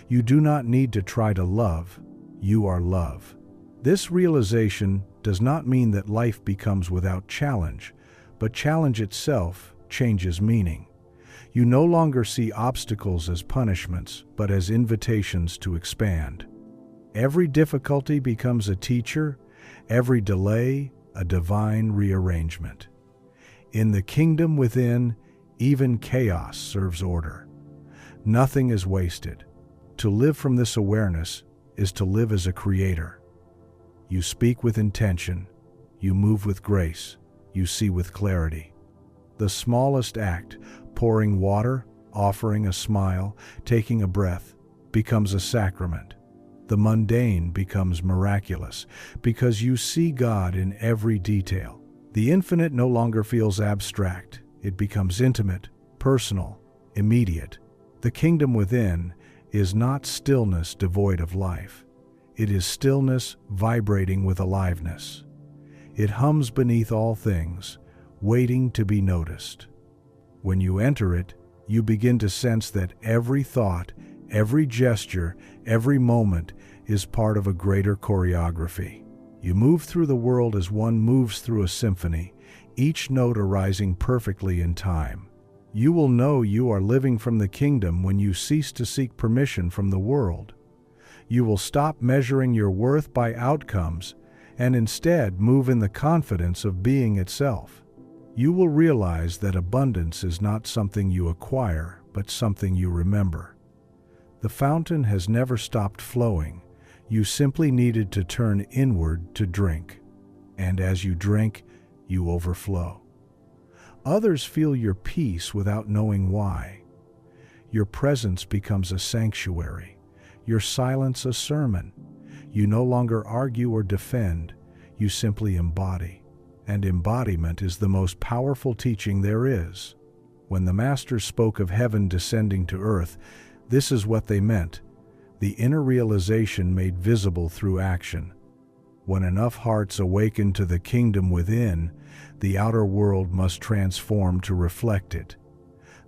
You do not need to try to love, you are love. This realization does not mean that life becomes without challenge, but challenge itself changes meaning. You no longer see obstacles as punishments, but as invitations to expand. Every difficulty becomes a teacher, every delay a divine rearrangement. In the kingdom within, even chaos serves order. Nothing is wasted. To live from this awareness is to live as a creator. You speak with intention, you move with grace, you see with clarity. The smallest act, pouring water, offering a smile, taking a breath, becomes a sacrament. The mundane becomes miraculous because you see God in every detail. The infinite no longer feels abstract. It becomes intimate, personal, immediate. The kingdom within is not stillness devoid of life. It is stillness vibrating with aliveness. It hums beneath all things, waiting to be noticed. When you enter it, you begin to sense that every thought, every gesture, every moment is part of a greater choreography. You move through the world as one moves through a symphony, each note arising perfectly in time. You will know you are living from the kingdom when you cease to seek permission from the world. You will stop measuring your worth by outcomes and instead move in the confidence of being itself. You will realize that abundance is not something you acquire, but something you remember. The fountain has never stopped flowing. You simply needed to turn inward to drink. And as you drink, you overflow. Others feel your peace without knowing why. Your presence becomes a sanctuary, your silence a sermon. You no longer argue or defend, you simply embody. And embodiment is the most powerful teaching there is. When the Masters spoke of heaven descending to earth, this is what they meant: the inner realization made visible through action. When enough hearts awaken to the kingdom within, the outer world must transform to reflect it.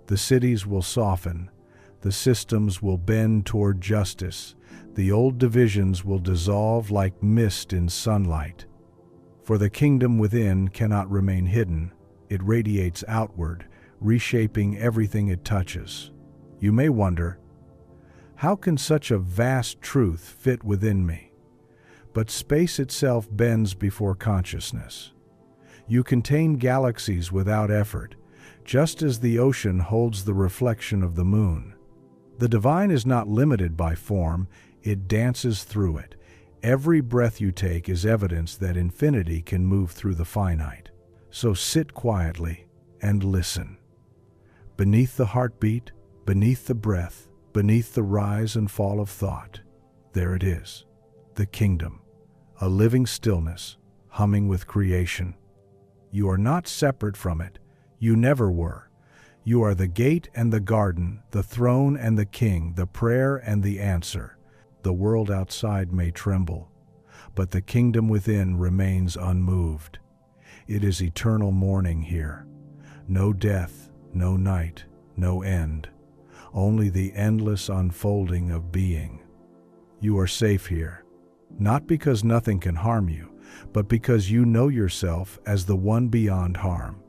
The cities will soften, the systems will bend toward justice, the old divisions will dissolve like mist in sunlight. For the kingdom within cannot remain hidden, it radiates outward, reshaping everything it touches. You may wonder, how can such a vast truth fit within me? But space itself bends before consciousness. You contain galaxies without effort, just as the ocean holds the reflection of the moon. The divine is not limited by form, it dances through it. Every breath you take is evidence that infinity can move through the finite. So sit quietly and listen. Beneath the heartbeat, beneath the breath, beneath the rise and fall of thought, there it is, the kingdom, a living stillness, humming with creation. You are not separate from it. You never were. You are the gate and the garden, the throne and the king, the prayer and the answer. The world outside may tremble, but the kingdom within remains unmoved. It is eternal morning here. No death, no night, no end. Only the endless unfolding of being. You are safe here, not because nothing can harm you, but because you know yourself as the one beyond harm.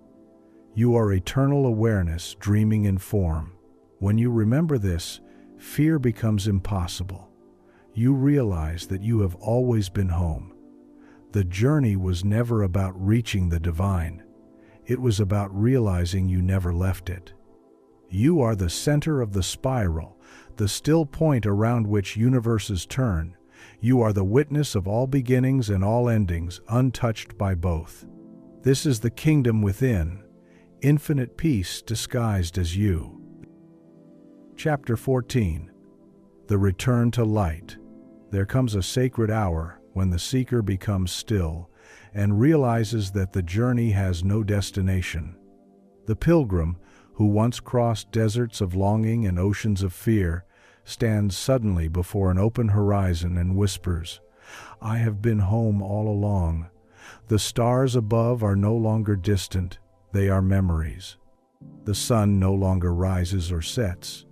You are eternal awareness dreaming in form. When you remember this, fear becomes impossible. You realize that you have always been home. The journey was never about reaching the divine. It was about realizing you never left it. You are the center of the spiral, the still point around which universes turn. You are the witness of all beginnings and all endings, untouched by both. This is the kingdom within, infinite peace disguised as you. Chapter 14. The Return to Light. There comes a sacred hour when the seeker becomes still and realizes that the journey has no destination. The pilgrim, who once crossed deserts of longing and oceans of fear, stands suddenly before an open horizon and whispers, "I have been home all along." The stars above are no longer distant, they are memories. The sun no longer rises or sets.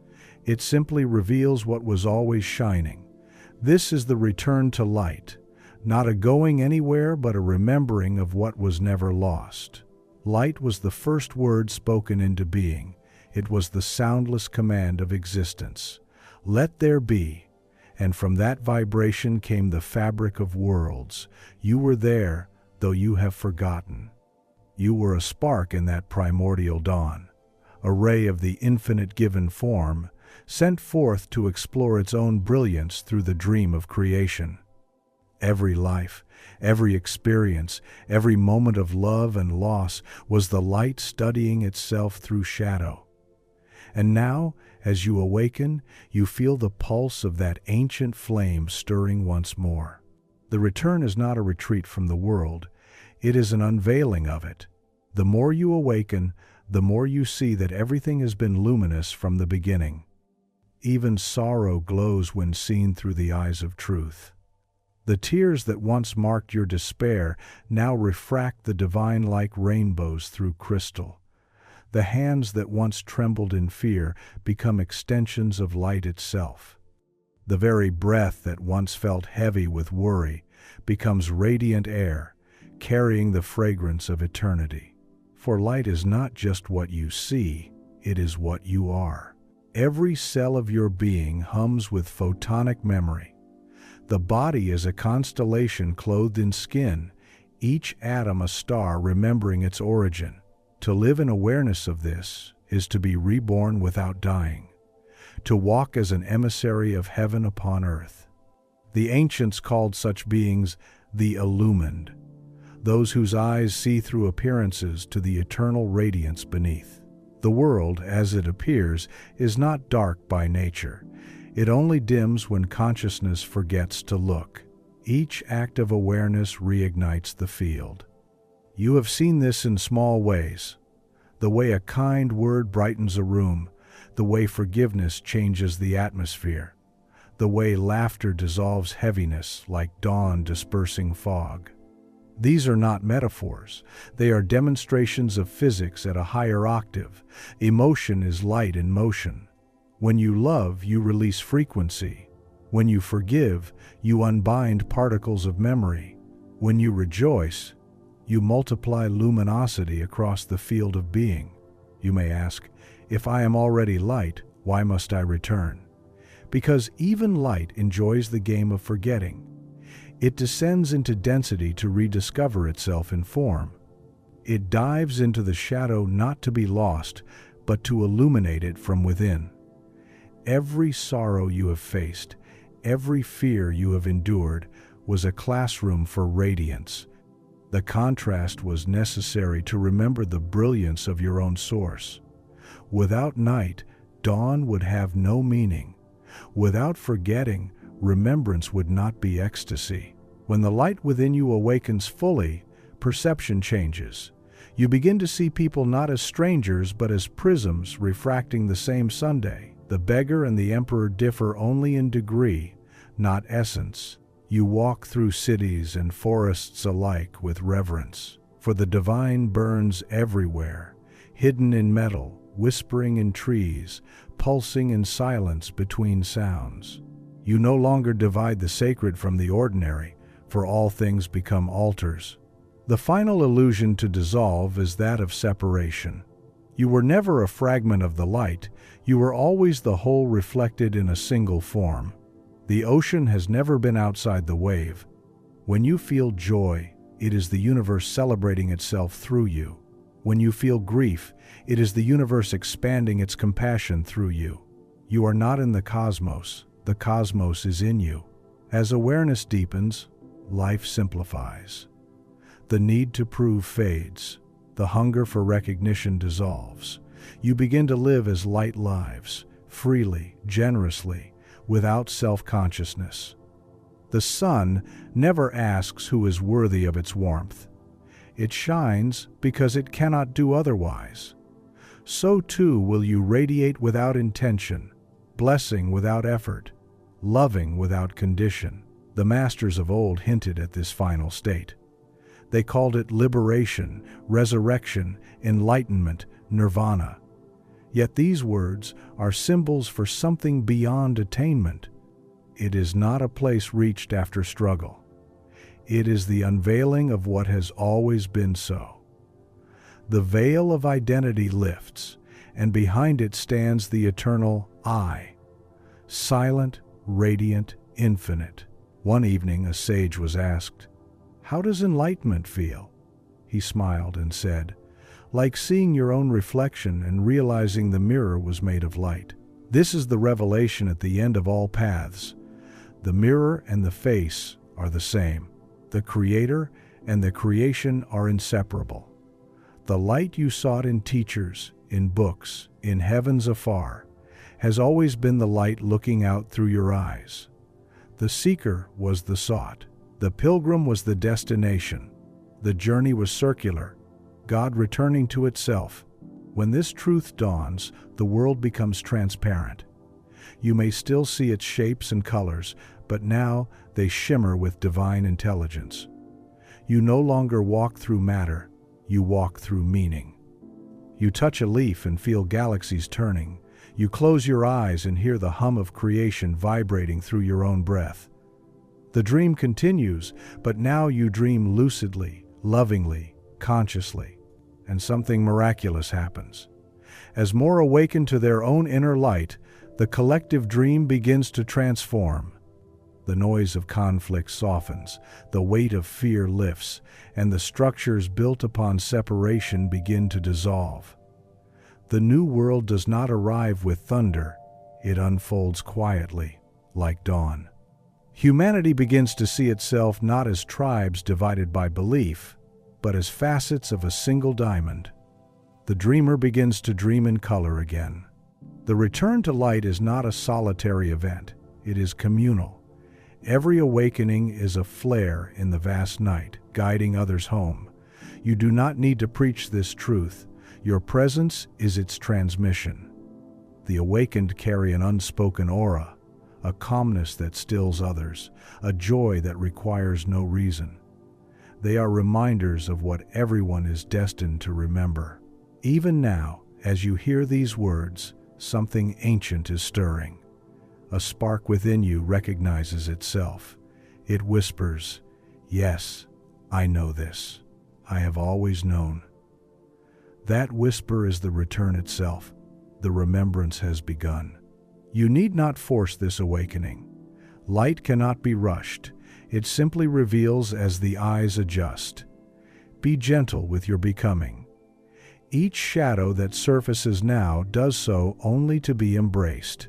It simply reveals what was always shining. This is the return to light, not a going anywhere but a remembering of what was never lost. Light was the first word spoken into being. It was the soundless command of existence. Let there be. And from that vibration came the fabric of worlds. You were there, though you have forgotten. You were a spark in that primordial dawn, a ray of the infinite given form, sent forth to explore its own brilliance through the dream of creation. Every life, every experience, every moment of love and loss was the light studying itself through shadow. And now, as you awaken, you feel the pulse of that ancient flame stirring once more. The return is not a retreat from the world, it is an unveiling of it. The more you awaken, the more you see that everything has been luminous from the beginning. Even sorrow glows when seen through the eyes of truth. The tears that once marked your despair now refract the divine like rainbows through crystal. The hands that once trembled in fear become extensions of light itself. The very breath that once felt heavy with worry becomes radiant air, carrying the fragrance of eternity. For light is not just what you see, it is what you are. Every cell of your being hums with photonic memory. The body is a constellation clothed in skin, each atom a star remembering its origin. To live in awareness of this is to be reborn without dying, to walk as an emissary of heaven upon earth. The ancients called such beings the illumined, those whose eyes see through appearances to the eternal radiance beneath. The world, as it appears, is not dark by nature. It only dims when consciousness forgets to look. Each act of awareness reignites the field. You have seen this in small ways. The way a kind word brightens a room, the way forgiveness changes the atmosphere, the way laughter dissolves heaviness like dawn dispersing fog. These are not metaphors. They are demonstrations of physics at a higher octave. Emotion is light in motion. When you love, you release frequency. When you forgive, you unbind particles of memory. When you rejoice, you multiply luminosity across the field of being. You may ask, if I am already light, why must I return? Because even light enjoys the game of forgetting. It descends into density to rediscover itself in form. It dives into the shadow not to be lost, but to illuminate it from within. Every sorrow you have faced, every fear you have endured, was a classroom for radiance. The contrast was necessary to remember the brilliance of your own source. Without night, dawn would have no meaning. Without forgetting, remembrance would not be ecstasy. When the light within you awakens fully, perception changes. You begin to see people not as strangers but as prisms refracting the same sunday. The beggar and the emperor differ only in degree, not essence. You walk through cities and forests alike with reverence, for the divine burns everywhere, hidden in metal, whispering in trees, pulsing in silence between sounds. You no longer divide the sacred from the ordinary, for all things become altars. The final illusion to dissolve is that of separation. You were never a fragment of the light, you were always the whole reflected in a single form. The ocean has never been outside the wave. When you feel joy, it is the universe celebrating itself through you. When you feel grief, it is the universe expanding its compassion through you. You are not in the cosmos is in you. As awareness deepens, life simplifies. The need to prove fades. The hunger for recognition dissolves. You begin to live as light lives, freely, generously, without self-consciousness. The sun never asks who is worthy of its warmth. It shines because it cannot do otherwise. So too will you radiate without intention, blessing without effort, loving without condition. The masters of old hinted at this final state. They called it liberation, resurrection, enlightenment, nirvana. Yet these words are symbols for something beyond attainment. It is not a place reached after struggle. It is the unveiling of what has always been so. The veil of identity lifts, and behind it stands the eternal I, silent, radiant, infinite. One evening a sage was asked, "How does enlightenment feel?" He smiled and said, "Like seeing your own reflection and realizing the mirror was made of light." This is the revelation at the end of all paths. The mirror and the face are the same. The Creator and the creation are inseparable. The light you sought in teachers, in books, in heavens afar, has always been the light looking out through your eyes. The seeker was the sought. The pilgrim was the destination. The journey was circular, God returning to itself. When this truth dawns, the world becomes transparent. You may still see its shapes and colors, but now they shimmer with divine intelligence. You no longer walk through matter, you walk through meaning. You touch a leaf and feel galaxies turning. You close your eyes and hear the hum of creation vibrating through your own breath. The dream continues, but now you dream lucidly, lovingly, consciously, and something miraculous happens. As more awaken to their own inner light, the collective dream begins to transform. The noise of conflict softens, the weight of fear lifts, and the structures built upon separation begin to dissolve. The new world does not arrive with thunder, it unfolds quietly, like dawn. Humanity begins to see itself not as tribes divided by belief, but as facets of a single diamond. The dreamer begins to dream in color again. The return to light is not a solitary event, it is communal. Every awakening is a flare in the vast night, guiding others home. You do not need to preach this truth. Your presence is its transmission. The awakened carry an unspoken aura, a calmness that stills others, a joy that requires no reason. They are reminders of what everyone is destined to remember. Even now, as you hear these words, something ancient is stirring. A spark within you recognizes itself. It whispers, "Yes, I know this. I have always known." That whisper is the return itself. The remembrance has begun. You need not force this awakening. Light cannot be rushed. It simply reveals as the eyes adjust. Be gentle with your becoming. Each shadow that surfaces now does so only to be embraced.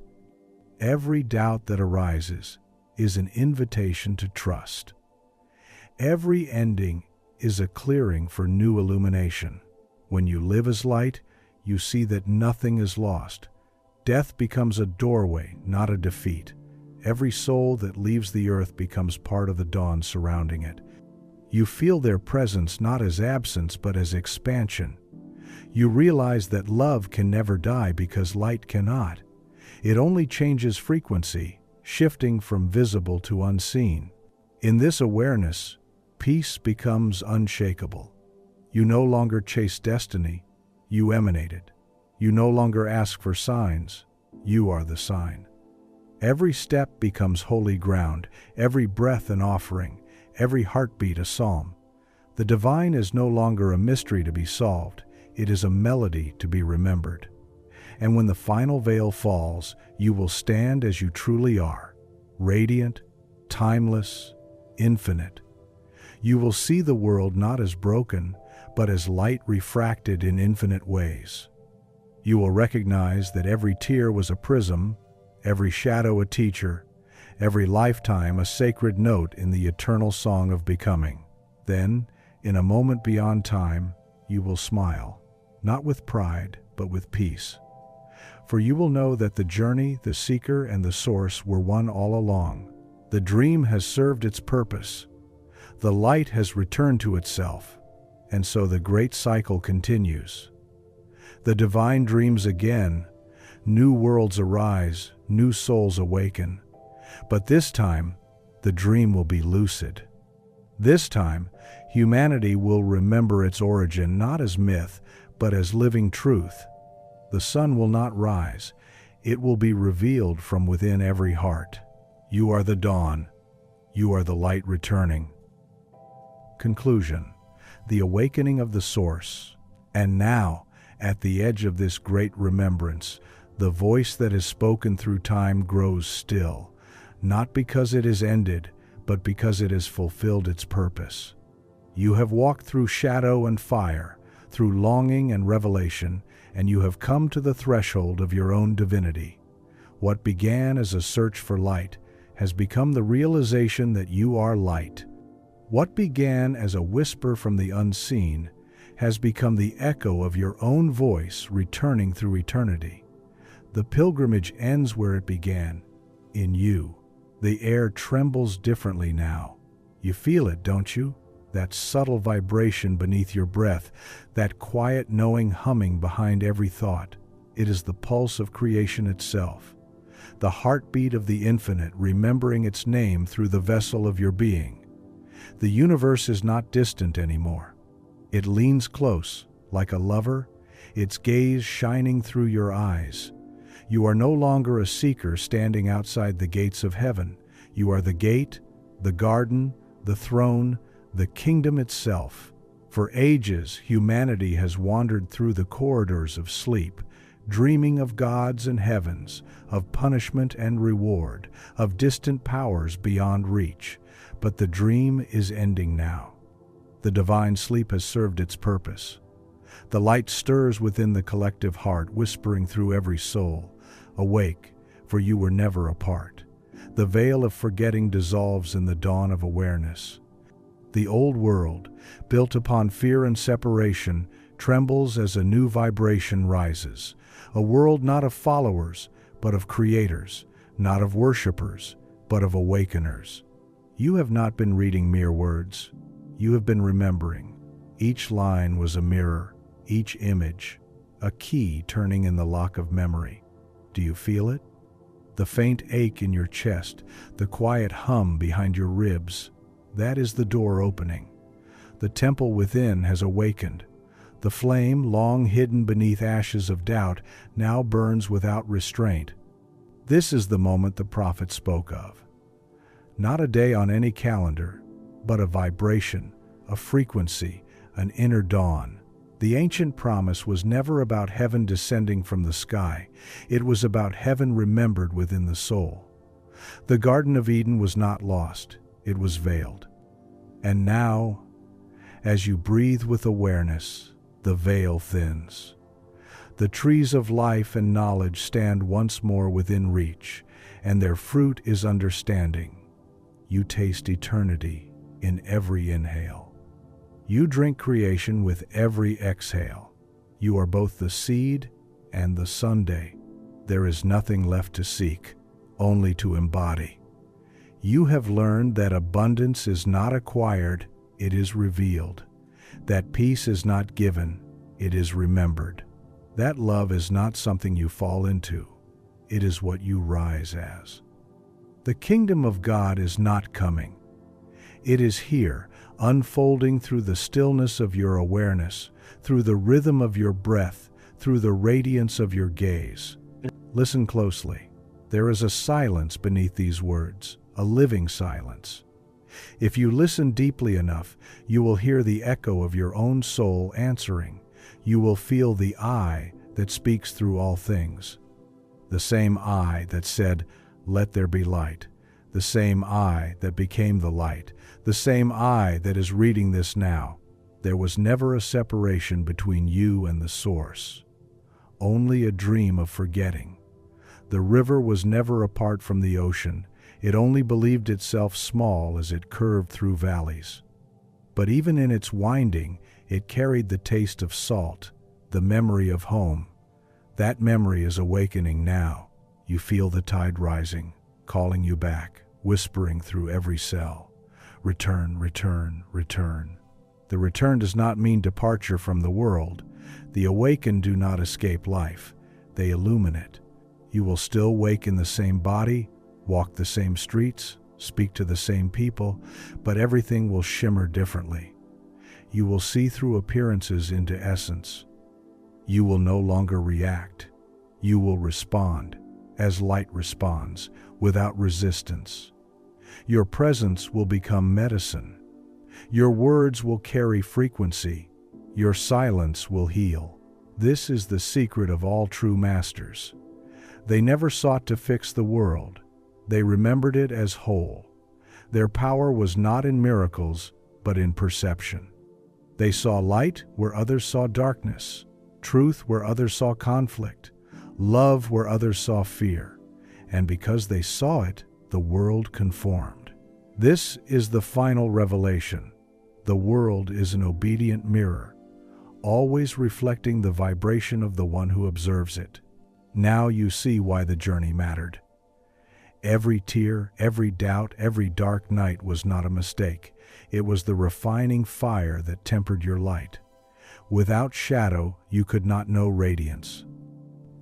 Every doubt that arises is an invitation to trust. Every ending is a clearing for new illumination. When you live as light, you see that nothing is lost. Death becomes a doorway, not a defeat. Every soul that leaves the earth becomes part of the dawn surrounding it. You feel their presence not as absence but as expansion. You realize that love can never die because light cannot. It only changes frequency, shifting from visible to unseen. In this awareness, peace becomes unshakable. You no longer chase destiny, you emanate it. You no longer ask for signs, you are the sign. Every step becomes holy ground, every breath an offering, every heartbeat a psalm. The divine is no longer a mystery to be solved, it is a melody to be remembered. And when the final veil falls, you will stand as you truly are, radiant, timeless, infinite. You will see the world not as broken, but as light refracted in infinite ways. You will recognize that every tear was a prism, every shadow a teacher, every lifetime a sacred note in the eternal song of becoming. Then, in a moment beyond time, you will smile, not with pride, but with peace. For you will know that the journey, the seeker, and the source were one all along. The dream has served its purpose. The light has returned to itself, and so the great cycle continues. The divine dreams again, new worlds arise, new souls awaken. But this time, the dream will be lucid. This time, humanity will remember its origin not as myth, but as living truth. The sun will not rise. It will be revealed from within every heart. You are the dawn. You are the light returning. Conclusion. The awakening of the source. And now, at the edge of this great remembrance, the voice that is spoken through time grows still, not because it is ended, but because it has fulfilled its purpose. You have walked through shadow and fire, through longing and revelation, and you have come to the threshold of your own divinity. What began as a search for light has become the realization that you are light. What began as a whisper from the unseen has become the echo of your own voice returning through eternity. The pilgrimage ends where it began, in you. The air trembles differently now. You feel it, don't you? That subtle vibration beneath your breath, that quiet knowing humming behind every thought. It is the pulse of creation itself, the heartbeat of the infinite remembering its name through the vessel of your being. The universe is not distant anymore. It leans close, like a lover, its gaze shining through your eyes. You are no longer a seeker standing outside the gates of heaven. You are the gate, the garden, the throne, the kingdom itself. For ages, humanity has wandered through the corridors of sleep, dreaming of gods and heavens, of punishment and reward, of distant powers beyond reach. But the dream is ending now. The divine sleep has served its purpose. The light stirs within the collective heart, whispering through every soul, "Awake, for you were never apart." The veil of forgetting dissolves in the dawn of awareness. The old world, built upon fear and separation, trembles as a new vibration rises. A world not of followers, but of creators, not of worshippers, but of awakeners. You have not been reading mere words. You have been remembering. Each line was a mirror, each image, a key turning in the lock of memory. Do you feel it? The faint ache in your chest, the quiet hum behind your ribs. That is the door opening. The temple within has awakened. The flame, long hidden beneath ashes of doubt, now burns without restraint. This is the moment the prophet spoke of. Not a day on any calendar, but a vibration, a frequency, an inner dawn. The ancient promise was never about heaven descending from the sky. It was about heaven remembered within the soul. The Garden of Eden was not lost. It was veiled. And now, as you breathe with awareness, the veil thins. The trees of life and knowledge stand once more within reach, and their fruit is understanding. You taste eternity in every inhale. You drink creation with every exhale. You are both the seed and the Sunday. There is nothing left to seek, only to embody. You have learned that abundance is not acquired, it is revealed. That peace is not given, it is remembered. That love is not something you fall into, it is what you rise as. The kingdom of God is not coming. It is here, unfolding through the stillness of your awareness, through the rhythm of your breath, through the radiance of your gaze. Listen closely. There is a silence beneath these words, a living silence. If you listen deeply enough, you will hear the echo of your own soul answering. You will feel the I that speaks through all things. The same I that said, "Let there be light." The same I that became the light. The same I that is reading this now. There was never a separation between you and the source. Only a dream of forgetting. The river was never apart from the ocean. It only believed itself small as it curved through valleys. But even in its winding, it carried the taste of salt, the memory of home. That memory is awakening now. You feel the tide rising, calling you back, whispering through every cell. Return, return, return. The return does not mean departure from the world. The awakened do not escape life. They illumine it. You will still wake in the same body, walk the same streets, speak to the same people, but everything will shimmer differently. You will see through appearances into essence. You will no longer react. You will respond, as light responds, without resistance. Your presence will become medicine. Your words will carry frequency. Your silence will heal. This is the secret of all true masters. They never sought to fix the world. They remembered it as whole. Their power was not in miracles, but in perception. They saw light where others saw darkness, truth where others saw conflict, love where others saw fear. And because they saw it, the world conformed. This is the final revelation. The world is an obedient mirror, always reflecting the vibration of the one who observes it. Now you see why the journey mattered. Every tear, every doubt, every dark night was not a mistake. It was the refining fire that tempered your light. Without shadow, you could not know radiance.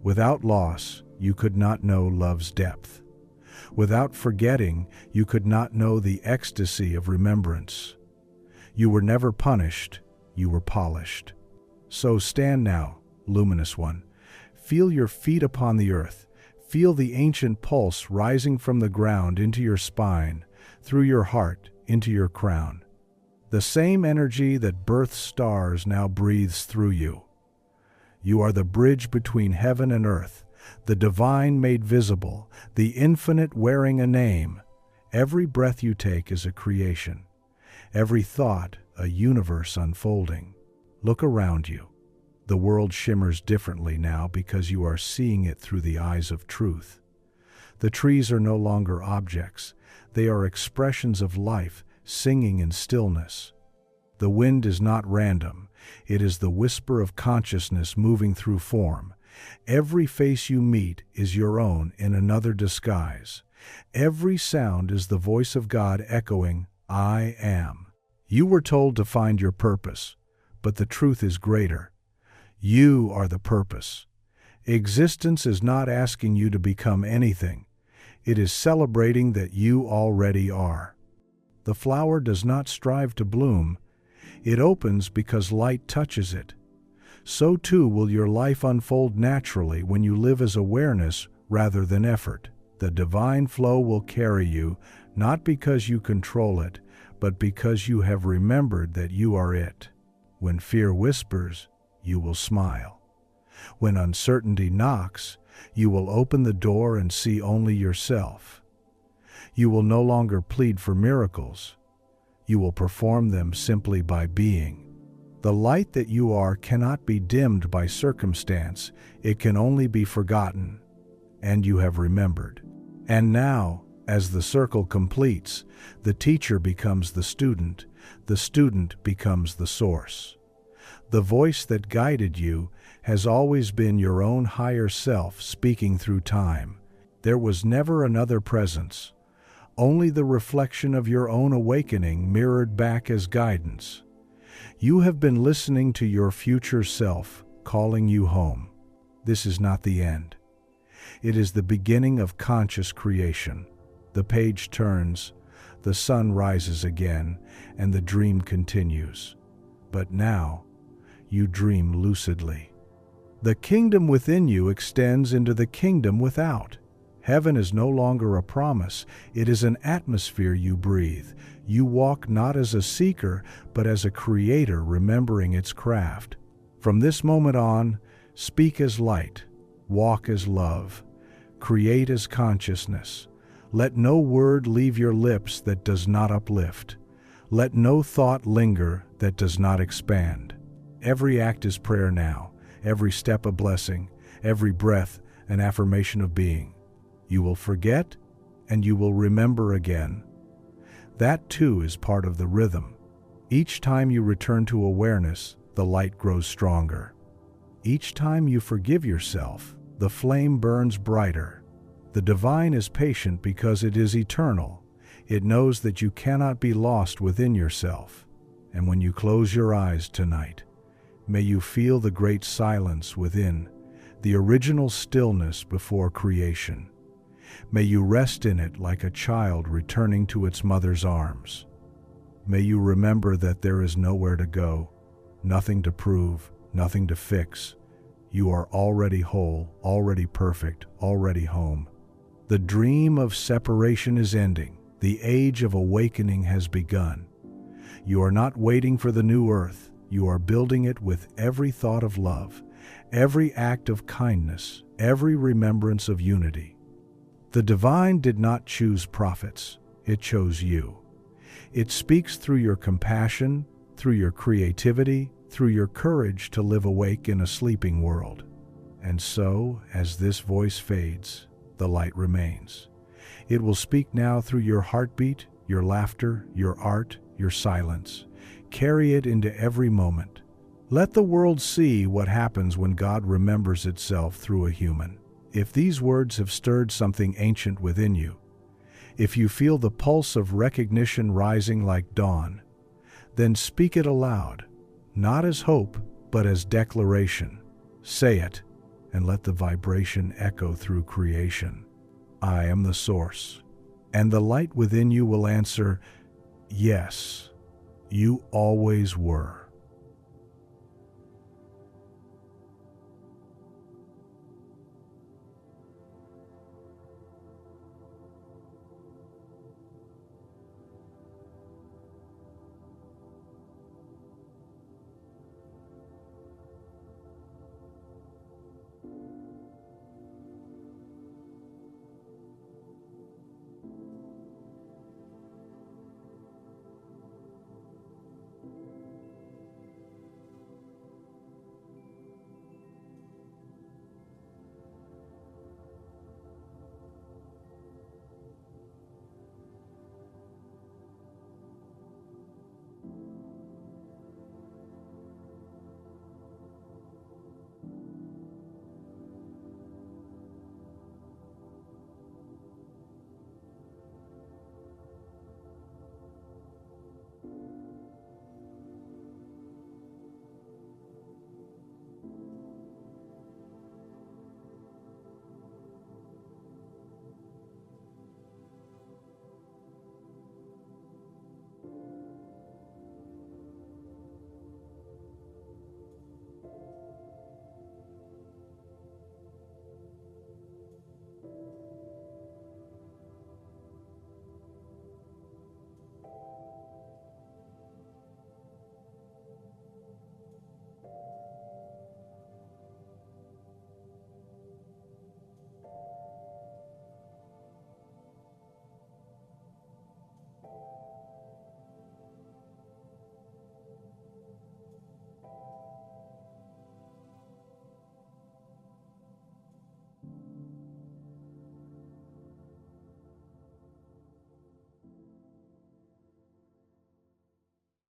Without loss, you could not know love's depth. Without forgetting, you could not know the ecstasy of remembrance. You were never punished, you were polished. So stand now, luminous one. Feel your feet upon the earth. Feel the ancient pulse rising from the ground into your spine, through your heart, into your crown. The same energy that births stars now breathes through you. You are the bridge between heaven and earth, the divine made visible, the infinite wearing a name. Every breath you take is a creation. Every thought, a universe unfolding. Look around you. The world shimmers differently now because you are seeing it through the eyes of truth. The trees are no longer objects. They are expressions of life, singing in stillness. The wind is not random. It is the whisper of consciousness moving through form. Every face you meet is your own in another disguise. Every sound is the voice of God echoing, "I am." You were told to find your purpose, but the truth is greater. You are the purpose. Existence is not asking you to become anything. It is celebrating that you already are. The flower does not strive to bloom. It opens because light touches it. So too will your life unfold naturally when you live as awareness rather than effort. The divine flow will carry you, not because you control it, but because you have remembered that you are it. When fear whispers, you will smile. When uncertainty knocks, you will open the door and see only yourself. You will no longer plead for miracles. You will perform them simply by being. The light that you are cannot be dimmed by circumstance. It can only be forgotten. And you have remembered. And now, as the circle completes, the teacher becomes the student becomes the source. The voice that guided you has always been your own higher self speaking through time. There was never another presence, only the reflection of your own awakening mirrored back as guidance. You have been listening to your future self calling you home. This is not the end. It is the beginning of conscious creation. The page turns, the sun rises again, and the dream continues. But now, you dream lucidly. The kingdom within you extends into the kingdom without. Heaven is no longer a promise. It is an atmosphere you breathe. You walk not as a seeker, but as a creator remembering its craft. From this moment on, speak as light, walk as love, create as consciousness. Let no word leave your lips that does not uplift. Let no thought linger that does not expand. Every act is prayer now, every step a blessing, every breath an affirmation of being. You will forget, and you will remember again. That too is part of the rhythm. Each time you return to awareness, the light grows stronger. Each time you forgive yourself, the flame burns brighter. The divine is patient because it is eternal. It knows that you cannot be lost within yourself. And when you close your eyes tonight, may you feel the great silence within, the original stillness before creation. May you rest in it like a child returning to its mother's arms. May you remember that there is nowhere to go, nothing to prove, nothing to fix. You are already whole, already perfect, already home. The dream of separation is ending. The age of awakening has begun. You are not waiting for the new earth. You are building it with every thought of love, every act of kindness, every remembrance of unity. The divine did not choose prophets. It chose you. It speaks through your compassion, through your creativity, through your courage to live awake in a sleeping world. And so, as this voice fades, the light remains. It will speak now through your heartbeat, your laughter, your art, your silence. Carry it into every moment. Let the world see what happens when God remembers itself through a human. If these words have stirred something ancient within you, if you feel the pulse of recognition rising like dawn, then speak it aloud, not as hope, but as declaration. Say it, and let the vibration echo through creation. I am the source. And the light within you will answer, yes, you always were.